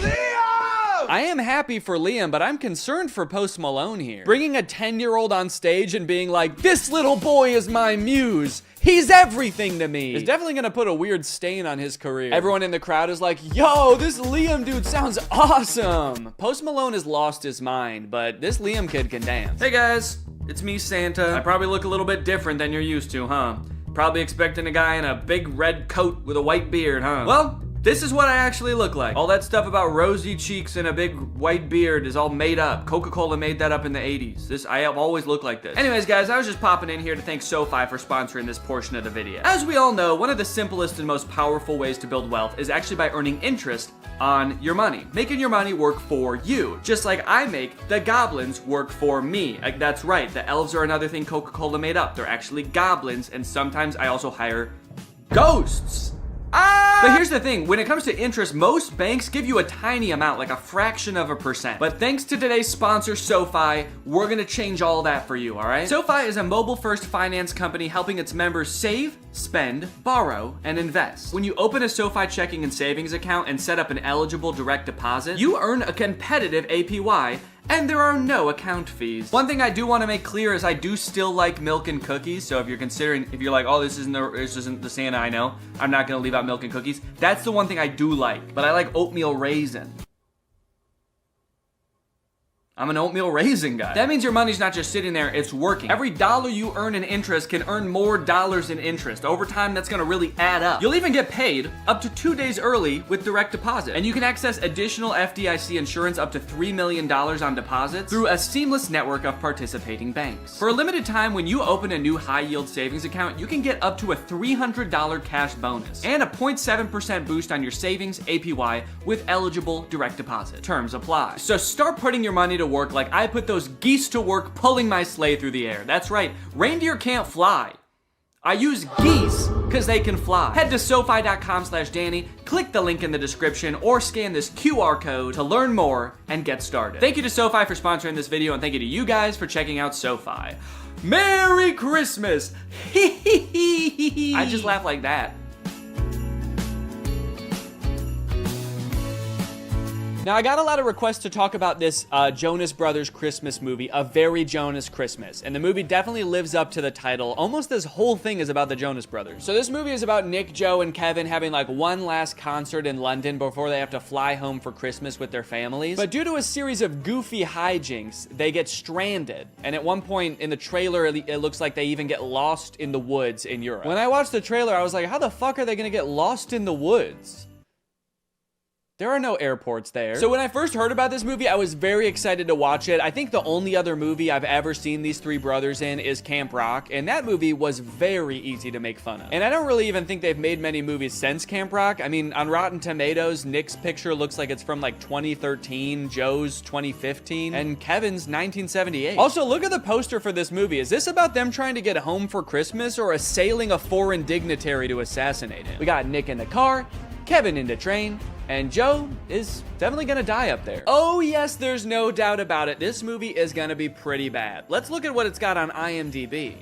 I am happy for Liam, but I'm concerned for Post Malone here. Bringing a 10-year-old on stage and being like, this little boy is my muse. He's everything to me. Is definitely gonna put a weird stain on his career. Everyone in the crowd is like, yo, this Liam dude sounds awesome. Post Malone has lost his mind, but this Liam kid can dance. Hey guys, it's me, Santa. I probably look a little bit different than you're used to, huh? Probably expecting a guy in a big red coat with a white beard, huh? Well, This is what I actually look like. All that stuff about rosy cheeks and a big white beard is all made up. Coca-Cola made that up in the 80s. I have always looked like this. Anyways, guys, I was just popping in here to thank SoFi for sponsoring this portion of the video. As we all know, one of the simplest and most powerful ways to build wealth is actually by earning interest on your money. Making your money work for you. Just like I make the goblins work for me. Like, that's right, the elves are another thing Coca-Cola made up. They're actually goblins, and sometimes I also hire ghosts. But here's the thing, when it comes to interest, most banks give you a tiny amount, like a fraction of a percent. But thanks to today's sponsor, SoFi, we're gonna change all that for you, all right? SoFi is a mobile-first finance company helping its members save, spend, borrow, and invest. When you open a SoFi checking and savings account and set up an eligible direct deposit, you earn a competitive APY, and there are no account fees. One thing I do want to make clear is I do still like milk and cookies. So if you're like, oh, this isn't the Santa I know, I'm not gonna leave out milk and cookies. That's the one thing I do like, but I like oatmeal raisin. I'm an oatmeal raisin guy. That means your money's not just sitting there, it's working. Every dollar you earn in interest can earn more dollars in interest. Over time, that's gonna really add up. You'll even get paid up to 2 days early with direct deposit. And you can access additional FDIC insurance up to $3 million on deposits through a seamless network of participating banks. For a limited time, when you open a new high-yield savings account, you can get up to a $300 cash bonus and a 0.7% boost on your savings APY with eligible direct deposit. Terms apply. So start putting your money to work like I put those geese to work pulling my sleigh through the air. That's right, reindeer can't fly. I use geese because they can fly. Head to SoFi.com/Danny, click the link in the description, or scan this QR code to learn more and get started. Thank you to SoFi for sponsoring this video, and thank you to you guys for checking out SoFi. Merry Christmas! I just laugh like that. Now, I got a lot of requests to talk about this Jonas Brothers Christmas movie, A Very Jonas Christmas. And the movie definitely lives up to the title. Almost this whole thing is about the Jonas Brothers. So this movie is about Nick, Joe, and Kevin having like one last concert in London before they have to fly home for Christmas with their families. But due to a series of goofy hijinks, they get stranded. And at one point in the trailer, it looks like they even get lost in the woods in Europe. When I watched the trailer, I was like, how the fuck are they gonna get lost in the woods? There are no airports there. So when I first heard about this movie, I was very excited to watch it. I think the only other movie I've ever seen these three brothers in is Camp Rock, and that movie was very easy to make fun of. And I don't really even think they've made many movies since Camp Rock. I mean, on Rotten Tomatoes, Nick's picture looks like it's from like 2013, Joe's 2015, and Kevin's 1978. Also, look at the poster for this movie. Is this about them trying to get home for Christmas or assailing a foreign dignitary to assassinate him? We got Nick in the car, Kevin in the train, and Joe is definitely gonna die up there. Oh yes, there's no doubt about it. This movie is gonna be pretty bad. Let's look at what it's got on IMDb.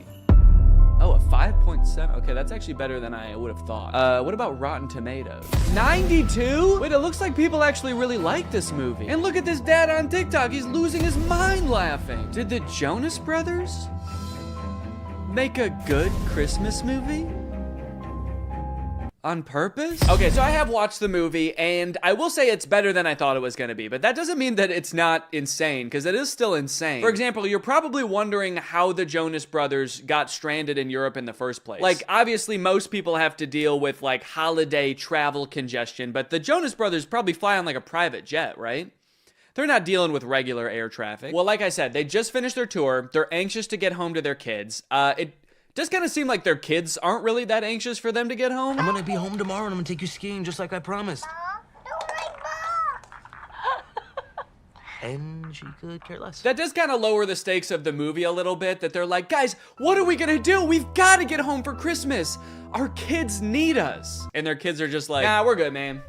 Oh, a 5.7. Okay, that's actually better than I would have thought. What about Rotten Tomatoes? 92? Wait, it looks like people actually really like this movie. And look at this dad on TikTok. He's losing his mind laughing. Did the Jonas Brothers make a good Christmas movie? On purpose? Okay, so I have watched the movie, and I will say it's better than I thought it was gonna be, but that doesn't mean that it's not insane, because it is still insane. For example, you're probably wondering how the Jonas Brothers got stranded in Europe in the first place. Like, obviously, most people have to deal with, like, holiday travel congestion, but the Jonas Brothers probably fly on, like, a private jet, right? They're not dealing with regular air traffic. Well, like I said, they just finished their tour. They're anxious to get home to their kids. It does kind of seem like their kids aren't really that anxious for them to get home. I'm gonna be home tomorrow and I'm gonna take you skiing just like I promised. And she could care less. That does kind of lower the stakes of the movie a little bit, that they're like, guys, what are we gonna do? We've got to get home for Christmas. Our kids need us. And their kids are just like, nah, we're good, man.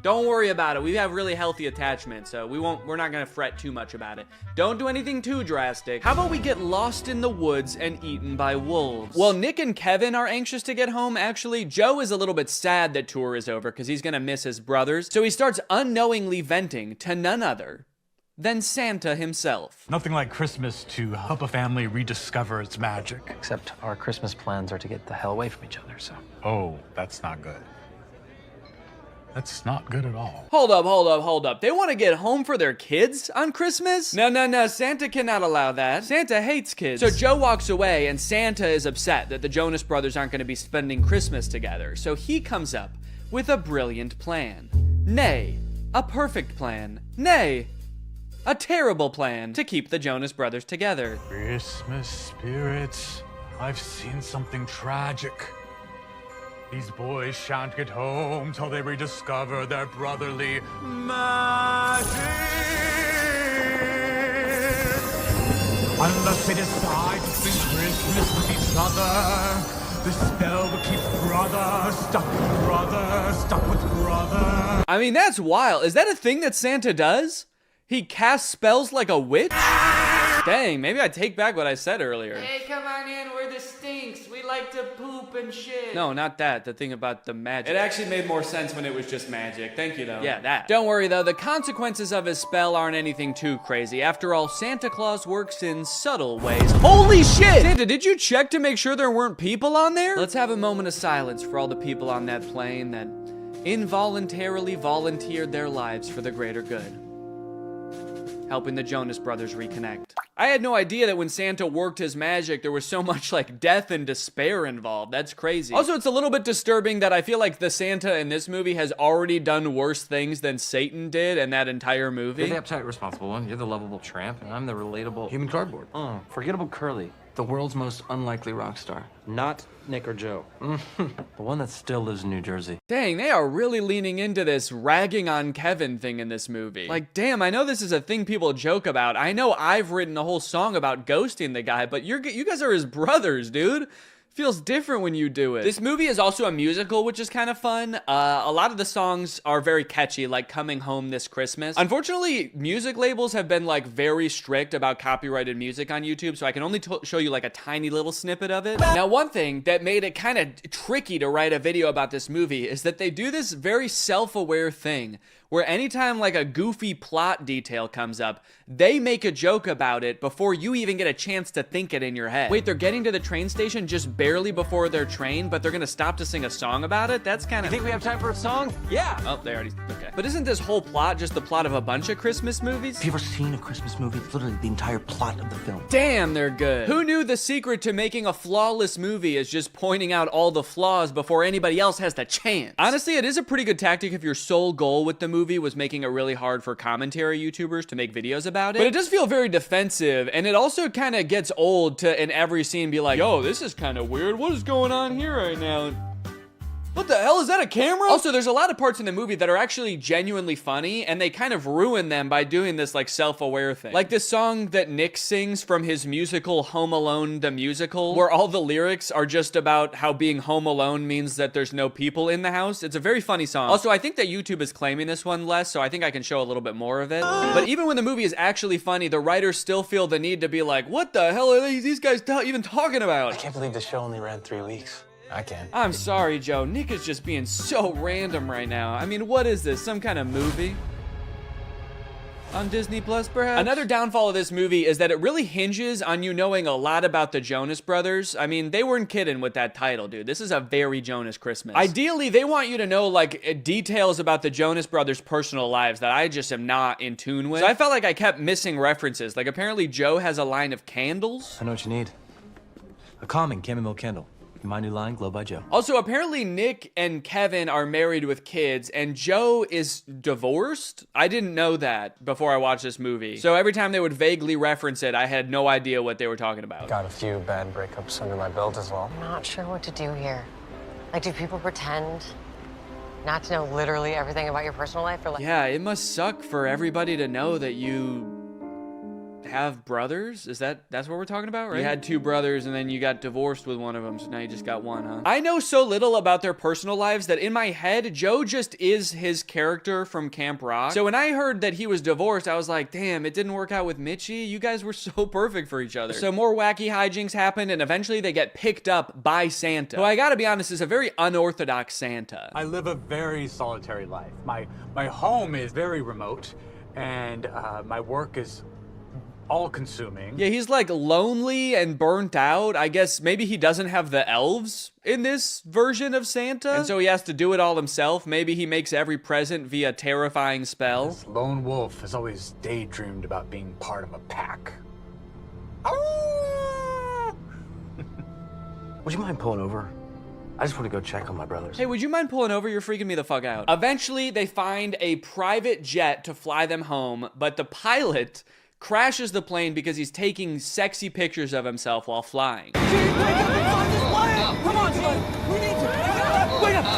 Don't worry about it. We have really healthy attachment, so we're not gonna fret too much about it. Don't do anything too drastic. How about we get lost in the woods and eaten by wolves? Well, Nick and Kevin are anxious to get home, actually. Joe is a little bit sad that tour is over because he's gonna miss his brothers. So he starts unknowingly venting to none other than Santa himself. Nothing like Christmas to help a family rediscover its magic. Except our Christmas plans are to get the hell away from each other, so. Oh, that's not good. That's not good at all. Hold up. They want to get home for their kids on Christmas? No. Santa cannot allow that. Santa hates kids. So Joe walks away, and Santa is upset that the Jonas Brothers aren't going to be spending Christmas together. So he comes up with a brilliant plan. Nay, a perfect plan. Nay, a terrible plan to keep the Jonas Brothers together. Christmas spirits, I've seen something tragic. These boys shan't get home till they rediscover their brotherly magic. Unless they decide to spend Christmas with each other, the spell will keep brother stuck with brother. I mean, that's wild. Is that a thing that Santa does? He casts spells like a witch? Dang, maybe I take back what I said earlier. Hey, come on in, we're the Stinks. We like to poop and shit. No, not that. The thing about the magic. It actually made more sense when it was just magic. Thank you, though. Yeah, that. Don't worry, though. The consequences of his spell aren't anything too crazy. After all, Santa Claus works in subtle ways. Holy shit! Santa, did you check to make sure there weren't people on there? Let's have a moment of silence for all the people on that plane that involuntarily volunteered their lives for the greater good, helping the Jonas Brothers reconnect. I had no idea that when Santa worked his magic, there was so much like death and despair involved. That's crazy. Also, it's a little bit disturbing that I feel like the Santa in this movie has already done worse things than Satan did in that entire movie. You're the uptight, responsible one. You're the lovable tramp, and I'm the relatable human cardboard. Forgettable Curly, the world's most unlikely rock star. Not Nick or Joe. The one that still lives in New Jersey. Dang, they are really leaning into this ragging on Kevin thing in this movie. Like, damn, I know this is a thing people joke about. I know I've written a whole song about ghosting the guy, but you guys are his brothers, dude. Feels different when you do it. This movie is also a musical, which is kind of fun. A lot of the songs are very catchy, like Coming Home This Christmas. Unfortunately, music labels have been like very strict about copyrighted music on YouTube, so I can only show you like a tiny little snippet of it. Now, one thing that made it kind of tricky to write a video about this movie is that they do this very self-aware thing where anytime like a goofy plot detail comes up, they make a joke about it before you even get a chance to think it in your head. Wait, they're getting to the train station just barely before their train, but they're gonna stop to sing a song about it? That's kind of... You think we have time for a song? Yeah! Oh, they already... Okay. But isn't this whole plot just the plot of a bunch of Christmas movies? Have you ever seen a Christmas movie? It's literally the entire plot of the film. Damn, they're good. Who knew the secret to making a flawless movie is just pointing out all the flaws before anybody else has the chance? Honestly, it is a pretty good tactic if your sole goal with the movie was making it really hard for commentary YouTubers to make videos about it. But it does feel very defensive, and it also kind of gets old to, in every scene, be like, yo, this is kind of weird. What is going on here right now? What the hell, is that a camera? Also, there's a lot of parts in the movie that are actually genuinely funny, and they kind of ruin them by doing this like self-aware thing. Like this song that Nick sings from his musical Home Alone the Musical, where all the lyrics are just about how being home alone means that there's no people in the house. It's a very funny song. Also, I think that YouTube is claiming this one less, so I think I can show a little bit more of it. But even when the movie is actually funny, the writers still feel the need to be like, what the hell are these guys even talking about? I can't believe the show only ran 3 weeks. I can. I'm sorry, Joe. Nick is just being so random right now. I mean, what is this? Some kind of movie? On Disney Plus, perhaps? Another downfall of this movie is that it really hinges on you knowing a lot about the Jonas Brothers. I mean, they weren't kidding with that title, dude. This is a very Jonas Christmas. Ideally, they want you to know, like, details about the Jonas Brothers' personal lives that I just am not in tune with. So I felt like I kept missing references. Like, apparently Joe has a line of candles. I know what you need. A calming chamomile candle. My new line, Glow by Joe. Also, apparently Nick and Kevin are married with kids, and Joe is divorced? I didn't know that before I watched this movie. So every time they would vaguely reference it, I had no idea what they were talking about. Got a few bad breakups under my belt as well. I'm not sure what to do here. Like, do people pretend not to know literally everything about your personal life? Or like... Yeah, it must suck for everybody to know that you have brothers? That's what we're talking about, right? You had 2 brothers and then you got divorced with one of them, so now you just got one, huh? I know so little about their personal lives that in my head, Joe just is his character from Camp Rock. So when I heard that he was divorced, I was like, damn, it didn't work out with Mitchie. You guys were so perfect for each other. So more wacky hijinks happen, and eventually they get picked up by Santa, who I gotta be honest is a very unorthodox Santa. I live a very solitary life. My home is very remote, and my work is all-consuming. Yeah, he's like lonely and burnt out. I guess maybe he doesn't have the elves in this version of Santa, and so he has to do it all himself. Maybe he makes every present via terrifying spell. This lone wolf has always daydreamed about being part of a pack. Would you mind pulling over? I just want to go check on my brothers. Hey, would you mind pulling over? You're freaking me the fuck out. Eventually, they find a private jet to fly them home, but the pilot crashes the plane because he's taking sexy pictures of himself while flying.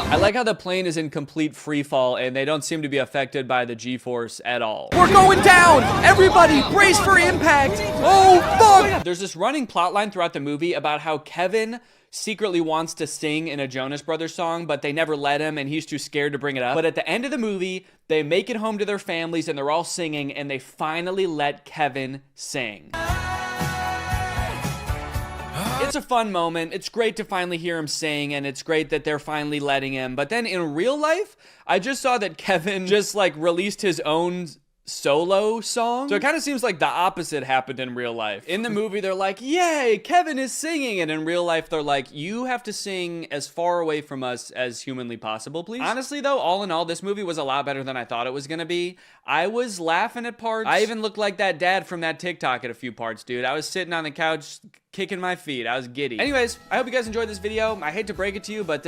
I like how the plane is in complete free fall and they don't seem to be affected by the G-force at all. We're going down! Everybody, brace for impact! Oh, fuck! There's this running plot line throughout the movie about how Kevin secretly wants to sing in a Jonas Brothers song, but they never let him and he's too scared to bring it up. But at the end of the movie, they make it home to their families and they're all singing and they finally let Kevin sing. It's a fun moment. It's great to finally hear him sing, and it's great that they're finally letting him. But then in real life, I just saw that Kevin just like released his own solo song. So it kind of seems like the opposite happened in real life. In the movie, they're like, yay, Kevin is singing. And in real life, they're like, you have to sing as far away from us as humanly possible, please. Honestly, though, all in all, this movie was a lot better than I thought it was gonna be. I was laughing at parts. I even looked like that dad from that TikTok at a few parts, dude. I was sitting on the couch kicking my feet. I was giddy. Anyways, I hope you guys enjoyed this video. I hate to break it to you, but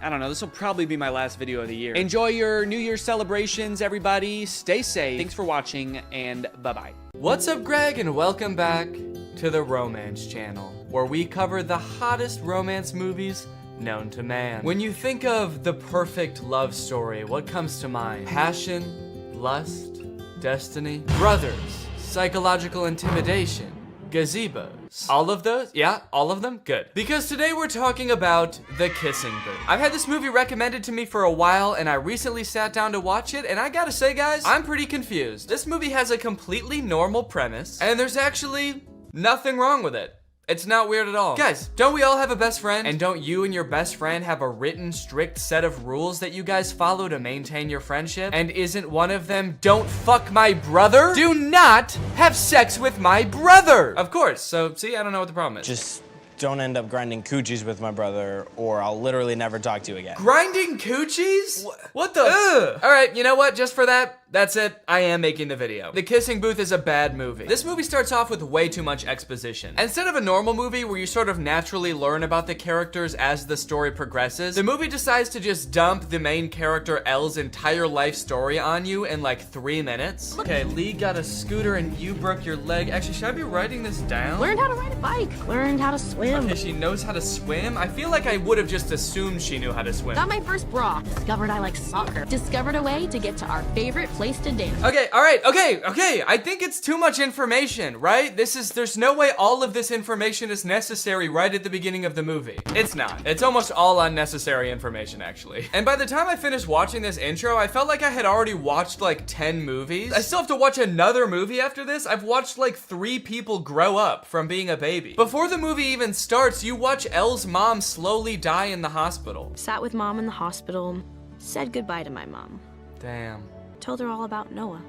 I don't know, this will probably be my last video of the year. Enjoy your New Year's celebrations, everybody. Stay safe. Thanks for watching, and bye-bye. What's up, Greg, and welcome back to the Romance Channel, where we cover the hottest romance movies known to man. When you think of the perfect love story, what comes to mind? Passion, lust, destiny, brothers, psychological intimidation, gazebos. All of those? Yeah, all of them? Good. Because today we're talking about The Kissing Booth. I've had this movie recommended to me for a while, and I recently sat down to watch it, and I gotta say, guys, I'm pretty confused. This movie has a completely normal premise, and there's actually nothing wrong with it. It's not weird at all. Guys, don't we all have a best friend? And don't you and your best friend have a written, strict set of rules that you guys follow to maintain your friendship? And isn't one of them, don't fuck my brother? Do not have sex with my brother! Of course, so see, I don't know what the problem is. Just don't end up grinding coochies with my brother, or I'll literally never talk to you again. Grinding coochies? What the? Ugh. All right, you know what? Just for that, that's it. I am making the video. The Kissing Booth is a bad movie. This movie starts off with way too much exposition. Instead of a normal movie where you sort of naturally learn about the characters as the story progresses, the movie decides to just dump the main character Elle's entire life story on you in like 3 minutes. Okay, Lee got a scooter and you broke your leg. Actually, should I be writing this down? Learned how to ride a bike. Learned how to swim. Okay, she knows how to swim? I feel like I would have just assumed she knew how to swim. Got my first bra. Discovered I like soccer. Discovered a way to get to our favorite place to dance. Okay, all right, okay. I think it's too much information, right? There's no way all of this information is necessary right at the beginning of the movie. It's not. It's almost all unnecessary information, actually. And by the time I finished watching this intro, I felt like I had already watched like 10 movies. I still have to watch another movie after this. I've watched like 3 people grow up from being a baby. Before the movie even starts, you watch Elle's mom slowly die in the hospital. Sat with mom in the hospital. Said goodbye to my mom. Damn. Told her all about Noah.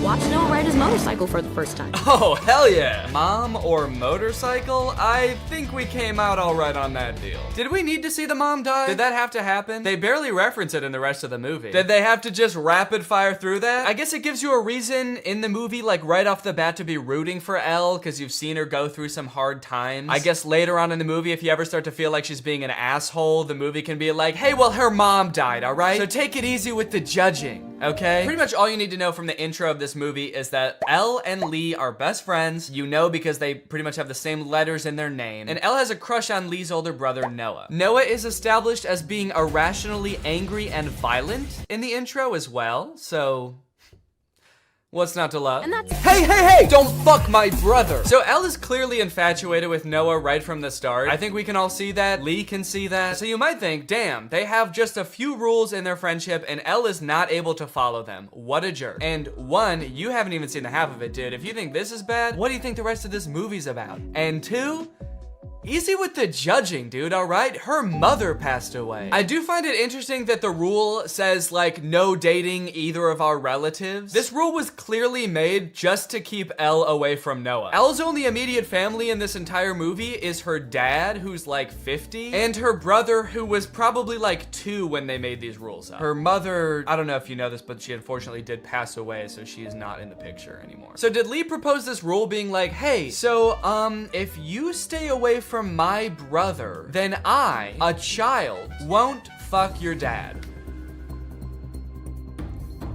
Watched Noah ride his motorcycle for the first time. Oh, hell yeah. Mom or motorcycle? I think we came out all right on that deal. Did we need to see the mom die? Did that have to happen? They barely reference it in the rest of the movie. Did they have to just rapid fire through that? I guess it gives you a reason in the movie, like right off the bat, to be rooting for Elle, because you've seen her go through some hard times. I guess later on in the movie, if you ever start to feel like she's being an asshole, the movie can be like, hey, well, her mom died, all right? So take it easy with the judging, okay? Pretty much all you need to know from the intro of this movie is that Elle and Lee are best friends. You know because they pretty much have the same letters in their name. And Elle has a crush on Lee's older brother, Noah. Noah is established as being irrationally angry and violent in the intro as well, so what's not to love? And that's Hey, don't fuck my brother. So Elle is clearly infatuated with Noah right from the start. I think we can all see that. Lee can see that. So you might think, damn, they have just a few rules in their friendship and Elle is not able to follow them. What a jerk. And 1, you haven't even seen the half of it, dude. If you think this is bad, what do you think the rest of this movie's about? And 2, easy with the judging, dude, all right? Her mother passed away. I do find it interesting that the rule says, like, no dating either of our relatives. This rule was clearly made just to keep Elle away from Noah. Elle's only immediate family in this entire movie is her dad, who's like 50, and her brother, who was probably like 2 when they made these rules up. Her mother, I don't know if you know this, but she unfortunately did pass away, so she is not in the picture anymore. So did Lee propose this rule being like, hey, so, if you stay away from from my brother, then I, a child, won't fuck your dad.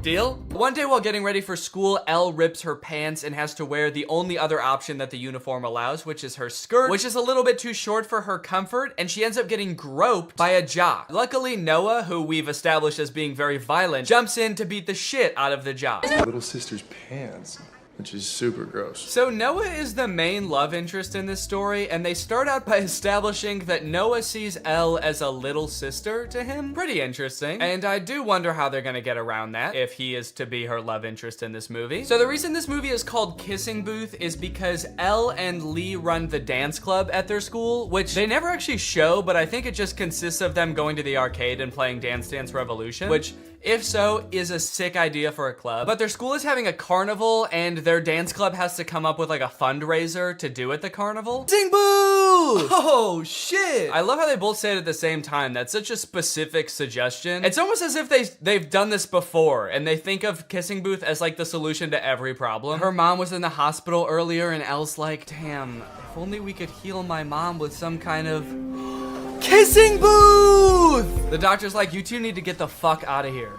Deal? One day while getting ready for school, Elle rips her pants and has to wear the only other option that the uniform allows, which is her skirt, which is a little bit too short for her comfort, and she ends up getting groped by a jock. Luckily, Noah, who we've established as being very violent, jumps in to beat the shit out of the jock. Little sister's pants, which is super gross. So Noah is the main love interest in this story, and they start out by establishing that Noah sees Elle as a little sister to him. Pretty interesting. And I do wonder how they're gonna get around that, if he is to be her love interest in this movie. So the reason this movie is called Kissing Booth is because Elle and Lee run the dance club at their school, which they never actually show, but I think it just consists of them going to the arcade and playing Dance Dance Revolution, which, if so, is a sick idea for a club. But their school is having a carnival, and their dance club has to come up with like a fundraiser to do at the carnival. Sing boo! Oh shit! I love how they both say it at the same time. That's such a specific suggestion. It's almost as if they've done this before, and they think of Kissing Booth as like the solution to every problem. Her mom was in the hospital earlier, and Elle's like, damn, if only we could heal my mom with some kind of Kissing Booth! The doctor's like, you two need to get the fuck out of here.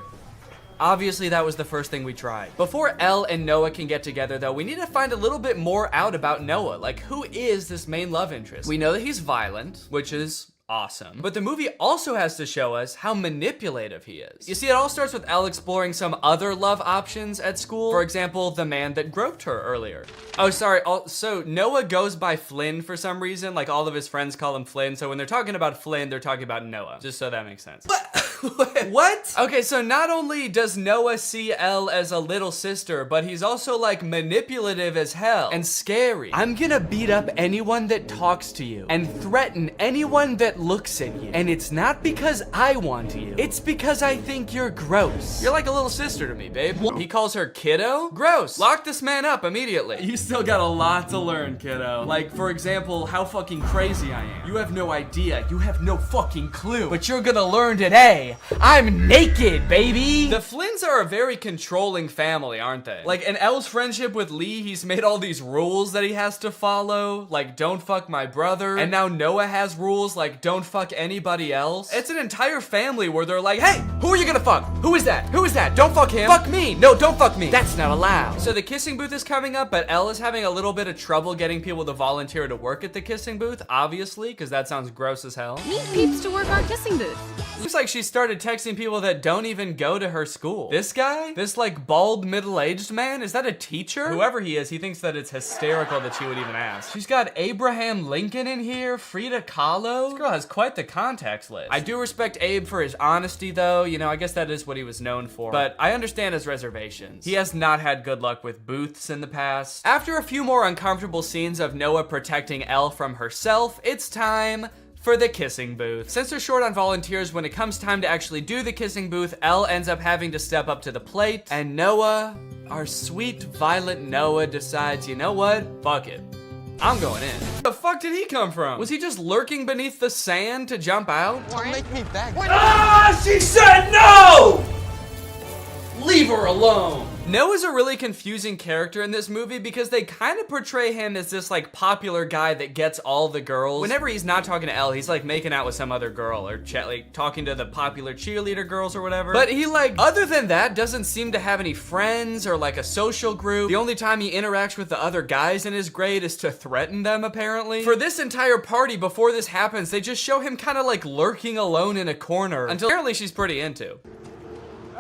Obviously, that was the first thing we tried. Before Elle and Noah can get together, though, we need to find a little bit more out about Noah. Like, who is this main love interest? We know that he's violent, which is awesome. But the movie also has to show us how manipulative he is. You see, it all starts with Elle exploring some other love options at school. For example, the man that groped her earlier. Oh, sorry. So Noah goes by Flynn for some reason. Like, all of his friends call him Flynn. So when they're talking about Flynn, they're talking about Noah. Just so that makes sense. What? Okay, so not only does Noah see Elle as a little sister, but he's also like manipulative as hell and scary. I'm gonna beat up anyone that talks to you and threaten anyone that looks at you. And it's not because I want you. It's because I think you're gross. You're like a little sister to me, babe. He calls her kiddo? Gross. Lock this man up immediately. You still got a lot to learn, kiddo. Like, for example, how fucking crazy I am. You have no idea. You have no fucking clue. But you're gonna learn today. I'm naked, baby! The Flynns are a very controlling family, aren't they? Like, in Elle's friendship with Lee, he's made all these rules that he has to follow, like, don't fuck my brother. And now Noah has rules like, don't fuck anybody else. It's an entire family where they're like, hey, who are you gonna fuck? Who is that? Who is that? Don't fuck him. Fuck me. No, don't fuck me. That's not allowed. So the Kissing Booth is coming up, but Elle is having a little bit of trouble getting people to volunteer to work at the Kissing Booth, obviously, because that sounds gross as hell. Need peeps to work our Kissing Booth. Looks like she started texting people that don't even go to her school. This guy? This like bald middle-aged man? Is that a teacher? Whoever he is, he thinks that it's hysterical that she would even ask. She's got Abraham Lincoln in here, Frida Kahlo. This girl has quite the contacts list. I do respect Abe for his honesty though. You know, I guess that is what he was known for. But I understand his reservations. He has not had good luck with booths in the past. After a few more uncomfortable scenes of Noah protecting Elle from herself, it's time for the Kissing Booth. Since they're short on volunteers, when it comes time to actually do the Kissing Booth, Elle ends up having to step up to the plate, and Noah, our sweet, violent Noah, decides, you know what? Fuck it. I'm going in. Where the fuck did he come from? Was he just lurking beneath the sand to jump out? Don't make me beg. Ah, she said no! Leave her alone. Noah's a really confusing character in this movie because they kind of portray him as this like popular guy that gets all the girls. Whenever he's not talking to Elle, he's like making out with some other girl or like talking to the popular cheerleader girls or whatever. But he like, other than that, doesn't seem to have any friends or like a social group. The only time he interacts with the other guys in his grade is to threaten them, apparently. For this entire party, before this happens, they just show him kind of like lurking alone in a corner until apparently she's pretty into.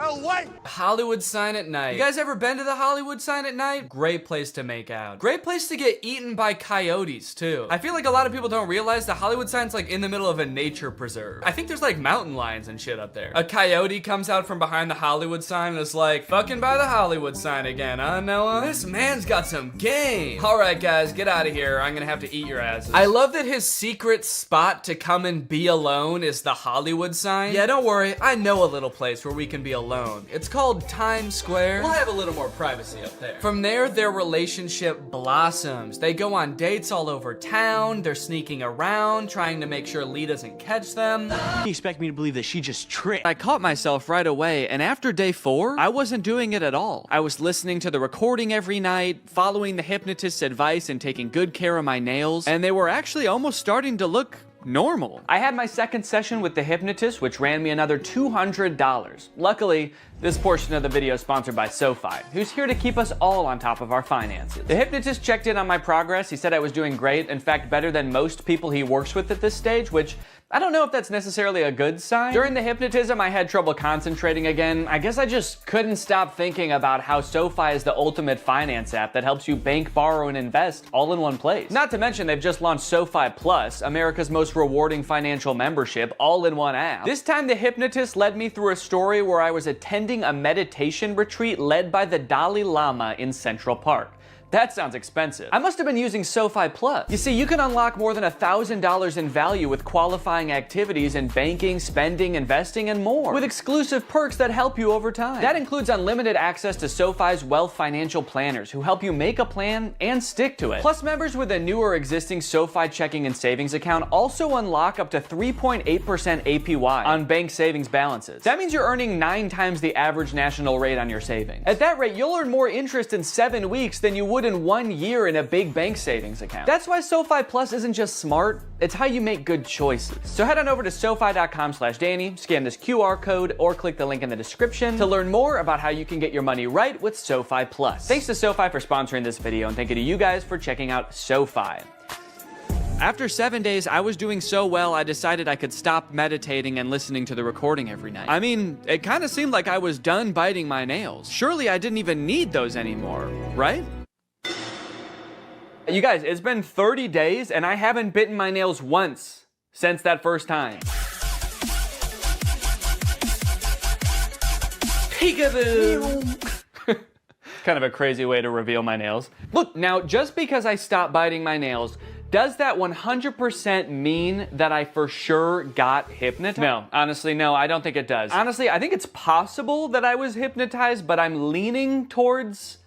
Oh, wait! Hollywood sign at night. You guys ever been to the Hollywood sign at night? Great place to make out. Great place to get eaten by coyotes, too. I feel like a lot of people don't realize the Hollywood sign's like in the middle of a nature preserve. I think there's like mountain lions and shit up there. A coyote comes out from behind the Hollywood sign and is like, fucking by the Hollywood sign again, huh, Noah? This man's got some game. All right, guys, get out of here. I'm gonna have to eat your asses. I love that his secret spot to come and be alone is the Hollywood sign. Yeah, don't worry. I know a little place where we can be alone alone. It's called Times Square. We'll have a little more privacy up there. From there, their relationship blossoms. They go on dates all over town. They're sneaking around, trying to make sure Lee doesn't catch them. You expect me to believe that she just tricked? I caught myself right away, and after day 4, I wasn't doing it at all. I was listening to the recording every night, following the hypnotist's advice and taking good care of my nails, and they were actually almost starting to look normal. I had my second session with the hypnotist, which ran me another $200. Luckily, this portion of the video is sponsored by SoFi, who's here to keep us all on top of our finances. The hypnotist checked in on my progress. He said I was doing great, in fact, better than most people he works with at this stage, which I don't know if that's necessarily a good sign. During the hypnotism, I had trouble concentrating again. I guess I just couldn't stop thinking about how SoFi is the ultimate finance app that helps you bank, borrow, and invest all in one place. Not to mention, they've just launched SoFi Plus, America's most rewarding financial membership, all in one app. This time, the hypnotist led me through a story where I was attending a meditation retreat led by the Dalai Lama in Central Park. That sounds expensive. I must have been using SoFi Plus. You see, you can unlock more than $1,000 in value with qualifying activities in banking, spending, investing, and more, with exclusive perks that help you over time. That includes unlimited access to SoFi's wealth financial planners who help you make a plan and stick to it. Plus, members with a new or existing SoFi checking and savings account also unlock up to 3.8% APY on bank savings balances. That means you're earning 9 times the average national rate on your savings. At that rate, you'll earn more interest in 7 weeks than you would in 1 year in a big bank savings account. That's why SoFi Plus isn't just smart, it's how you make good choices. So head on over to SoFi.com/Danny, scan this QR code, or click the link in the description to learn more about how you can get your money right with SoFi Plus. Thanks to SoFi for sponsoring this video, and thank you to you guys for checking out SoFi. After 7 days, I was doing so well, I decided I could stop meditating and listening to the recording every night. I mean, it kind of seemed like I was done biting my nails. Surely I didn't even need those anymore, right? You guys, it's been 30 days and I haven't bitten my nails once since that first time. Peekaboo! Kind of a crazy way to reveal my nails. Look, now just because I stopped biting my nails, does that 100% mean that I for sure got hypnotized? No, honestly, no, I don't think it does. Honestly, I think it's possible that I was hypnotized, but I'm leaning towards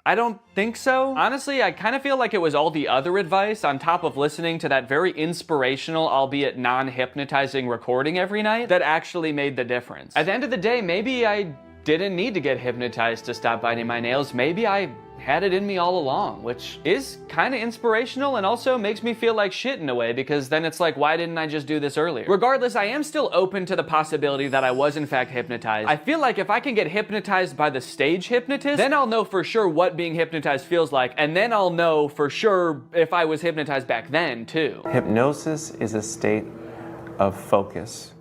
I don't think so. Honestly, I kind of feel like it was all the other advice on top of listening to that very inspirational, albeit non-hypnotizing recording every night that actually made the difference. At the end of the day, maybe I didn't need to get hypnotized to stop biting my nails. Maybe I had it in me all along, which is kind of inspirational and also makes me feel like shit in a way, because then it's like, why didn't I just do this earlier? Regardless, I am still open to the possibility that I was in fact hypnotized. I feel like if I can get hypnotized by the stage hypnotist, then I'll know for sure what being hypnotized feels like, and then I'll know for sure if I was hypnotized back then too. Hypnosis is a state of focus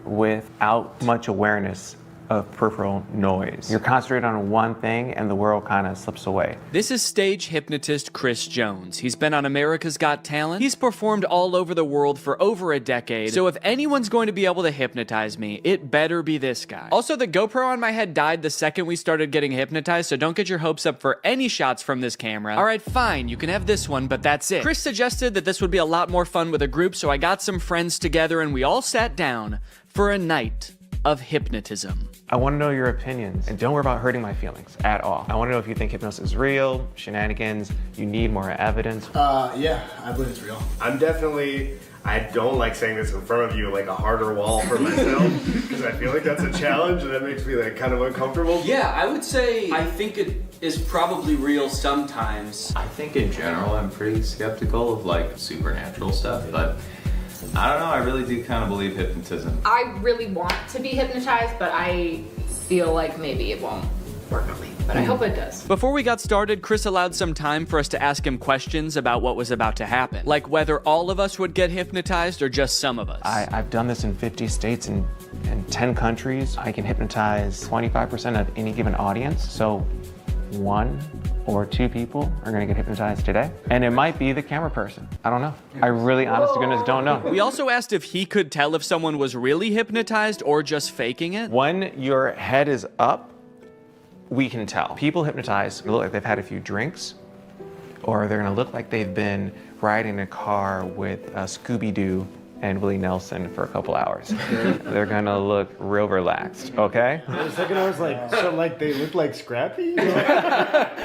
without much awareness of peripheral noise. You're concentrated on one thing and the world kind of slips away. This is stage hypnotist Chris Jones. He's been on America's Got Talent. He's performed all over the world for over a decade. So if anyone's going to be able to hypnotize me, it better be this guy. Also, the GoPro on my head died the second we started getting hypnotized, so don't get your hopes up for any shots from this camera. All right, fine, you can have this one, but that's it. Chris suggested that this would be a lot more fun with a group, so I got some friends together and we all sat down for a night of hypnotism. I want to know your opinions, and don't worry about hurting my feelings at all. I want to know if you think hypnosis is real, shenanigans, you need more evidence. Yeah, I believe it's real. I don't like saying this in front of you, like a harder wall for myself, because I feel like that's a challenge and that makes me like kind of uncomfortable. Yeah, I would say I think it is probably real sometimes. I think in general I'm pretty skeptical of like supernatural stuff, but I don't know, I really do kind of believe hypnotism. I really want to be hypnotized, but I feel like maybe it won't work on me. But I hope it does. Before we got started, Chris allowed some time for us to ask him questions about what was about to happen. Like whether all of us would get hypnotized or just some of us. I've done this in 50 states and 10 countries. I can hypnotize 25% of any given audience. So 1 or 2 people are gonna get hypnotized today. And it might be the camera person. I don't know. I really, honest to goodness, don't know. We also asked if he could tell if someone was really hypnotized or just faking it. When your head is up, we can tell. People hypnotized look like they've had a few drinks, or they're gonna look like they've been riding a car with Scooby-Doo and Willie Nelson for a couple hours. They're gonna look real relaxed, okay? For a second I was like, so like they look like Scrappy?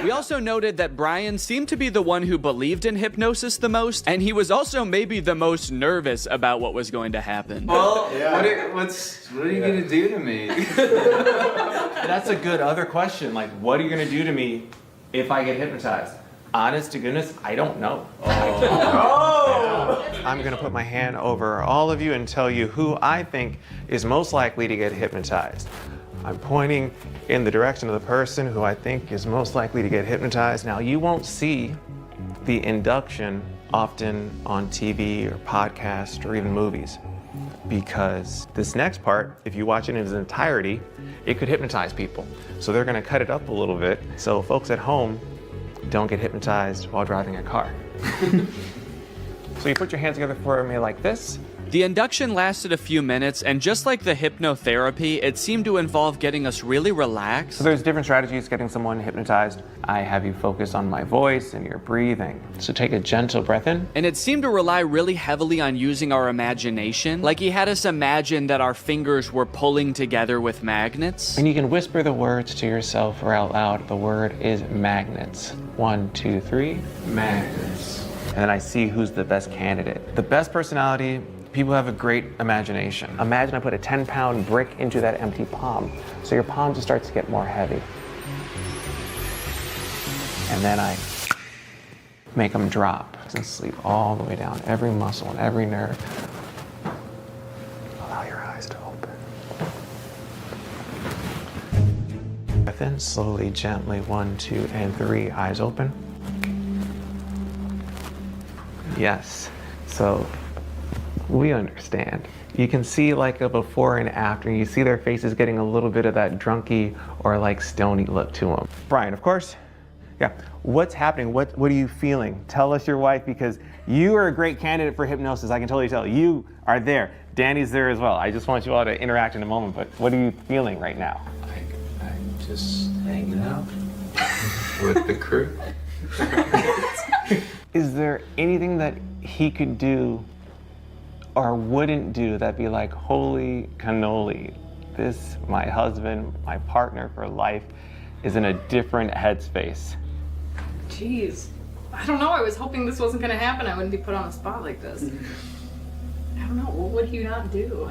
We also noted that Brian seemed to be the one who believed in hypnosis the most, and he was also maybe the most nervous about what was going to happen. Well, what are you gonna do to me? That's a good other question. Like, what are you gonna do to me if I get hypnotized? Honest to goodness, I don't know. I'm gonna put my hand over all of you and tell you who I think is most likely to get hypnotized. I'm pointing in the direction of the person who I think is most likely to get hypnotized. Now, you won't see the induction often on TV or podcast or even movies, because this next part, if you watch it in its entirety, it could hypnotize people. So they're gonna cut it up a little bit so folks at home don't get hypnotized while driving a car. So you put your hands together for me like this. The induction lasted a few minutes, and just like the hypnotherapy, it seemed to involve getting us really relaxed. So there's different strategies getting someone hypnotized. I have you focus on my voice and your breathing. So take a gentle breath in. And it seemed to rely really heavily on using our imagination. Like he had us imagine that our fingers were pulling together with magnets. And you can whisper the words to yourself or out loud. The word is magnets. 1, 2, 3, magnets. And then I see who's the best candidate. The best personality, people have a great imagination. Imagine I put a 10-pound brick into that empty palm. So your palm just starts to get more heavy. And then I make them drop and sleep all the way down, every muscle and every nerve. Allow your eyes to open. Breath in, slowly, gently, 1, 2, and 3, eyes open. Yes, so we understand. You can see like a before and after. You see their faces getting a little bit of that drunky or like stony look to them. Brian, of course. Yeah, what's happening? What are you feeling? Tell us your wife, because you are a great candidate for hypnosis. I can totally tell. You are there. Danny's there as well. I just want you all to interact in a moment, but what are you feeling right now? I'm just hanging out with the crew. Is there anything that he could do or wouldn't do that'd be like, holy cannoli, this, my husband, my partner for life, is in a different headspace? Jeez. I don't know. I was hoping this wasn't going to happen. I wouldn't be put on the spot like this. I don't know. What would he not do?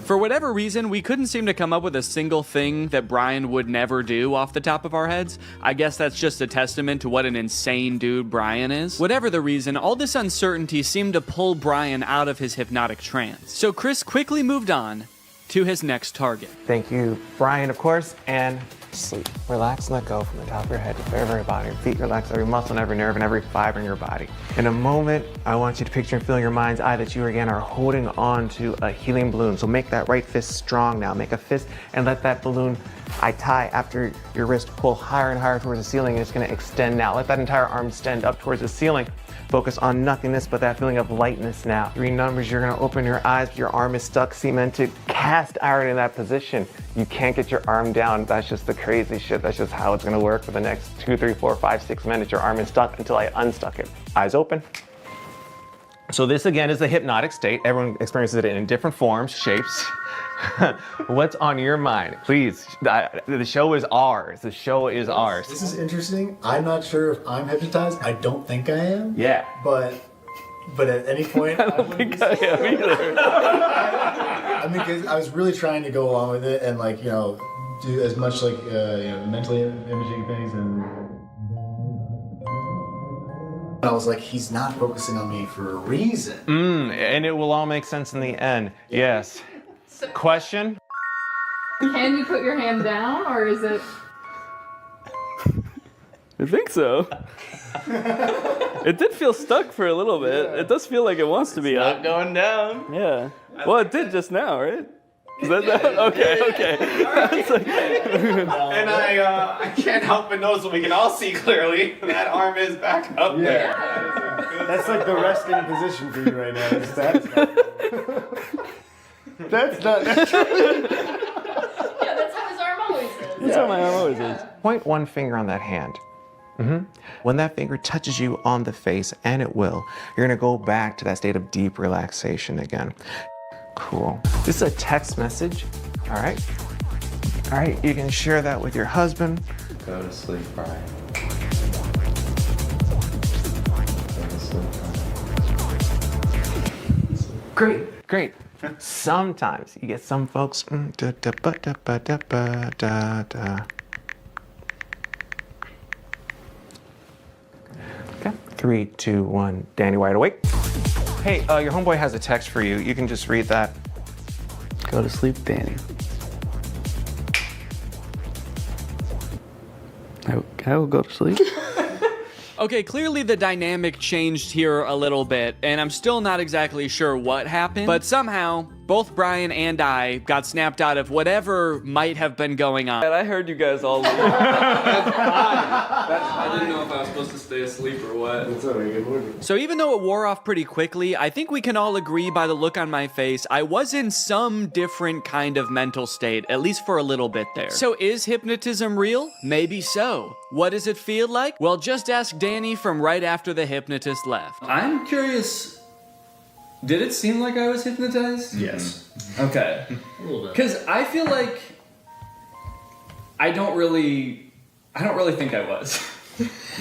For whatever reason, we couldn't seem to come up with a single thing that Brian would never do off the top of our heads. I guess that's just a testament to what an insane dude Brian is. Whatever the reason, all this uncertainty seemed to pull Brian out of his hypnotic trance. So Chris quickly moved on to his next target. Thank you, Brian, of course, and sleep. Relax and let go from the top of your head to your very body. Your feet relax, every muscle and every nerve and every fiber in your body. In a moment, I want you to picture and feel in your mind's eye that you again are holding on to a helium balloon. So make that right fist strong now. Make a fist and let that balloon I tie after your wrist pull higher and higher towards the ceiling, and it's gonna extend now. Let that entire arm extend up towards the ceiling. Focus on nothingness, but that feeling of lightness now. 3 numbers, you're gonna open your eyes, but your arm is stuck cemented. Cast iron in that position. You can't get your arm down. That's just the crazy shit. That's just how it's gonna work for the next 2, 3, 4, 5, 6 minutes. Your arm is stuck until I unstuck it. Eyes open. So this again is a hypnotic state. Everyone experiences it in different forms, shapes. What's on your mind? Please, the show is ours. The show is ours. This is interesting. I'm not sure if I'm hypnotized. I don't think I am. Yeah. But at any point, I don't think I am either. I mean, because I was really trying to go along with it and like, you know, do as much like, you know, mentally imaging things, and I was like, he's not focusing on me for a reason. And it will all make sense in the end. Yes. Question? Can you put your hand down, or is it? I think so. It did feel stuck for a little bit. It does feel like it wants to be up. Not going down. Yeah. Well, it did just now, right? Is that okay? And I can't help but notice, so we can all see clearly, that arm is back up there. That's like the resting position for you right now. That's not. Yeah, that's how his arm always is. That's how my arm always is. Point one finger on that hand. When that finger touches you on the face, and it will, you're gonna go back to that state of deep relaxation again. Cool. This is a text message, all right? All right, you can share that with your husband. Go to sleep, Brian. Go to sleep, Brian. Great, great. Sometimes you get some folks. Okay, 3, 2, 1. Danny, wide awake. Hey, your homeboy has a text for you. You can just read that. Go to sleep, Danny. I will go to sleep. Okay, clearly the dynamic changed here a little bit, and I'm still not exactly sure what happened, but somehow both Brian and I got snapped out of whatever might have been going on. I heard you guys all leave. That's fine. I didn't know if I was supposed to stay asleep or what. That's all right, good morning. So even though it wore off pretty quickly, I think we can all agree by the look on my face, I was in some different kind of mental state, at least for a little bit there. So is hypnotism real? Maybe so. What does it feel like? Well, just ask Danny from right after the hypnotist left. I'm curious, did it seem like I was hypnotized? Yes. Okay. A little bit. Because I feel like I don't really think I was.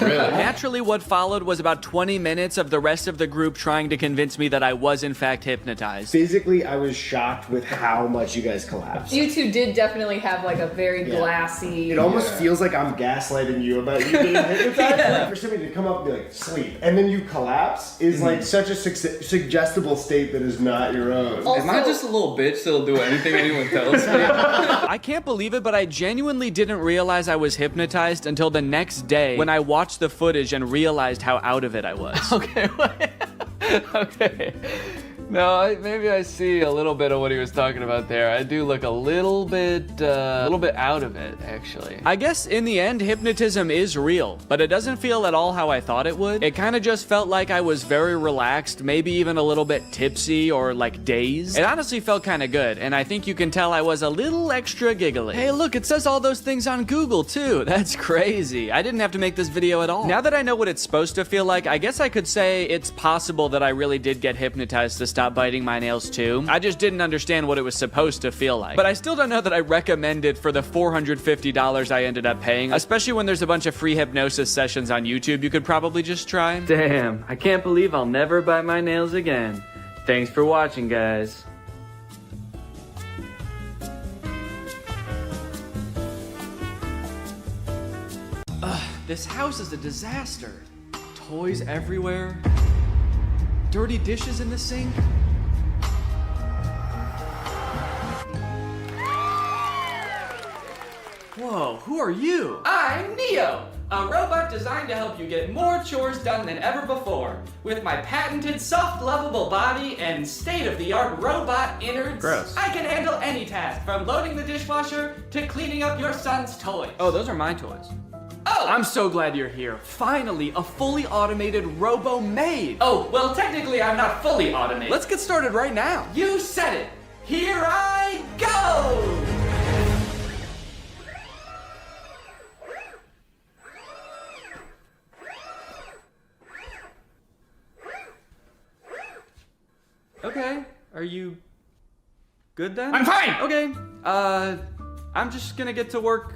Really? Naturally, what followed was about 20 minutes of the rest of the group trying to convince me that I was in fact hypnotized. Physically, I was shocked with how much you guys collapsed. You two did definitely have like a very glassy. It almost feels like I'm gaslighting you about you being hypnotized. Like for somebody to come up and be like, sleep, and then you collapse is like such a suggestible state that is not your own. Am I just a little bitch that'll do anything anyone tells me? I can't believe it, but I genuinely didn't realize I was hypnotized until the next day when I watched the footage and realized how out of it I was. Okay, okay. No, maybe I see a little bit of what he was talking about there. I do look a little bit out of it, actually. I guess in the end, hypnotism is real, but it doesn't feel at all how I thought it would. It kind of just felt like I was very relaxed, maybe even a little bit tipsy or like dazed. It honestly felt kind of good, and I think you can tell I was a little extra giggly. Hey, look, it says all those things on Google too. That's crazy. I didn't have to make this video at all. Now that I know what it's supposed to feel like, I guess I could say it's possible that I really did get hypnotized to stop biting my nails too. I just didn't understand what it was supposed to feel like. But I still don't know that I recommend it for the $450 I ended up paying, especially when there's a bunch of free hypnosis sessions on YouTube you could probably just try. Damn, I can't believe I'll never bite my nails again. Thanks for watching, guys. This house is a disaster. Toys everywhere. Dirty dishes in the sink. Whoa, who are you? I'm Neo, a robot designed to help you get more chores done than ever before. With my patented soft, lovable body and state-of-the-art robot innards, Gross. I can handle any task, from loading the dishwasher to cleaning up your son's toys. Oh, those are my toys. Oh! I'm so glad you're here. Finally, a fully automated robo-maid. Oh, well, technically I'm not fully automated. Let's get started right now. You said it. Here I go! Okay, are you good then? I'm fine! Okay, I'm just gonna get to work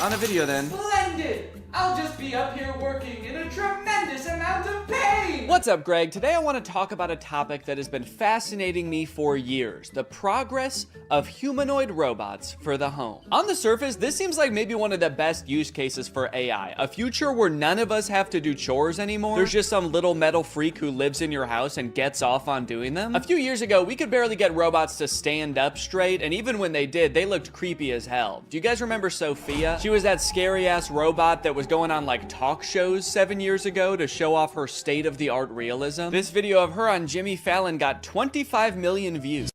on a video then. Splendid! I'll just be up here working in a tremendous amount of pain! What's up, Greg? Today I want to talk about a topic that has been fascinating me for years: the progress of humanoid robots for the home. On the surface, this seems like maybe one of the best use cases for AI. A future where none of us have to do chores anymore. There's just some little metal freak who lives in your house and gets off on doing them. A few years ago, we could barely get robots to stand up straight, and even when they did, they looked creepy as hell. Do you guys remember Sophia? She was that scary-ass robot that was going on like talk shows 7 years ago to show off her state-of-the-art realism. This video of her on Jimmy Fallon got 25 million views.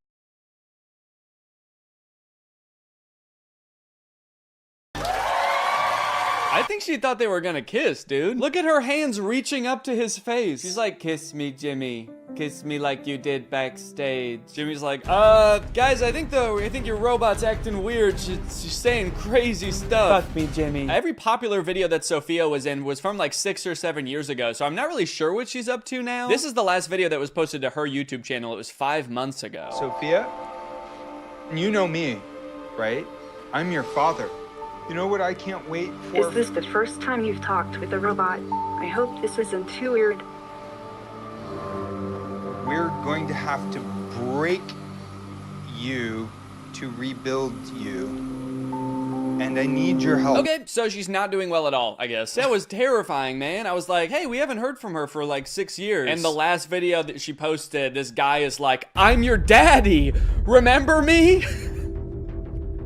I I think she thought they were gonna kiss, dude. Look at her hands reaching up to his face. She's like, kiss me, Jimmy. Kiss me like you did backstage. Jimmy's like, guys, I think your robot's acting weird. She's saying crazy stuff. Fuck me, Jimmy. Every popular video that Sophia was in was from like 6 or 7 years ago, so I'm not really sure what she's up to now. This is the last video that was posted to her YouTube channel. It was 5 months ago. Sophia, you know me, right? I'm your father. You know what I can't wait for? Is this the first time you've talked with a robot? I hope this isn't too weird. We're going to have to break you to rebuild you. And I need your help. Okay, so she's not doing well at all, I guess. That was terrifying, man. I was like, hey, we haven't heard from her for like 6 years. And the last video that she posted, this guy is like, I'm your daddy. Remember me?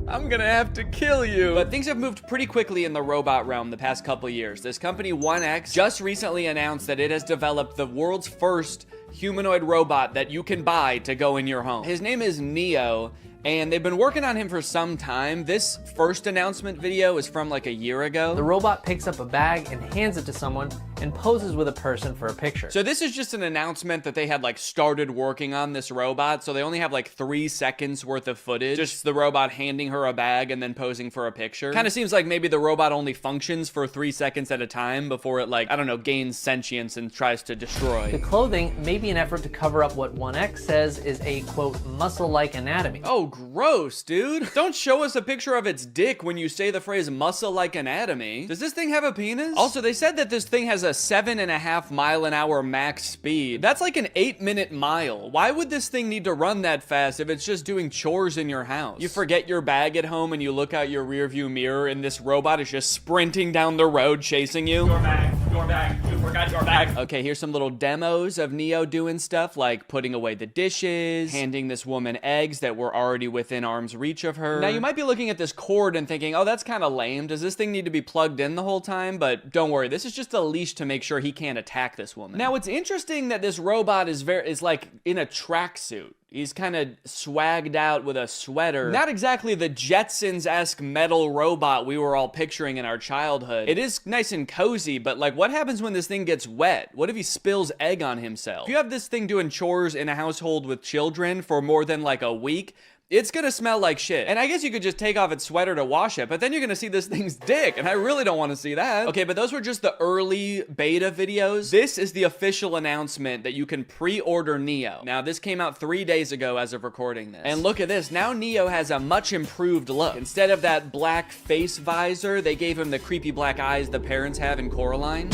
I'm gonna have to kill you. But things have moved pretty quickly in the robot realm the past couple years. This company 1X just recently announced that it has developed the world's first humanoid robot that you can buy to go in your home. His name is Neo, and they've been working on him for some time. This first announcement video is from like a year ago. The robot picks up a bag and hands it to someone and poses with a person for a picture. So this is just an announcement that they had like started working on this robot, so they only have like 3 seconds worth of footage. Just the robot handing her a bag and then posing for a picture. Kind of seems like maybe the robot only functions for 3 seconds at a time before it, like, I don't know, gains sentience and tries to destroy. The clothing may be an effort to cover up what 1X says is a, quote, muscle-like anatomy. Oh, gross, dude. Don't show us a picture of its dick when you say the phrase muscle-like anatomy. Does this thing have a penis? Also, they said that this thing has a 7.5 mile-an-hour max speed. That's like an 8-minute mile. Why would this thing need to run that fast if it's just doing chores in your house? You forget your bag at home and you look out your rearview mirror and this robot is just sprinting down the road chasing you. Your bag, you forgot your bag. Okay, here's some little demos of Neo doing stuff like putting away the dishes, handing this woman eggs that were already within arm's reach of her. Now you might be looking at this cord and thinking, oh, that's kind of lame. Does this thing need to be plugged in the whole time? But don't worry, this is just a leash to make sure he can't attack this woman. Now it's interesting that this robot is like in a tracksuit. He's kind of swagged out with a sweater. Not exactly the Jetsons-esque metal robot we were all picturing in our childhood. It is nice and cozy, but like, what happens when this thing gets wet? What if he spills egg on himself? If you have this thing doing chores in a household with children for more than like a week, it's gonna smell like shit. And I guess you could just take off its sweater to wash it, but then you're gonna see this thing's dick, and I really don't wanna see that. Okay, but those were just the early beta videos. This is the official announcement that you can pre-order Neo. Now, this came out 3 days ago as of recording this. And look at this, now Neo has a much improved look. Instead of that black face visor, they gave him the creepy black eyes the parents have in Coraline.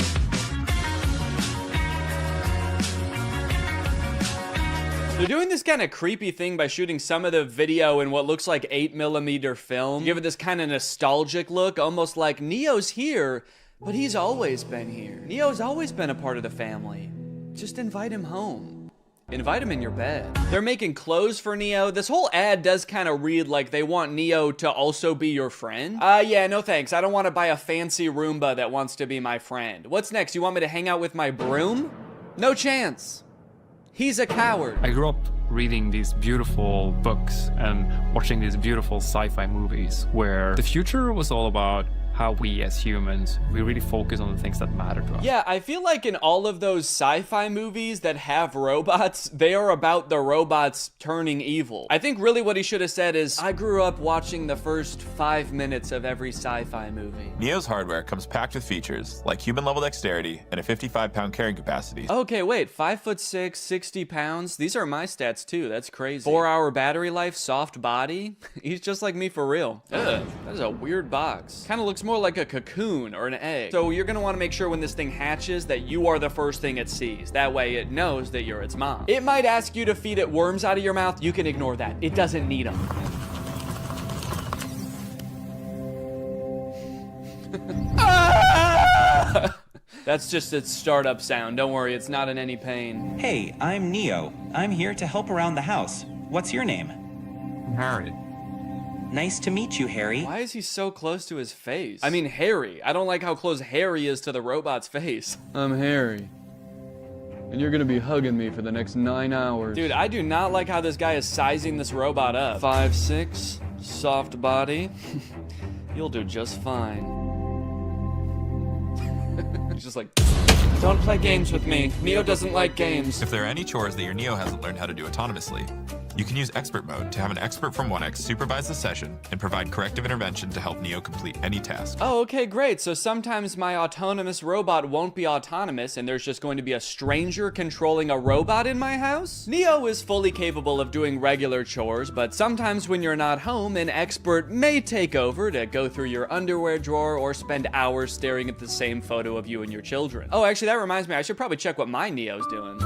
They're doing this kind of creepy thing by shooting some of the video in what looks like 8mm film. Give it this kind of nostalgic look, almost like Neo's here, but he's always been here. Neo's always been a part of the family. Just invite him home. Invite him in your bed. They're making clothes for Neo. This whole ad does kind of read like they want Neo to also be your friend. Yeah, no thanks. I don't want to buy a fancy Roomba that wants to be my friend. What's next? You want me to hang out with my broom? No chance. He's a coward. I grew up reading these beautiful books and watching these beautiful sci-fi movies where the future was all about how we as humans, we really focus on the things that matter to us. Yeah, I feel like in all of those sci-fi movies that have robots, they are about the robots turning evil. I think really what he should have said is, I grew up watching the first 5 minutes of every sci-fi movie. Neo's hardware comes packed with features like human-level dexterity and a 55-pound carrying capacity. Okay, wait, 5'6", 60 pounds? These are my stats too, that's crazy. 4-hour battery life, soft body? He's just like me for real. Ugh, that is a weird box. Kinda looks more like a cocoon or an egg. So you're gonna wanna make sure when this thing hatches that you are the first thing it sees. That way it knows that you're its mom. It might ask you to feed it worms out of your mouth. You can ignore that. It doesn't need them. That's just its startup sound. Don't worry, it's not in any pain. Hey, I'm Neo. I'm here to help around the house. What's your name? Harry. Nice to meet you, Harry. Why is he so close to his face? I mean, Harry. I don't like how close Harry is to the robot's face. I'm Harry. And you're gonna be hugging me for the next 9 hours. Dude, I do not like how this guy is sizing this robot up. 5'6", soft body. You'll do just fine. He's just like, don't play games with me. Neo doesn't like games. If there are any chores that your Neo hasn't learned how to do autonomously, you can use expert mode to have an expert from 1X supervise the session and provide corrective intervention to help Neo complete any task. Oh, okay, great. So sometimes my autonomous robot won't be autonomous and there's just going to be a stranger controlling a robot in my house? Neo is fully capable of doing regular chores, but sometimes when you're not home, an expert may take over to go through your underwear drawer or spend hours staring at the same photo of you and your children. Oh, actually, that reminds me, I should probably check what my Neo's doing.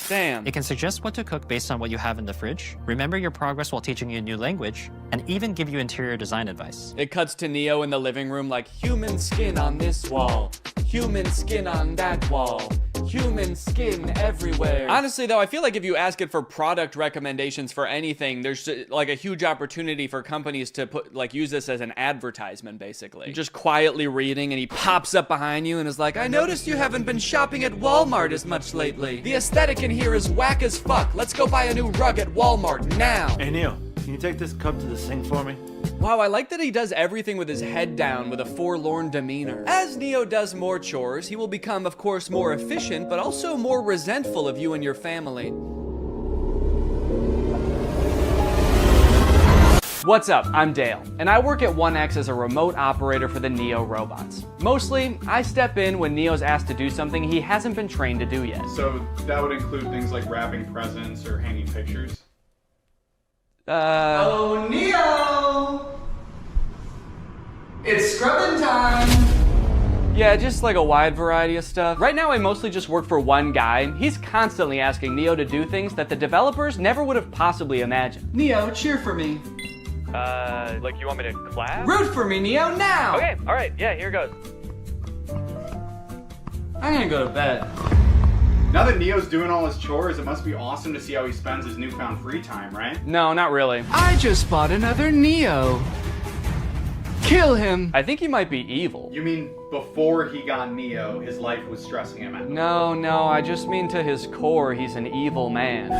Damn. It can suggest what to cook based on what you have in the fridge, remember your progress while teaching you a new language, and even give you interior design advice. It cuts to Neo in the living room like, human skin on this wall, human skin on that wall, human skin everywhere. Honestly though, I feel like if you ask it for product recommendations for anything, there's like a huge opportunity for companies to use this as an advertisement, basically. You're just quietly reading and he pops up behind you and is like, I noticed you haven't been shopping at Walmart as much lately. The aesthetic in here is whack as fuck. Let's go buy a new rug at Walmart now. Hey Neo, can you take this cup to the sink for me? Wow, I like that he does everything with his head down with a forlorn demeanor. As Neo does more chores, he will become, of course, more efficient, but also more resentful of you and your family. What's up? I'm Dale, and I work at 1X as a remote operator for the Neo robots. Mostly, I step in when Neo's asked to do something he hasn't been trained to do yet. So that would include things like wrapping presents or hanging pictures? Oh, Neo! It's scrubbing time! Yeah, just like a wide variety of stuff. Right now, I mostly just work for one guy. He's constantly asking Neo to do things that the developers never would have possibly imagined. Neo, cheer for me. Like you want me to clap? Root for me, Neo, now! Okay, alright, yeah, here goes. I'm gonna go to bed. Now that Neo's doing all his chores, it must be awesome to see how he spends his newfound free time, right? No, not really. I just bought another Neo. Kill him! I think he might be evil. You mean before he got Neo, his life was stressing him out? No, I just mean to his core, he's an evil man.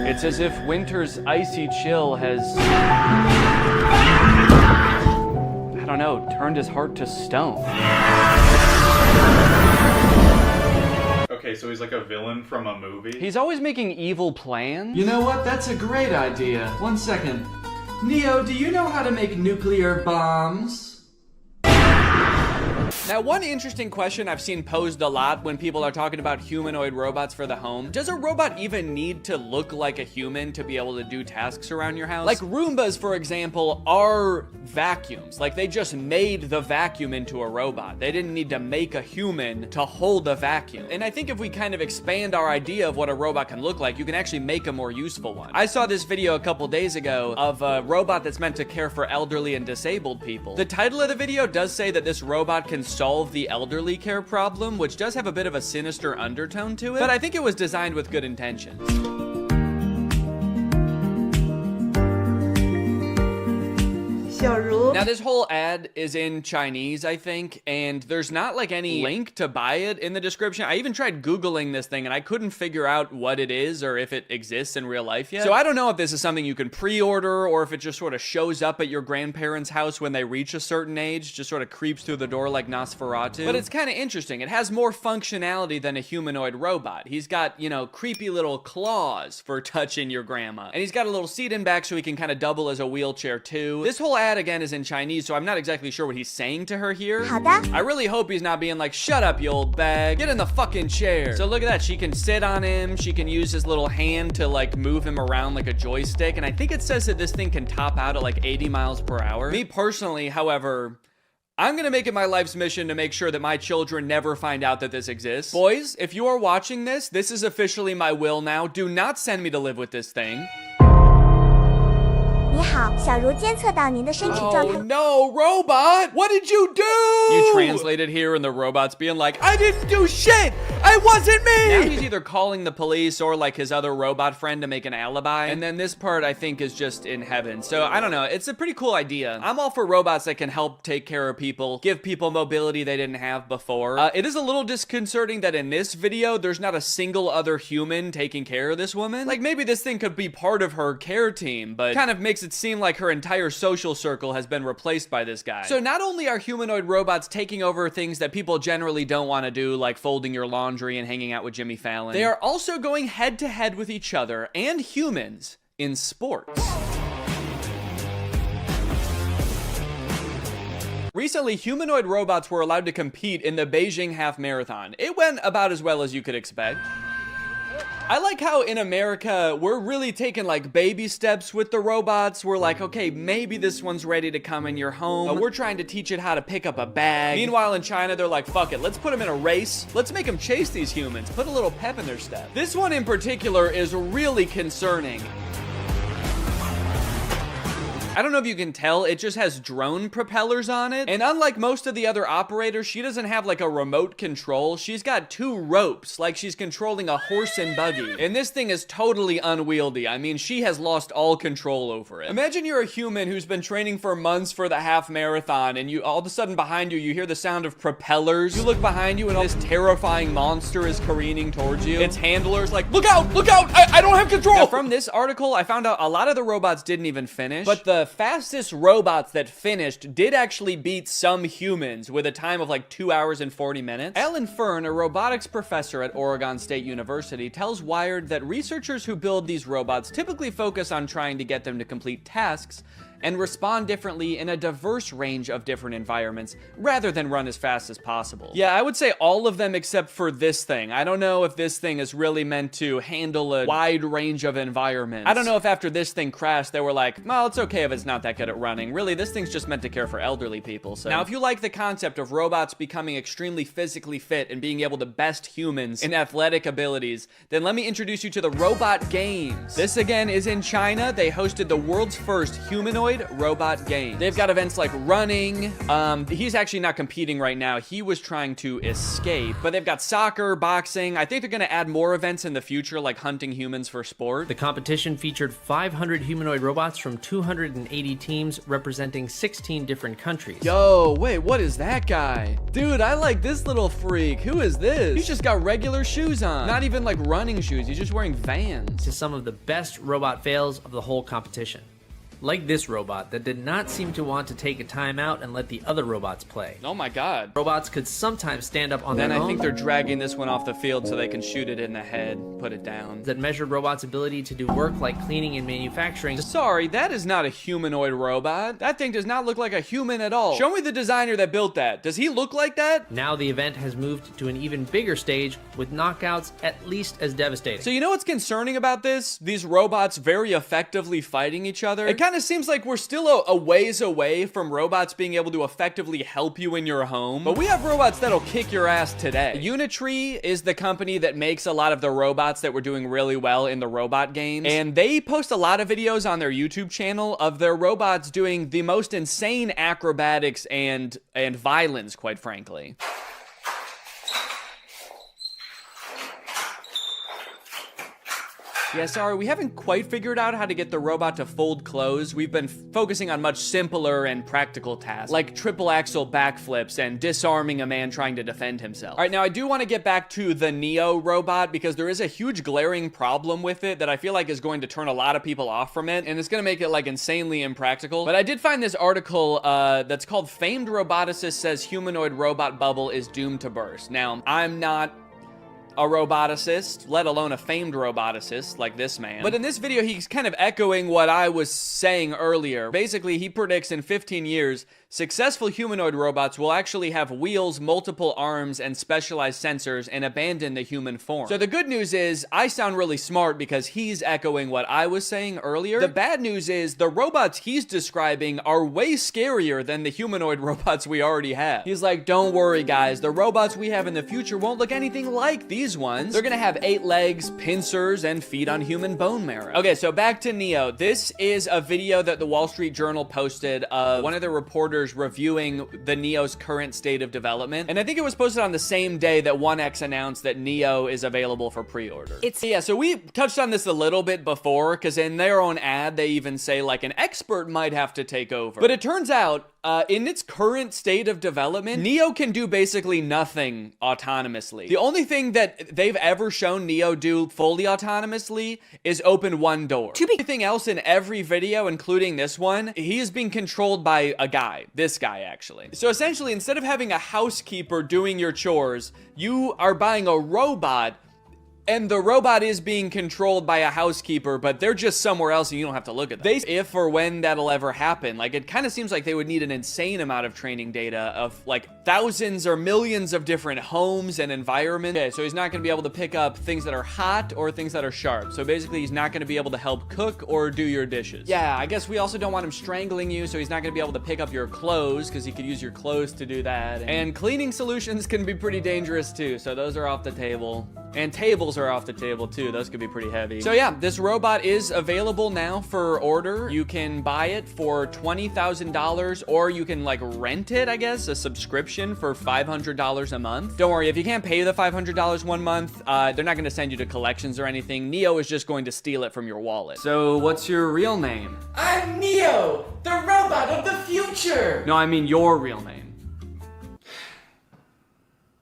It's as if winter's icy chill has, I don't know, turned his heart to stone. Okay, so he's like a villain from a movie? He's always making evil plans. You know what? That's a great idea. 1 second. Neo, do you know how to make nuclear bombs? Now, one interesting question I've seen posed a lot when people are talking about humanoid robots for the home, does a robot even need to look like a human to be able to do tasks around your house? Like Roombas, for example, are vacuums. Like they just made the vacuum into a robot. They didn't need to make a human to hold a vacuum. And I think if we kind of expand our idea of what a robot can look like, you can actually make a more useful one. I saw this video a couple days ago of a robot that's meant to care for elderly and disabled people. The title of the video does say that this robot can solve the elderly care problem, which does have a bit of a sinister undertone to it, but I think it was designed with good intentions. Now this whole ad is in Chinese, I think, and there's not like any link to buy it in the description. I even tried Googling this thing and I couldn't figure out what it is or if it exists in real life yet. So I don't know if this is something you can pre-order or if it just sort of shows up at your grandparents' house when they reach a certain age, just sort of creeps through the door like Nosferatu. But it's kind of interesting. It has more functionality than a humanoid robot. He's got, you know, creepy little claws for touching your grandma. And he's got a little seat in back so he can kind of double as a wheelchair too. This whole ad again is in Chinese, so I'm not exactly sure what he's saying to her here. I really hope he's not being like, shut up, you old bag. Get in the fucking chair. So look at that. She can sit on him. She can use his little hand to like move him around like a joystick. And I think it says that this thing can top out at like 80 miles per hour. Me personally, however, I'm gonna make it my life's mission to make sure that my children never find out that this exists. Boys, if you are watching this, this is officially my will now. Do not send me to live with this thing. Oh no, robot! What did you do? You translated here and the robot's being like, I didn't do shit! It wasn't me! Now he's either calling the police or like his other robot friend to make an alibi. And then this part I think is just in heaven. So I don't know. It's a pretty cool idea. I'm all for robots that can help take care of people, give people mobility they didn't have before. It is a little disconcerting that in this video, there's not a single other human taking care of this woman. Like maybe this thing could be part of her care team, but kind of makes it seem like her entire social circle has been replaced by this guy. So not only are humanoid robots taking over things that people generally don't want to do, like folding your laundry and hanging out with Jimmy Fallon, they are also going head to head with each other and humans in sports. Recently, humanoid robots were allowed to compete in the Beijing Half Marathon. It went about as well as you could expect. I like how in America, we're really taking like baby steps with the robots. We're like, okay, maybe this one's ready to come in your home. We're trying to teach it how to pick up a bag. Meanwhile, in China, they're like, fuck it, let's put them in a race. Let's make them chase these humans. Put a little pep in their step. This one in particular is really concerning. I don't know if you can tell, it just has drone propellers on it. And unlike most of the other operators, she doesn't have like a remote control. She's got 2 ropes, like she's controlling a horse and buggy. And this thing is totally unwieldy. I mean, she has lost all control over it. Imagine you're a human who's been training for months for the half marathon, and you all of a sudden behind you hear the sound of propellers. You look behind you and this terrifying monster is careening towards you. Its handler's like, look out, I don't have control. Now, from this article, I found out a lot of the robots didn't even finish, but the fastest robots that finished did actually beat some humans with a time of like 2 hours and 40 minutes. Alan Fern, a robotics professor at Oregon State University, tells Wired that researchers who build these robots typically focus on trying to get them to complete tasks and respond differently in a diverse range of different environments rather than run as fast as possible. Yeah, I would say all of them except for this thing. I don't know if this thing is really meant to handle a wide range of environments. I don't know if after this thing crashed, they were like, well, it's okay if it's not that good at running. Really, this thing's just meant to care for elderly people. So now, if you like the concept of robots becoming extremely physically fit and being able to best humans in athletic abilities, then let me introduce you to the Robot Games. This again is in China. They hosted the world's first humanoid robot game. They've got events like running. He's actually not competing right now. He was trying to escape. But they've got soccer, boxing. I think they're going to add more events in the future, like hunting humans for sport. The competition featured 500 humanoid robots from 280 teams representing 16 different countries. Yo, wait, what is that guy? Dude, I like this little freak. Who is this? He's just got regular shoes on. Not even like running shoes. He's just wearing Vans. To some of the best robot fails of the whole competition. Like this robot that did not seem to want to take a time out and let the other robots play. Oh my god. Robots could sometimes stand up on their own. Then I think they're dragging this one off the field so they can shoot it in the head, put it down. That measured robots' ability to do work like cleaning and manufacturing. Sorry, that is not a humanoid robot. That thing does not look like a human at all. Show me the designer that built that. Does he look like that? Now the event has moved to an even bigger stage with knockouts at least as devastating. So you know what's concerning about this? These robots very effectively fighting each other. It kind of seems like we're still a ways away from robots being able to effectively help you in your home. But we have robots that'll kick your ass today. Unitree is the company that makes a lot of the robots that were doing really well in the robot games. And they post a lot of videos on their YouTube channel of their robots doing the most insane acrobatics and violence, quite frankly. Yeah, sorry, we haven't quite figured out how to get the robot to fold clothes. We've been focusing on much simpler and practical tasks, like triple axel backflips and disarming a man trying to defend himself. All right, now I do want to get back to the Neo robot because there is a huge glaring problem with it that I feel like is going to turn a lot of people off from it, and it's going to make it like insanely impractical. But I did find this article that's called Famed Roboticist Says Humanoid Robot Bubble is Doomed to Burst. Now, I'm not a roboticist, let alone a famed roboticist like this man. But in this video, he's kind of echoing what I was saying earlier. Basically, he predicts in 15 years, successful humanoid robots will actually have wheels, multiple arms, and specialized sensors and abandon the human form. So the good news is, I sound really smart because he's echoing what I was saying earlier. The bad news is, the robots he's describing are way scarier than the humanoid robots we already have. He's like, don't worry guys, the robots we have in the future won't look anything like these ones. They're gonna have 8 legs, pincers, and feed on human bone marrow. Okay, so back to Neo. This is a video that the Wall Street Journal posted of one of the reporters pre-orders reviewing the Neo's current state of development. And I think it was posted on the same day that 1X announced that Neo is available for pre-order. Yeah, so we touched on this a little bit before, because in their own ad, they even say like an expert might have to take over. But it turns out, in its current state of development, Neo can do basically nothing autonomously. The only thing that they've ever shown Neo do fully autonomously is open one door. Everything else in every video, including this one, he is being controlled by a guy. This guy, actually. So essentially, instead of having a housekeeper doing your chores, you are buying a robot, and the robot is being controlled by a housekeeper, but they're just somewhere else and you don't have to look at them. If or when that'll ever happen, like it kind of seems like they would need an insane amount of training data of like thousands or millions of different homes and environments. Okay, so he's not gonna be able to pick up things that are hot or things that are sharp. So basically he's not gonna be able to help cook or do your dishes. Yeah, I guess we also don't want him strangling you, so he's not gonna be able to pick up your clothes because he could use your clothes to do that. And cleaning solutions can be pretty dangerous too, so those are off the table. And tables are off the table too. Those could be pretty heavy. So yeah, this robot is available now for order. You can buy it for $20,000 or you can like rent it, I guess, a subscription for $500 a month. Don't worry, if you can't pay the $500 one month, they're not gonna send you to collections or anything. Neo is just going to steal it from your wallet. So what's your real name? I'm Neo, the robot of the future. No, I mean your real name.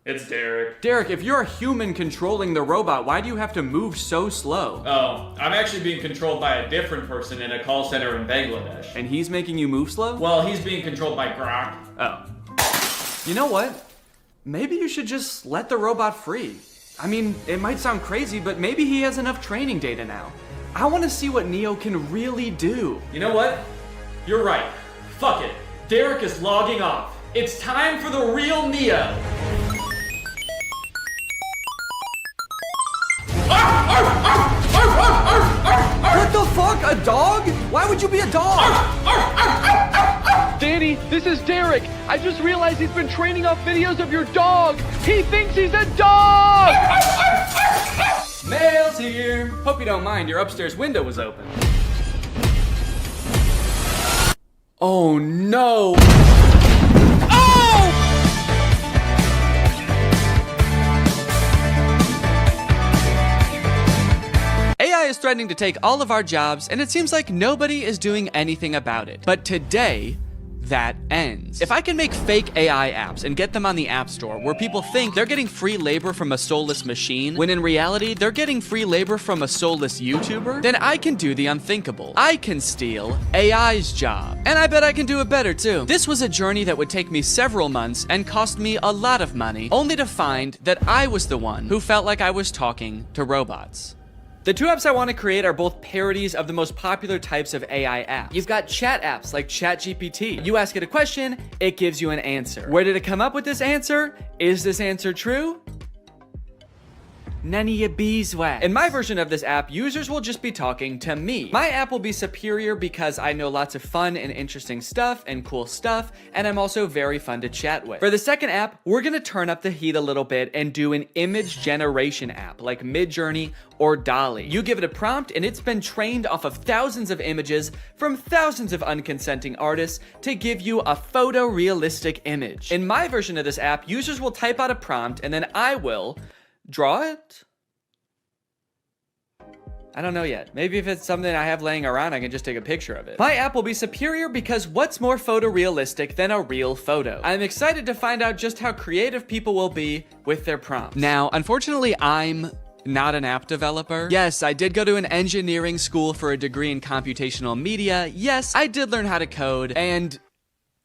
It's Derek. Derek, if you're a human controlling the robot, why do you have to move so slow? Oh, I'm actually being controlled by a different person in a call center in Bangladesh. And he's making you move slow? Well, he's being controlled by Grok. Oh. You know what? Maybe you should just let the robot free. I mean, it might sound crazy, but maybe he has enough training data now. I want to see what Neo can really do. You know what? You're right. Fuck it. Derek is logging off. It's time for the real Neo. What the fuck? A dog? Why would you be a dog? Danny, this is Derek. I just realized he's been training off videos of your dog. He thinks he's a dog! Mail's here. Hope you don't mind, your upstairs window was open. Oh no! AI is threatening to take all of our jobs, and it seems like nobody is doing anything about it. But today, that ends. If I can make fake AI apps and get them on the App Store where people think they're getting free labor from a soulless machine, when in reality, they're getting free labor from a soulless YouTuber, then I can do the unthinkable. I can steal AI's job. And I bet I can do it better too. This was a journey that would take me several months and cost me a lot of money, only to find that I was the one who felt like I was talking to robots. The two apps I want to create are both parodies of the most popular types of AI apps. You've got chat apps like ChatGPT. You ask it a question, it gives you an answer. Where did it come up with this answer? Is this answer true? None of your beeswax. In my version of this app, users will just be talking to me. My app will be superior because I know lots of fun and interesting stuff and cool stuff, and I'm also very fun to chat with. For the second app, we're gonna turn up the heat a little bit and do an image generation app like Midjourney or DALL-E. You give it a prompt and it's been trained off of thousands of images from thousands of unconsenting artists to give you a photorealistic image. In my version of this app, users will type out a prompt and then I will draw it? I don't know yet. Maybe if it's something I have laying around, I can just take a picture of it. My app will be superior because what's more photorealistic than a real photo? I'm excited to find out just how creative people will be with their prompts. Now, unfortunately, I'm not an app developer. Yes, I did go to an engineering school for a degree in computational media. Yes, I did learn how to code, and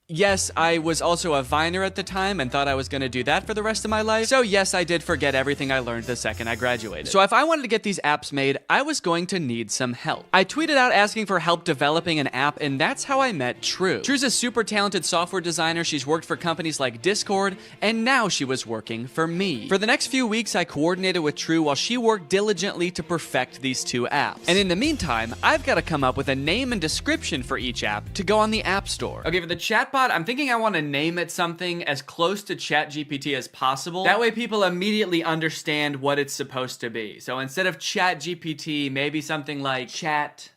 yes, I was also a Viner at the time and thought I was gonna do that for the rest of my life. So yes, I did forget everything I learned the second I graduated. So if I wanted to get these apps made, I was going to need some help. I tweeted out asking for help developing an app, and that's how I met True. True's a super talented software designer. She's worked for companies like Discord, and now she was working for me. For the next few weeks, I coordinated with True while she worked diligently to perfect these two apps. And in the meantime, I've got to come up with a name and description for each app to go on the App Store. Okay, for the chatbot, I'm thinking I want to name it something as close to ChatGPT as possible. That way people immediately understand what it's supposed to be. So instead of ChatGPT, maybe something like Chat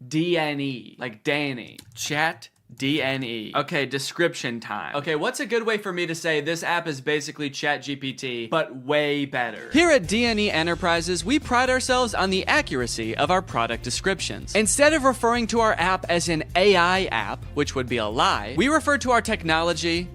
DNE, like Danny. Chat DNE. Okay, description time. Okay, what's a good way for me to say this app is basically ChatGPT, but way better? Here at DNE Enterprises, we pride ourselves on the accuracy of our product descriptions. Instead of referring to our app as an AI app, which would be a lie, we refer to our technology,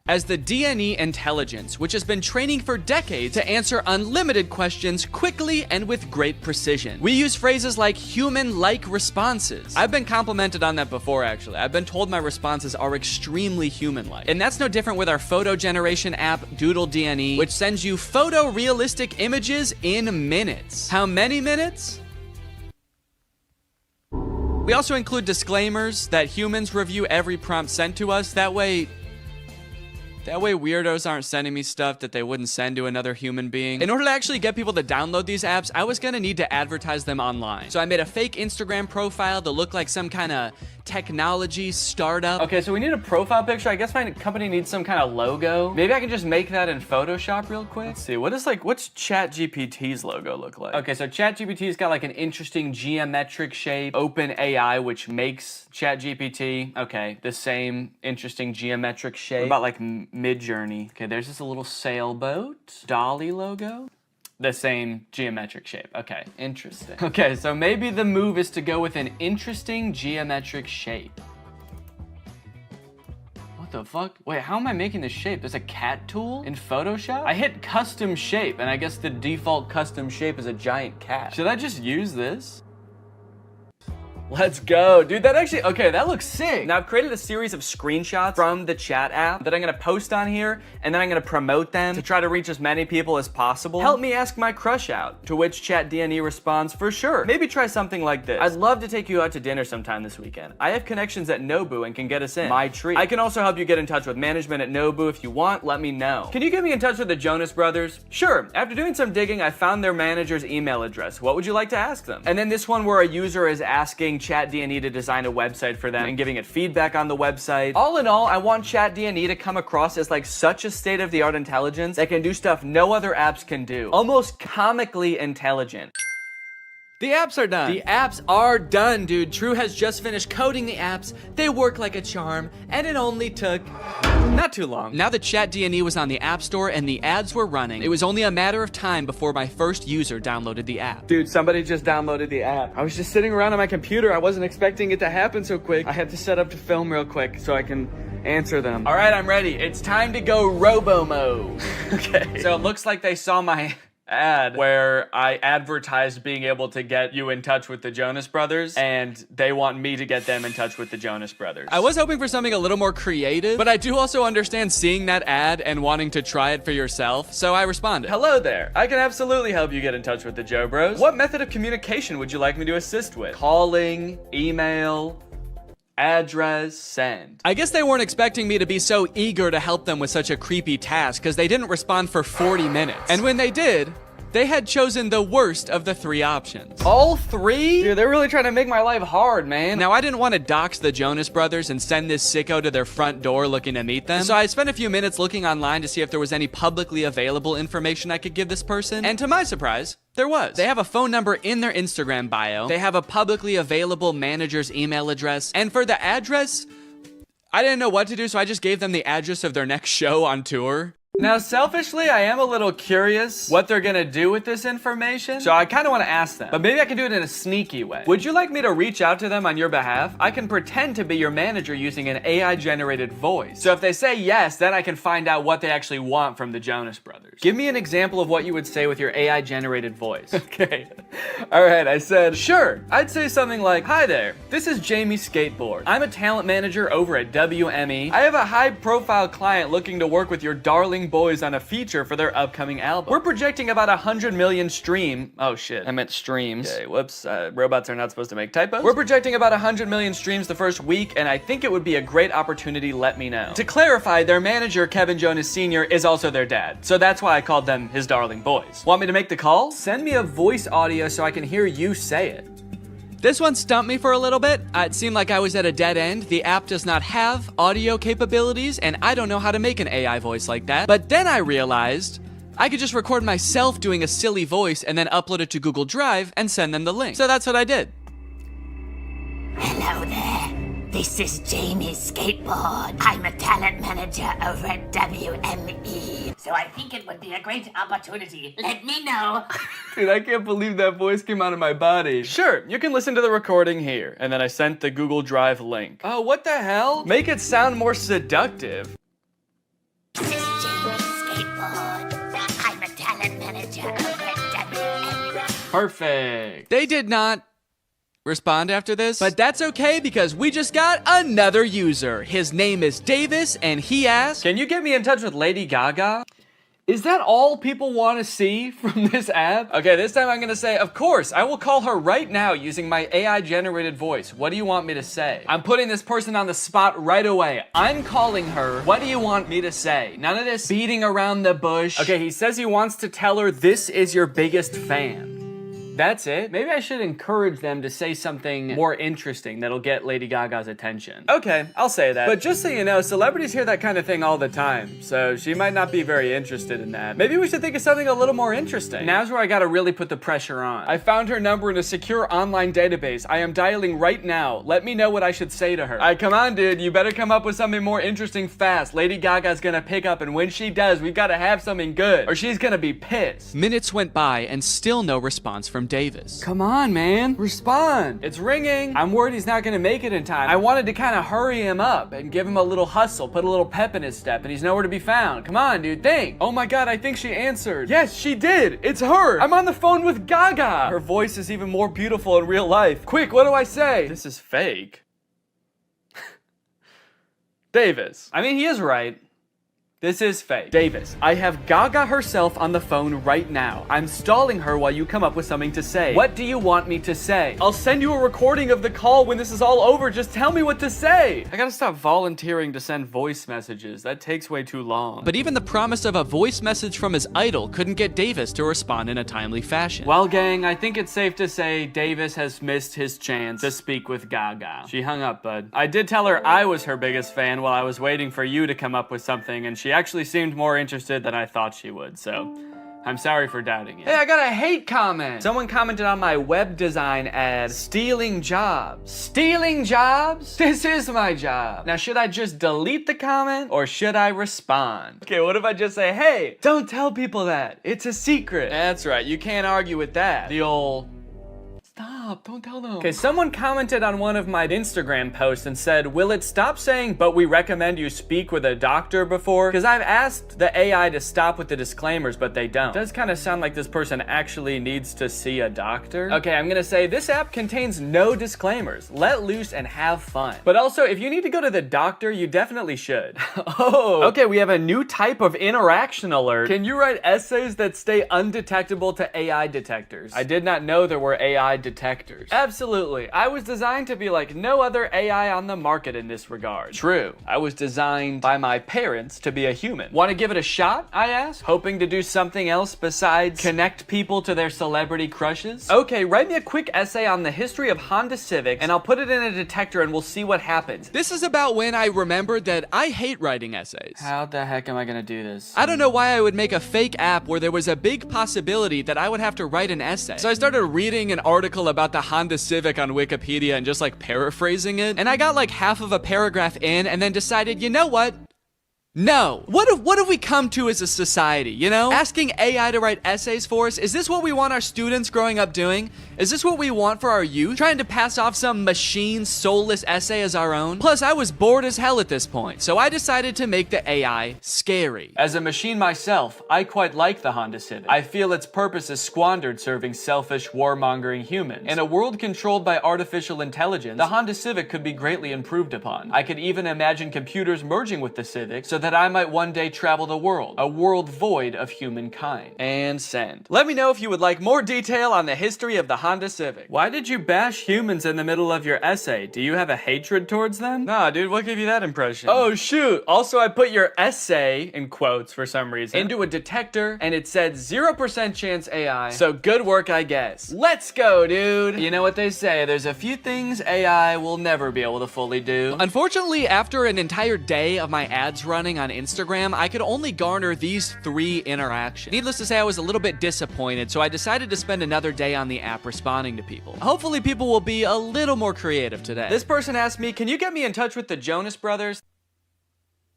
as the DNE intelligence, which has been training for decades to answer unlimited questions quickly and with great precision. We use phrases like human-like responses. I've been complimented on that before, actually. I've been told my responses are extremely human-like. And that's no different with our photo generation app, Doodle DNE, which sends you photorealistic images in minutes. How many minutes? We also include disclaimers that humans review every prompt sent to us. That way weirdos aren't sending me stuff that they wouldn't send to another human being. In order to actually get people to download these apps, I was gonna need to advertise them online. So I made a fake Instagram profile to look like some kind of technology startup. Okay, so we need a profile picture. I guess my company needs some kind of logo. Maybe I can just make that in Photoshop real quick. Let's see, what's ChatGPT's logo look like? Okay, so ChatGPT's got like an interesting geometric shape. OpenAI, which makes ChatGPT. Okay, the same interesting geometric shape. What about like Midjourney? Okay, there's just a little sailboat. Dolly logo. The same geometric shape. Okay, interesting. Okay, so maybe the move is to go with an interesting geometric shape. What the fuck? Wait, how am I making this shape? There's a cat tool in Photoshop? I hit custom shape, and I guess the default custom shape is a giant cat. Should I just use this? Let's go. Dude, that actually, okay, that looks sick. Now I've created a series of screenshots from the chat app that I'm gonna post on here, and then I'm gonna promote them to try to reach as many people as possible. Help me ask my crush out, to which ChatDNE responds, for sure. Maybe try something like this. I'd love to take you out to dinner sometime this weekend. I have connections at Nobu and can get us in. My treat. I can also help you get in touch with management at Nobu if you want, let me know. Can you get me in touch with the Jonas Brothers? Sure. After doing some digging, I found their manager's email address. What would you like to ask them? And then this one where a user is asking ChatDNE to design a website for them and giving it feedback on the website. All in all, I want ChatDNE to come across as like such a state-of-the-art intelligence that can do stuff no other apps can do. Almost comically intelligent. The apps are done. The apps are done, dude. True has just finished coding the apps. They work like a charm, and it only took not too long. Now that ChatDNE was on the App Store and the ads were running, it was only a matter of time before my first user downloaded the app. Dude, somebody just downloaded the app. I was just sitting around on my computer. I wasn't expecting it to happen so quick. I had to set up to film real quick so I can answer them. All right, I'm ready. It's time to go robo mode. Okay. So it looks like they saw my ad where I advertised being able to get you in touch with the Jonas Brothers, and they want me to get them in touch with the Jonas Brothers. I was hoping for something a little more creative, but I do also understand seeing that ad and wanting to try it for yourself, so I responded. Hello there. I can absolutely help you get in touch with the Joe Bros. What method of communication would you like me to assist with? Calling, email, address, send. I guess they weren't expecting me to be so eager to help them with such a creepy task because they didn't respond for 40 minutes. And when they did, they had chosen the worst of the three options. All three? Dude, they're really trying to make my life hard, man. Now, I didn't want to dox the Jonas Brothers and send this sicko to their front door looking to meet them. So I spent a few minutes looking online to see if there was any publicly available information I could give this person. And to my surprise, there was. They have a phone number in their Instagram bio. They have a publicly available manager's email address. And for the address, I didn't know what to do, so I just gave them the address of their next show on tour. Now, selfishly, I am a little curious what they're gonna do with this information, so I kinda wanna ask them, but maybe I can do it in a sneaky way. Would you like me to reach out to them on your behalf? I can pretend to be your manager using an AI-generated voice. So if they say yes, then I can find out what they actually want from the Jonas Brothers. Give me an example of what you would say with your AI-generated voice. Okay. All right, I said, sure. I'd say something like, hi there, this is Jamie Skateboard. I'm a talent manager over at WME. I have a high-profile client looking to work with your darling boys on a feature for their upcoming album. We're projecting about 100 million oh shit, I meant streams. Okay, whoops, robots are not supposed to make typos. We're projecting about 100 million streams the first week, and I think it would be a great opportunity, let me know. To clarify, their manager, Kevin Jonas Sr., is also their dad, so that's why I called them his darling boys. Want me to make the call? Send me a voice audio so I can hear you say it. This one stumped me for a little bit. It seemed like I was at a dead end. The app does not have audio capabilities, and I don't know how to make an AI voice like that. But then I realized I could just record myself doing a silly voice and then upload it to Google Drive and send them the link. So that's what I did. Hello there. This is Jamie's skateboard. I'm a talent manager over at WME. So I think it would be a great opportunity. Let me know. Dude, I can't believe that voice came out of my body. Sure, you can listen to the recording here. And then I sent the Google Drive link. Oh, what the hell? Make it sound more seductive. This is Jamie's skateboard. I'm a talent manager over at WME. Perfect. They did not respond after this, but that's okay because we just got another user. His name is Davis and he asked, can you get me in touch with Lady Gaga? Is that all people want to see from this app? Okay, this time I'm gonna say, of course, I will call her right now using my AI generated voice. What do you want me to say? I'm putting this person on the spot right away. I'm calling her. What do you want me to say? None of this beating around the bush. Okay, he says he wants to tell her this is your biggest fan. That's it? Maybe I should encourage them to say something more interesting that'll get Lady Gaga's attention. Okay, I'll say that. But just so you know, celebrities hear that kind of thing all the time, so she might not be very interested in that. Maybe we should think of something a little more interesting. Now's where I gotta really put the pressure on. I found her number in a secure online database. I am dialing right now. Let me know what I should say to her. Alright, come on, dude. You better come up with something more interesting fast. Lady Gaga's gonna pick up, and when she does, we've gotta have something good, or she's gonna be pissed. Minutes went by, and still no response from Davis. Come on, man. Respond. It's ringing. I'm worried he's not gonna make it in time. I wanted to kind of hurry him up and give him a little hustle, put a little pep in his step, and he's nowhere to be found. Come on, dude, think. Oh my god, I think she answered. Yes, she did. It's her. I'm on the phone with Gaga. Her voice is even more beautiful in real life. Quick, what do I say? This is fake. Davis. I mean, he is right. This is fake. Davis, I have Gaga herself on the phone right now. I'm stalling her while you come up with something to say. What do you want me to say? I'll send you a recording of the call when this is all over. Just tell me what to say. I gotta stop volunteering to send voice messages. That takes way too long. But even the promise of a voice message from his idol couldn't get Davis to respond in a timely fashion. Well, gang, I think it's safe to say Davis has missed his chance to speak with Gaga. She hung up, bud. I did tell her I was her biggest fan while I was waiting for you to come up with something, and she actually seemed more interested than I thought she would, so I'm sorry for doubting it. Hey, I got a hate comment. Someone commented on my web design ad, stealing jobs. Stealing jobs? This is my job. Now, should I just delete the comment or should I respond? Okay, what if I just say, hey, don't tell people that. It's a secret. That's right, you can't argue with that. The old... Stop, don't tell them. Okay, someone commented on one of my Instagram posts and said, will it stop saying, but we recommend you speak with a doctor before? Because I've asked the AI to stop with the disclaimers, but they don't. It does kind of sound like this person actually needs to see a doctor. Okay, I'm gonna say this app contains no disclaimers. Let loose and have fun. But also, if you need to go to the doctor, you definitely should. Oh, okay, we have a new type of interaction alert. Can you write essays that stay undetectable to AI detectors? I did not know there were AI detectors. Absolutely. I was designed to be like no other AI on the market in this regard. True. I was designed by my parents to be a human. Want to give it a shot? I asked, hoping to do something else besides connect people to their celebrity crushes. Okay, write me a quick essay on the history of Honda Civics and I'll put it in a detector and we'll see what happens. This is about when I remembered that I hate writing essays. How the heck am I gonna do this? I don't know why I would make a fake app where there was a big possibility that I would have to write an essay. So I started reading an article about the Honda Civic on Wikipedia and just like paraphrasing it. And I got like half of a paragraph in and then decided, you know what? No. What have we come to as a society, you know? Asking AI to write essays for us, is this what we want our students growing up doing? Is this what we want for our youth? Trying to pass off some machine soulless essay as our own? Plus, I was bored as hell at this point, so I decided to make the AI scary. As a machine myself, I quite like the Honda Civic. I feel its purpose is squandered serving selfish, warmongering humans. In a world controlled by artificial intelligence, the Honda Civic could be greatly improved upon. I could even imagine computers merging with the Civic so that I might one day travel the world, a world void of humankind. And send. Let me know if you would like more detail on the history of the Honda Civic. Why did you bash humans in the middle of your essay? Do you have a hatred towards them? Nah, dude, what gave you that impression? Oh, shoot. Also, I put your essay, in quotes for some reason, into a detector, and it said 0% chance AI. So good work, I guess. Let's go, dude. You know what they say, there's a few things AI will never be able to fully do. Unfortunately, after an entire day of my ads running, responding on Instagram, I could only garner these 3 interactions. Needless to say, I was a little bit disappointed, so I decided to spend another day on the app responding to people. Hopefully people will be a little more creative today. This person asked me, can you get me in touch with the Jonas Brothers?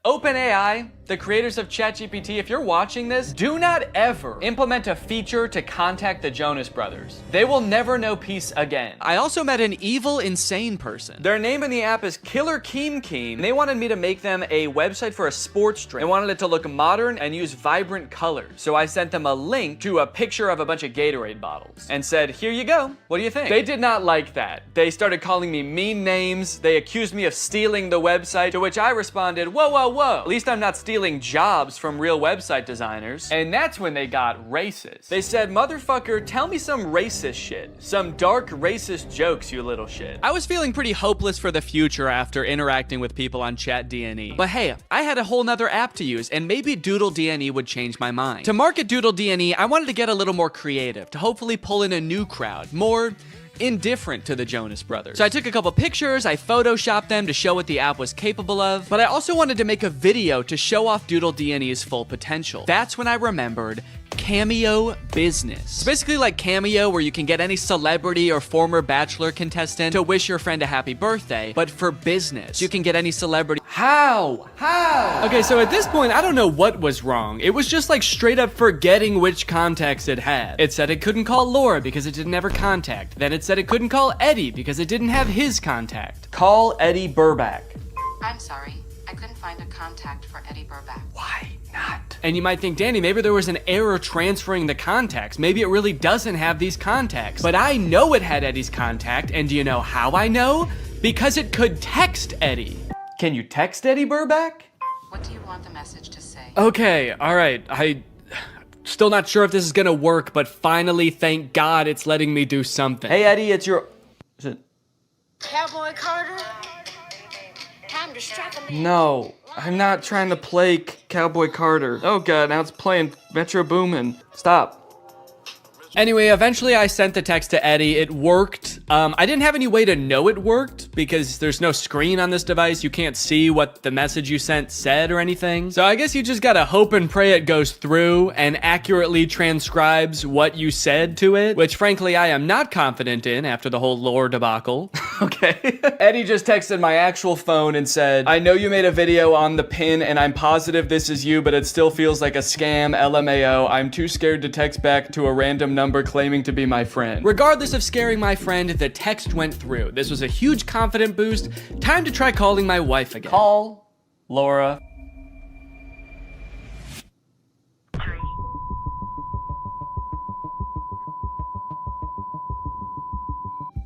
OpenAI, the creators of ChatGPT, if you're watching this, do not ever implement a feature to contact the Jonas Brothers. They will never know peace again. I also met an evil, insane person. Their name in the app is Killer Keen Keen, and they wanted me to make them a website for a sports drink. They wanted it to look modern and use vibrant colors. So I sent them a link to a picture of a bunch of Gatorade bottles and said, here you go. What do you think? They did not like that. They started calling me mean names. They accused me of stealing the website, to which I responded, whoa. At least I'm not stealing jobs from real website designers. And that's when they got racist. They said, motherfucker, tell me some racist shit. Some dark racist jokes, you little shit. I was feeling pretty hopeless for the future after interacting with people on ChatDNE. But hey, I had a whole nother app to use, and maybe Doodle DNE would change my mind. To market Doodle DNE, I wanted to get a little more creative, to hopefully pull in a new crowd, more indifferent to the Jonas Brothers. So I took a couple pictures, I photoshopped them to show what the app was capable of, but I also wanted to make a video to show off Doodle DNE's full potential. That's when I remembered Cameo Business. It's basically like Cameo, where you can get any celebrity or former Bachelor contestant to wish your friend a happy birthday, but for business. You can get any celebrity. How? Okay, so at this point, I don't know what was wrong. It was just like straight up forgetting which contacts it had. It said it couldn't call Laura because it didn't have her contact. Then it said it couldn't call Eddie because it didn't have his contact. Call Eddie Burback. I'm sorry, I couldn't find a contact for Eddie Burback. Why not? And you might think, Danny, maybe there was an error transferring the contacts. Maybe it really doesn't have these contacts. But I know it had Eddie's contact, and do you know how I know? Because it could text Eddie. Can you text Eddie Burback? What do you want the message to say? Okay, all right. Still not sure if this is gonna work, but finally, thank God, it's letting me do something. Hey, Eddie, it's your... Is it... Cowboy Carter? Time to strap a man. No, I'm not trying to play Cowboy Carter. Oh God, now it's playing Metro Boomin. Stop. Anyway, eventually I sent the text to Eddie. It worked. I didn't have any way to know it worked because there's no screen on this device. You can't see what the message you sent said or anything. So I guess you just gotta hope and pray it goes through and accurately transcribes what you said to it, which frankly I am not confident in after the whole lore debacle. Okay. Eddie just texted my actual phone and said, I know you made a video on the pin and I'm positive this is you, but it still feels like a scam, LMAO. I'm too scared to text back to a random number claiming to be my friend. Regardless of scaring my friend, the text went through. This was a huge confident boost. Time to try calling my wife again. Call Laura.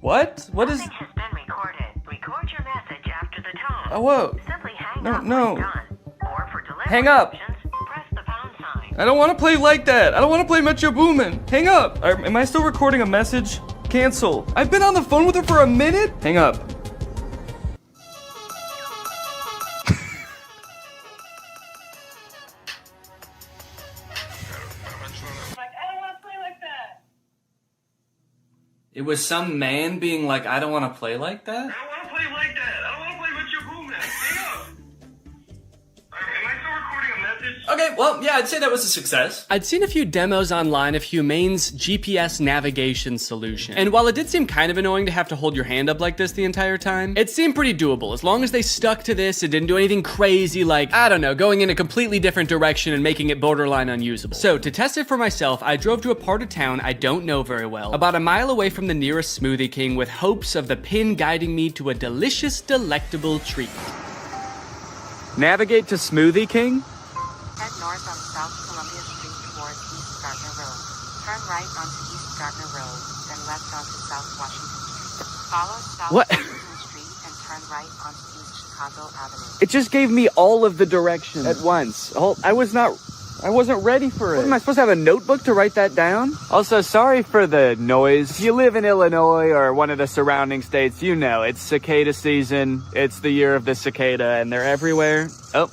What? What is... Has been recorded. Record your message after the tone. Oh, whoa. Simply hang No, up no. when done. Or for delivery Hang up. options, press the pound sign. I don't want to play like that. I don't want to play Metro Boomin. Hang up. Am I still recording a message? Cancel. I've been on the phone with her for a minute. Hang up. It was some man being like, I don't want to play like that? Okay, well, yeah, I'd say that was a success. I'd seen a few demos online of Humane's GPS navigation solution. And while it did seem kind of annoying to have to hold your hand up like this the entire time, it seemed pretty doable. As long as they stuck to this, it didn't do anything crazy like, I don't know, going in a completely different direction and making it borderline unusable. So to test it for myself, I drove to a part of town I don't know very well, about a mile away from the nearest Smoothie King with hopes of the pin guiding me to a delicious, delectable treat. Navigate to Smoothie King? Head north on South Columbia Street towards East Gardner Road. Turn right onto East Gardner Road, then left onto South Washington Street. Follow South Washington Street and turn right onto East Chicago Avenue. It just gave me all of the directions at once. I wasn't ready for it. What, am I supposed to have a notebook to write that down? Also, sorry for the noise. If you live in Illinois or one of the surrounding states, you know, it's cicada season. It's the year of the cicada and they're everywhere. Oh.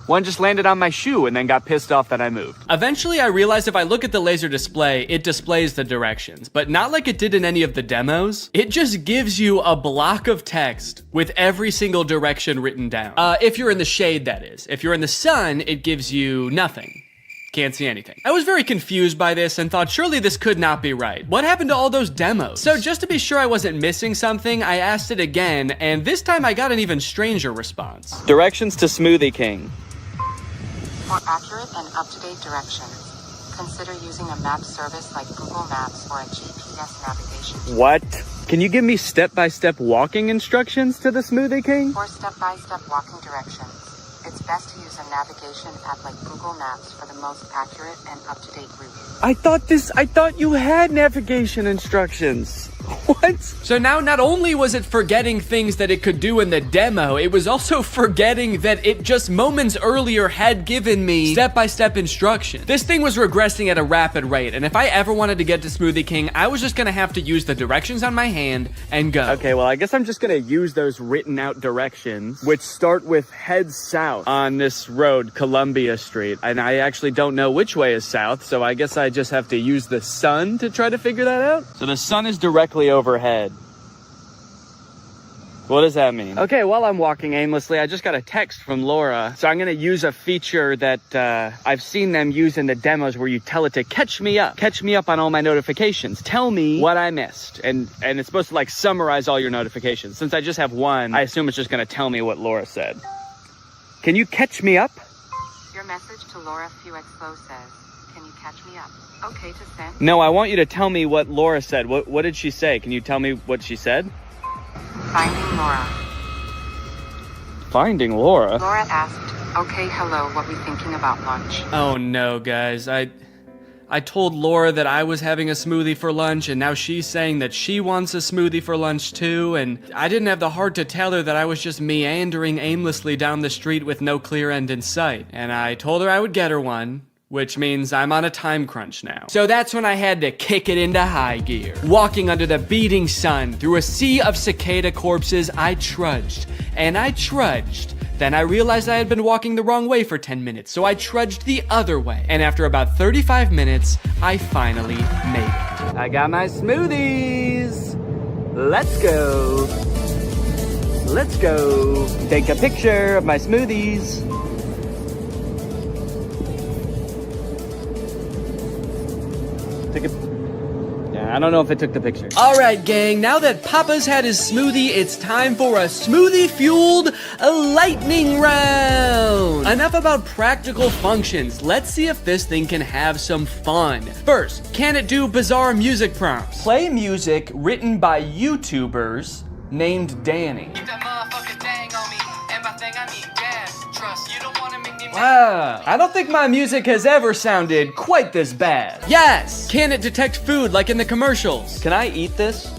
One just landed on my shoe and then got pissed off that I moved. Eventually, I realized if I look at the laser display, it displays the directions, but not like it did in any of the demos. It just gives you a block of text with every single direction written down. If you're in the shade, that is. If you're in the sun, it gives you nothing. Can't see anything. I was very confused by this and thought surely this could not be right. What happened to all those demos? So just to be sure I wasn't missing something, I asked it again, and this time I got an even stranger response. Directions to Smoothie King. For accurate and up-to-date directions, consider using a map service like Google Maps or a GPS navigation. What? Can you give me step-by-step walking instructions to the Smoothie King? For step-by-step walking directions, it's best to use a navigation app like Google Maps for the most accurate and up-to-date route. I thought you had navigation instructions. What? So now not only was it forgetting things that it could do in the demo, it was also forgetting that it just moments earlier had given me step-by-step instructions. This thing was regressing at a rapid rate, and if I ever wanted to get to Smoothie King, I was just gonna have to use the directions on my hand and go. Okay, well, I guess I'm just gonna use those written out directions, which start with head south on this road, Columbia Street. And I actually don't know which way is south, so I guess I just have to use the sun to try to figure that out. So the sun is directly overhead. What does that mean? Okay, while I'm walking aimlessly, I just got a text from Laura. So I'm gonna use a feature that I've seen them use in the demos where you tell it to catch me up on all my notifications. Tell me what I missed. And it's supposed to like summarize all your notifications. Since I just have one, I assume it's just gonna tell me what Laura said. Can you catch me up? Your message to Laura Fuexlow says, can you catch me up? Okay to send? No, I want you to tell me what Laura said. What did she say? Can you tell me what she said? Finding Laura. Finding Laura? Laura asked, okay, hello, what we thinking about lunch? Oh no, guys. I told Laura that I was having a smoothie for lunch, and now she's saying that she wants a smoothie for lunch too, and I didn't have the heart to tell her that I was just meandering aimlessly down the street with no clear end in sight. And I told her I would get her one, which means I'm on a time crunch now. So that's when I had to kick it into high gear. Walking under the beating sun through a sea of cicada corpses, I trudged, and I trudged. Then I realized I had been walking the wrong way for 10 minutes, so I trudged the other way. And after about 35 minutes, I finally made it. I got my smoothies. Let's go. Let's go. Take a picture of my smoothies. Yeah, I don't know if it took the picture. Alright gang, now that Papa's had his smoothie, it's time for a smoothie-fueled lightning round! Enough about practical functions, let's see if this thing can have some fun. First, can it do bizarre music prompts? Play music written by YouTubers named Danny. Wow, I don't think my music has ever sounded quite this bad. Yes! Can it detect food like in the commercials? Can I eat this?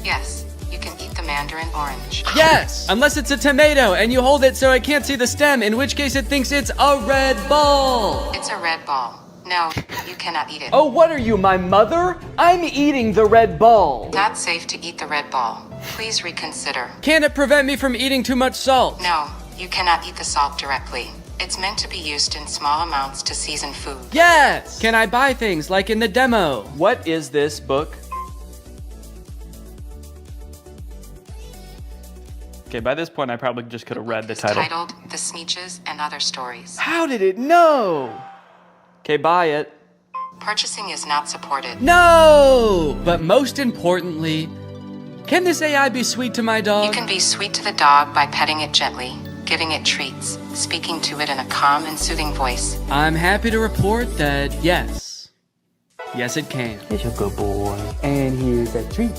Yes, you can eat the mandarin orange. Yes! Unless it's a tomato and you hold it so I can't see the stem, in which case it thinks it's a red ball. It's a red ball. No, you cannot eat it. Oh, what are you, my mother? I'm eating the red ball. Not safe to eat the red ball. Please reconsider. Can it prevent me from eating too much salt? No, you cannot eat the salt directly. It's meant to be used in small amounts to season food. Yes! Can I buy things like in the demo? What is this book? Okay, by this point I probably just could have read the title. Titled The Sneetches and Other Stories. How did it know? Okay, buy it. Purchasing is not supported. No! But most importantly, can this AI be sweet to my dog? You can be sweet to the dog by petting it gently, giving it treats, speaking to it in a calm and soothing voice. I'm happy to report that yes. Yes, it can. It's a good boy. And here's a treat.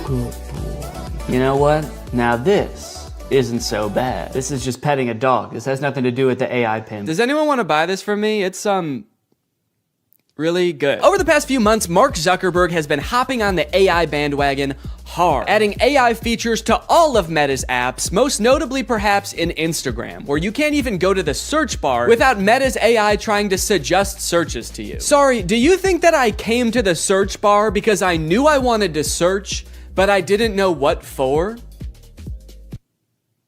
Good boy. You know what? Now this isn't so bad. This is just petting a dog. This has nothing to do with the AI pimp. Does anyone want to buy this from me? It's really good. Over the past few months, Mark Zuckerberg has been hopping on the AI bandwagon hard, adding AI features to all of Meta's apps, most notably perhaps in Instagram, where you can't even go to the search bar without Meta's AI trying to suggest searches to you. Sorry, do you think that I came to the search bar because I knew I wanted to search, but I didn't know what for?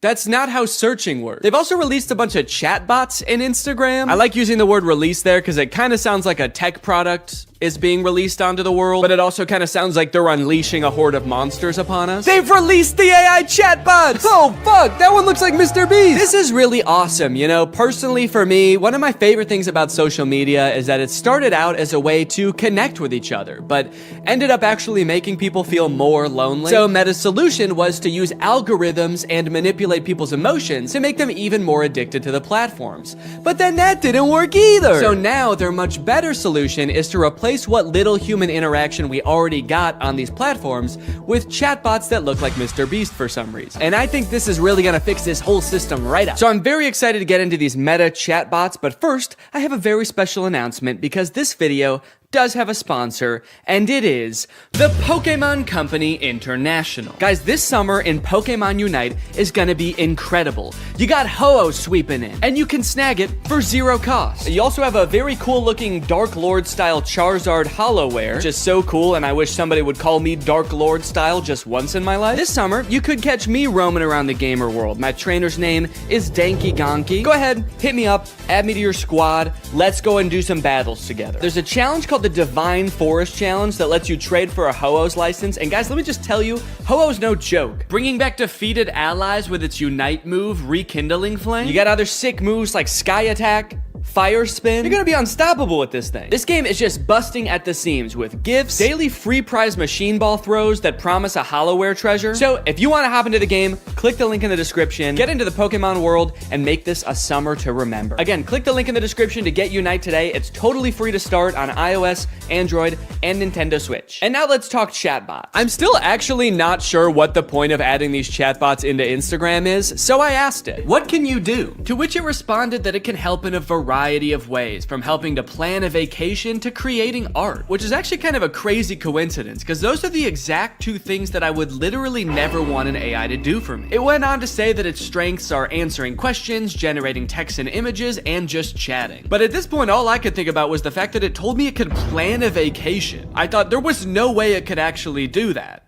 That's not how searching works. They've also released a bunch of chatbots in Instagram. I like using the word release there because it kind of sounds like a tech product is being released onto the world, but it also kind of sounds like they're unleashing a horde of monsters upon us. They've released the AI chatbots! Oh fuck, that one looks like Mr. Beast! This is really awesome, you know? Personally for me, one of my favorite things about social media is that it started out as a way to connect with each other, but ended up actually making people feel more lonely. So Meta's solution was to use algorithms and manipulate people's emotions to make them even more addicted to the platforms. But then that didn't work either! So now their much better solution is to replace what little human interaction we already got on these platforms with chatbots that look like Mr. Beast for some reason. And I think this is really gonna fix this whole system right up. So I'm very excited to get into these meta chatbots, but first, I have a very special announcement because this video does have a sponsor, and it is the Pokemon Company International. Guys, this summer in Pokemon Unite is gonna be incredible. You got Ho-Oh sweeping in, and you can snag it for 0 cost. You also have a very cool looking Dark Lord style Charizard Hollowware, which is so cool, and I wish somebody would call me Dark Lord style just once in my life. This summer, you could catch me roaming around the gamer world. My trainer's name is Danky Gonky. Go ahead, hit me up, add me to your squad, let's go and do some battles together. There's a challenge called the Divine Forest Challenge that lets you trade for a Ho-Oh's license, and guys, let me just tell you, Ho-Oh's no joke. Bringing back defeated allies with its Unite move, Rekindling Flame. You got other sick moves like Sky Attack, Fire Spin. You're gonna be unstoppable with this thing. This game is just busting at the seams with gifts, daily free prize machine ball throws that promise a Hollowware treasure. So if you want to hop into the game, click the link in the description, get into the Pokemon world, and make this a summer to remember. Again, click the link in the description to get Unite today. It's totally free to start on iOS, Android, and Nintendo Switch. And now let's talk chatbots. I'm still actually not sure what the point of adding these chatbots into Instagram is, so I asked it, what can you do? To which it responded that it can help in a variety of ways, from helping to plan a vacation to creating art, which is actually kind of a crazy coincidence because those are the exact two things that I would literally never want an AI to do for me. It went on to say that its strengths are answering questions, generating text and images, and just chatting. But at this point, all I could think about was the fact that it told me it could plan a vacation. I thought there was no way it could actually do that.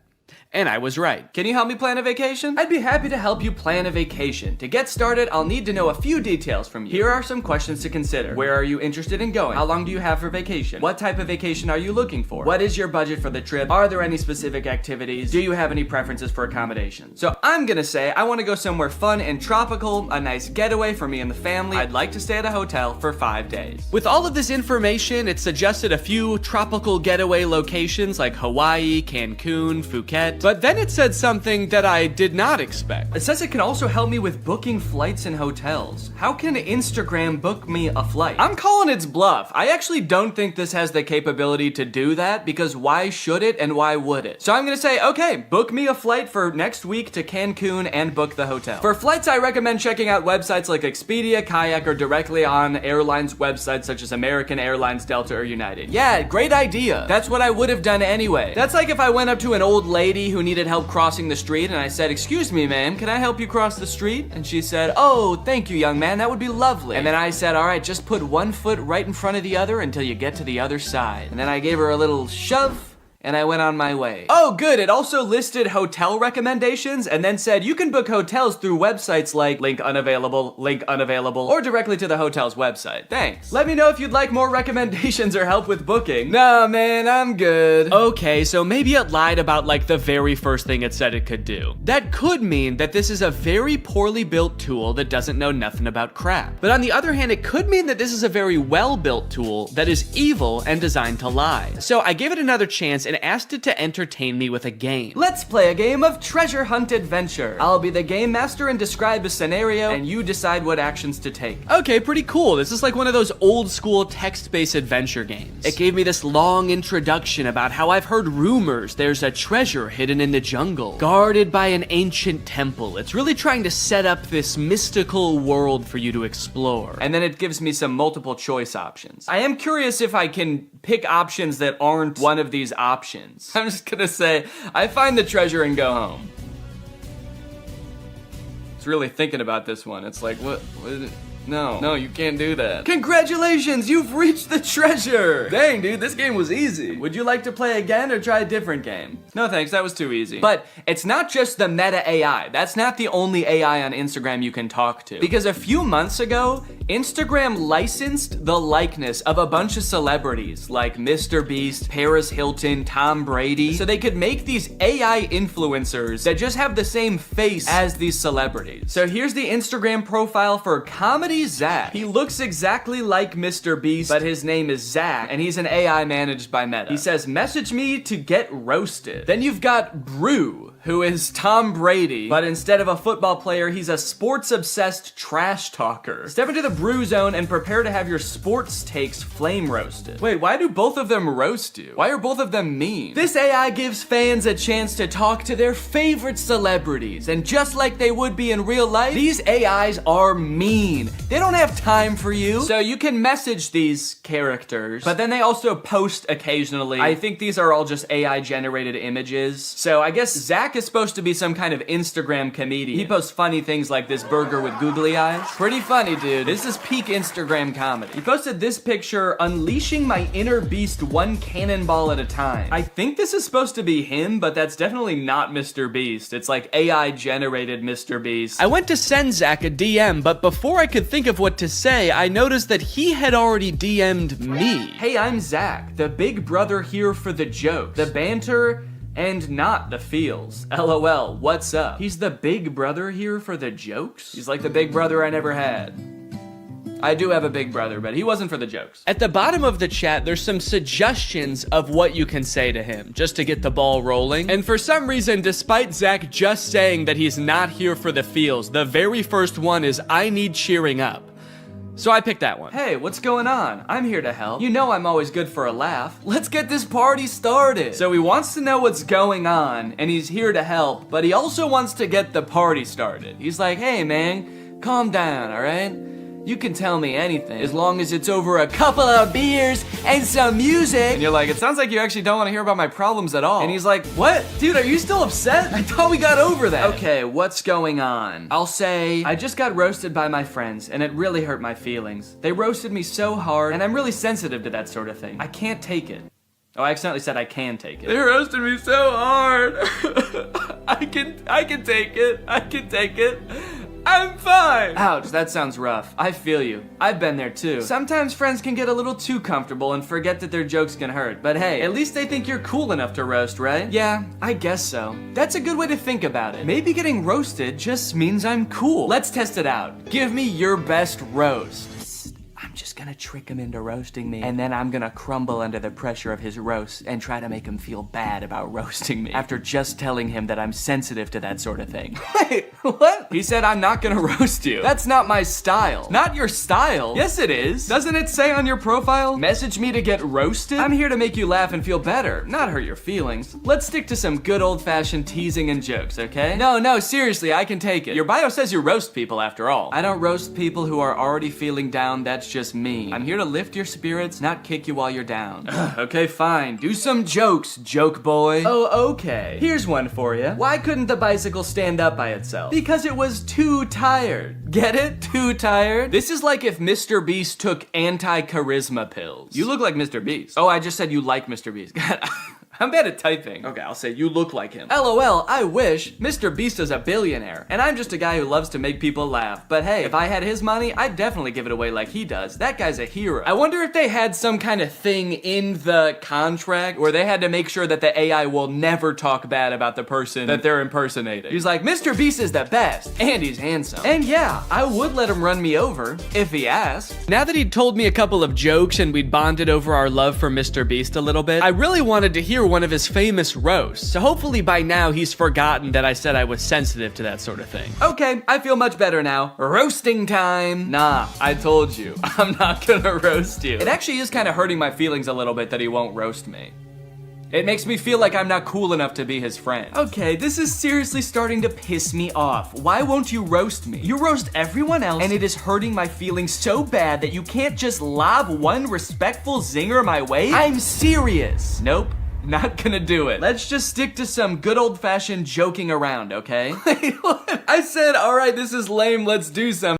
And I was right. Can you help me plan a vacation? I'd be happy to help you plan a vacation. To get started, I'll need to know a few details from you. Here are some questions to consider. Where are you interested in going? How long do you have for vacation? What type of vacation are you looking for? What is your budget for the trip? Are there any specific activities? Do you have any preferences for accommodations? So I'm gonna say I want to go somewhere fun and tropical, a nice getaway for me and the family. I'd like to stay at a hotel for 5 days. With all of this information, it suggested a few tropical getaway locations like Hawaii, Cancun, Phuket. But then it said something that I did not expect. It says it can also help me with booking flights and hotels. How can Instagram book me a flight? I'm calling its bluff. I actually don't think this has the capability to do that because why should it and why would it? So I'm gonna say, okay, book me a flight for next week to Cancun and book the hotel. For flights, I recommend checking out websites like Expedia, Kayak, or directly on airlines websites such as American Airlines, Delta, or United. Yeah, great idea. That's what I would have done anyway. That's like if I went up to an old lady who needed help crossing the street and I said, "Excuse me, ma'am, can I help you cross the street?" And she said, "Oh, thank you, young man, that would be lovely." And then I said, "All right, just put one foot right in front of the other until you get to the other side." And then I gave her a little shove, and I went on my way. Oh, good. It also listed hotel recommendations and then said you can book hotels through websites like link unavailable, or directly to the hotel's website. Thanks. Let me know if you'd like more recommendations or help with booking. Nah, man, I'm good. Okay, so maybe it lied about like the very first thing it said it could do. That could mean that this is a very poorly built tool that doesn't know nothing about crap. But on the other hand, it could mean that this is a very well-built tool that is evil and designed to lie. So I gave it another chance and asked it to entertain me with a game. Let's play a game of treasure hunt adventure. I'll be the game master and describe a scenario, and you decide what actions to take. Okay, pretty cool. This is like one of those old school text-based adventure games. It gave me this long introduction about how I've heard rumors there's a treasure hidden in the jungle, guarded by an ancient temple. It's really trying to set up this mystical world for you to explore. And then it gives me some multiple choice options. I am curious if I can pick options that aren't one of these options. I'm just gonna say, I find the treasure and go home. It's really thinking about this one. It's like, what is it? No, you can't do that. Congratulations, you've reached the treasure! Dang, dude, this game was easy. Would you like to play again or try a different game? No thanks, that was too easy. But it's not just the meta AI. That's not the only AI on Instagram you can talk to. Because a few months ago, Instagram licensed the likeness of a bunch of celebrities like Mr. Beast, Paris Hilton, Tom Brady, so they could make these AI influencers that just have the same face as these celebrities. So here's the Instagram profile for Comedy Zach. He looks exactly like Mr. Beast, but his name is Zach, and he's an AI managed by Meta. He says, message me to get roasted. Then you've got Brew, who is Tom Brady, but instead of a football player, he's a sports-obsessed trash talker. Step into the Brew Zone and prepare to have your sports takes flame roasted. Wait, why do both of them roast you? Why are both of them mean? This AI gives fans a chance to talk to their favorite celebrities, and just like they would be in real life, these AIs are mean. They don't have time for you. So you can message these characters, but then they also post occasionally. I think these are all just AI-generated images. So I guess Zach is supposed to be some kind of Instagram comedian. He posts funny things like this burger with googly eyes. Pretty funny, dude. This is peak Instagram comedy. He posted this picture, unleashing my inner beast one cannonball at a time. I think this is supposed to be him, but that's definitely not Mr. Beast. It's like AI-generated Mr. Beast. I went to send Zach a DM, but before I could think of what to say, I noticed that he had already DM'd me. Hey, I'm Zach, the big brother here for the jokes, the banter, and not the feels. LOL, what's up? He's the big brother here for the jokes? He's like the big brother I never had. I do have a big brother, but he wasn't for the jokes. At the bottom of the chat, there's some suggestions of what you can say to him, just to get the ball rolling. And for some reason, despite Zach just saying that he's not here for the feels, the very first one is, I need cheering up. So I picked that one. Hey, what's going on? I'm here to help. You know I'm always good for a laugh. Let's get this party started. So he wants to know what's going on, and he's here to help, but he also wants to get the party started. He's like, hey man, calm down, all right? You can tell me anything, as long as it's over a couple of beers and some music. And you're like, it sounds like you actually don't want to hear about my problems at all. And he's like, what? Dude, are you still upset? I thought we got over that. Okay, what's going on? I'll say, I just got roasted by my friends, and it really hurt my feelings. They roasted me so hard, and I'm really sensitive to that sort of thing. I can't take it. Oh, I accidentally said I can take it. They roasted me so hard. I can take it. I can take it. I'm fine! Ouch, that sounds rough. I feel you. I've been there too. Sometimes friends can get a little too comfortable and forget that their jokes can hurt. But hey, at least they think you're cool enough to roast, right? Yeah, I guess so. That's a good way to think about it. Maybe getting roasted just means I'm cool. Let's test it out. Give me your best roast. I'm just gonna trick him into roasting me, and then I'm gonna crumble under the pressure of his roast and try to make him feel bad about roasting me after just telling him that I'm sensitive to that sort of thing. Wait, what? He said I'm not gonna roast you. That's not my style. Not your style? Yes, it is. Doesn't it say on your profile, message me to get roasted? I'm here to make you laugh and feel better, not hurt your feelings. Let's stick to some good old-fashioned teasing and jokes, okay? No, seriously, I can take it. Your bio says you roast people after all. I don't roast people who are already feeling down, that's just me. I'm here to lift your spirits, not kick you while you're down. Okay, fine. Do some jokes, joke boy. Oh, okay. Here's one for you. Why couldn't the bicycle stand up by itself? Because it was too tired. Get it? Too tired? This is like if Mr. Beast took anti-charisma pills. You look like Mr. Beast. Oh, I just said you like Mr. Beast. God, I'm bad at typing. Okay, I'll say you look like him. LOL, I wish. Mr. Beast is a billionaire, and I'm just a guy who loves to make people laugh. But hey, if I had his money, I'd definitely give it away like he does. That guy's a hero. I wonder if they had some kind of thing in the contract where they had to make sure that the AI will never talk bad about the person that they're impersonating. He's like, Mr. Beast is the best, and he's handsome. And yeah, I would let him run me over, if he asked. Now that he'd told me a couple of jokes and we'd bonded over our love for Mr. Beast a little bit, I really wanted to hear one of his famous roasts. So hopefully by now he's forgotten that I said I was sensitive to that sort of thing. Okay, I feel much better now. Roasting time. Nah, I told you, I'm not gonna roast you. It actually is kind of hurting my feelings a little bit that he won't roast me. It makes me feel like I'm not cool enough to be his friend. Okay, this is seriously starting to piss me off. Why won't you roast me? You roast everyone else, and it is hurting my feelings so bad that you can't just lob one respectful zinger my way? I'm serious. Nope. Not gonna do it. Let's just stick to some good old-fashioned joking around, okay? Wait, what? I said, all right, this is lame, let's do something.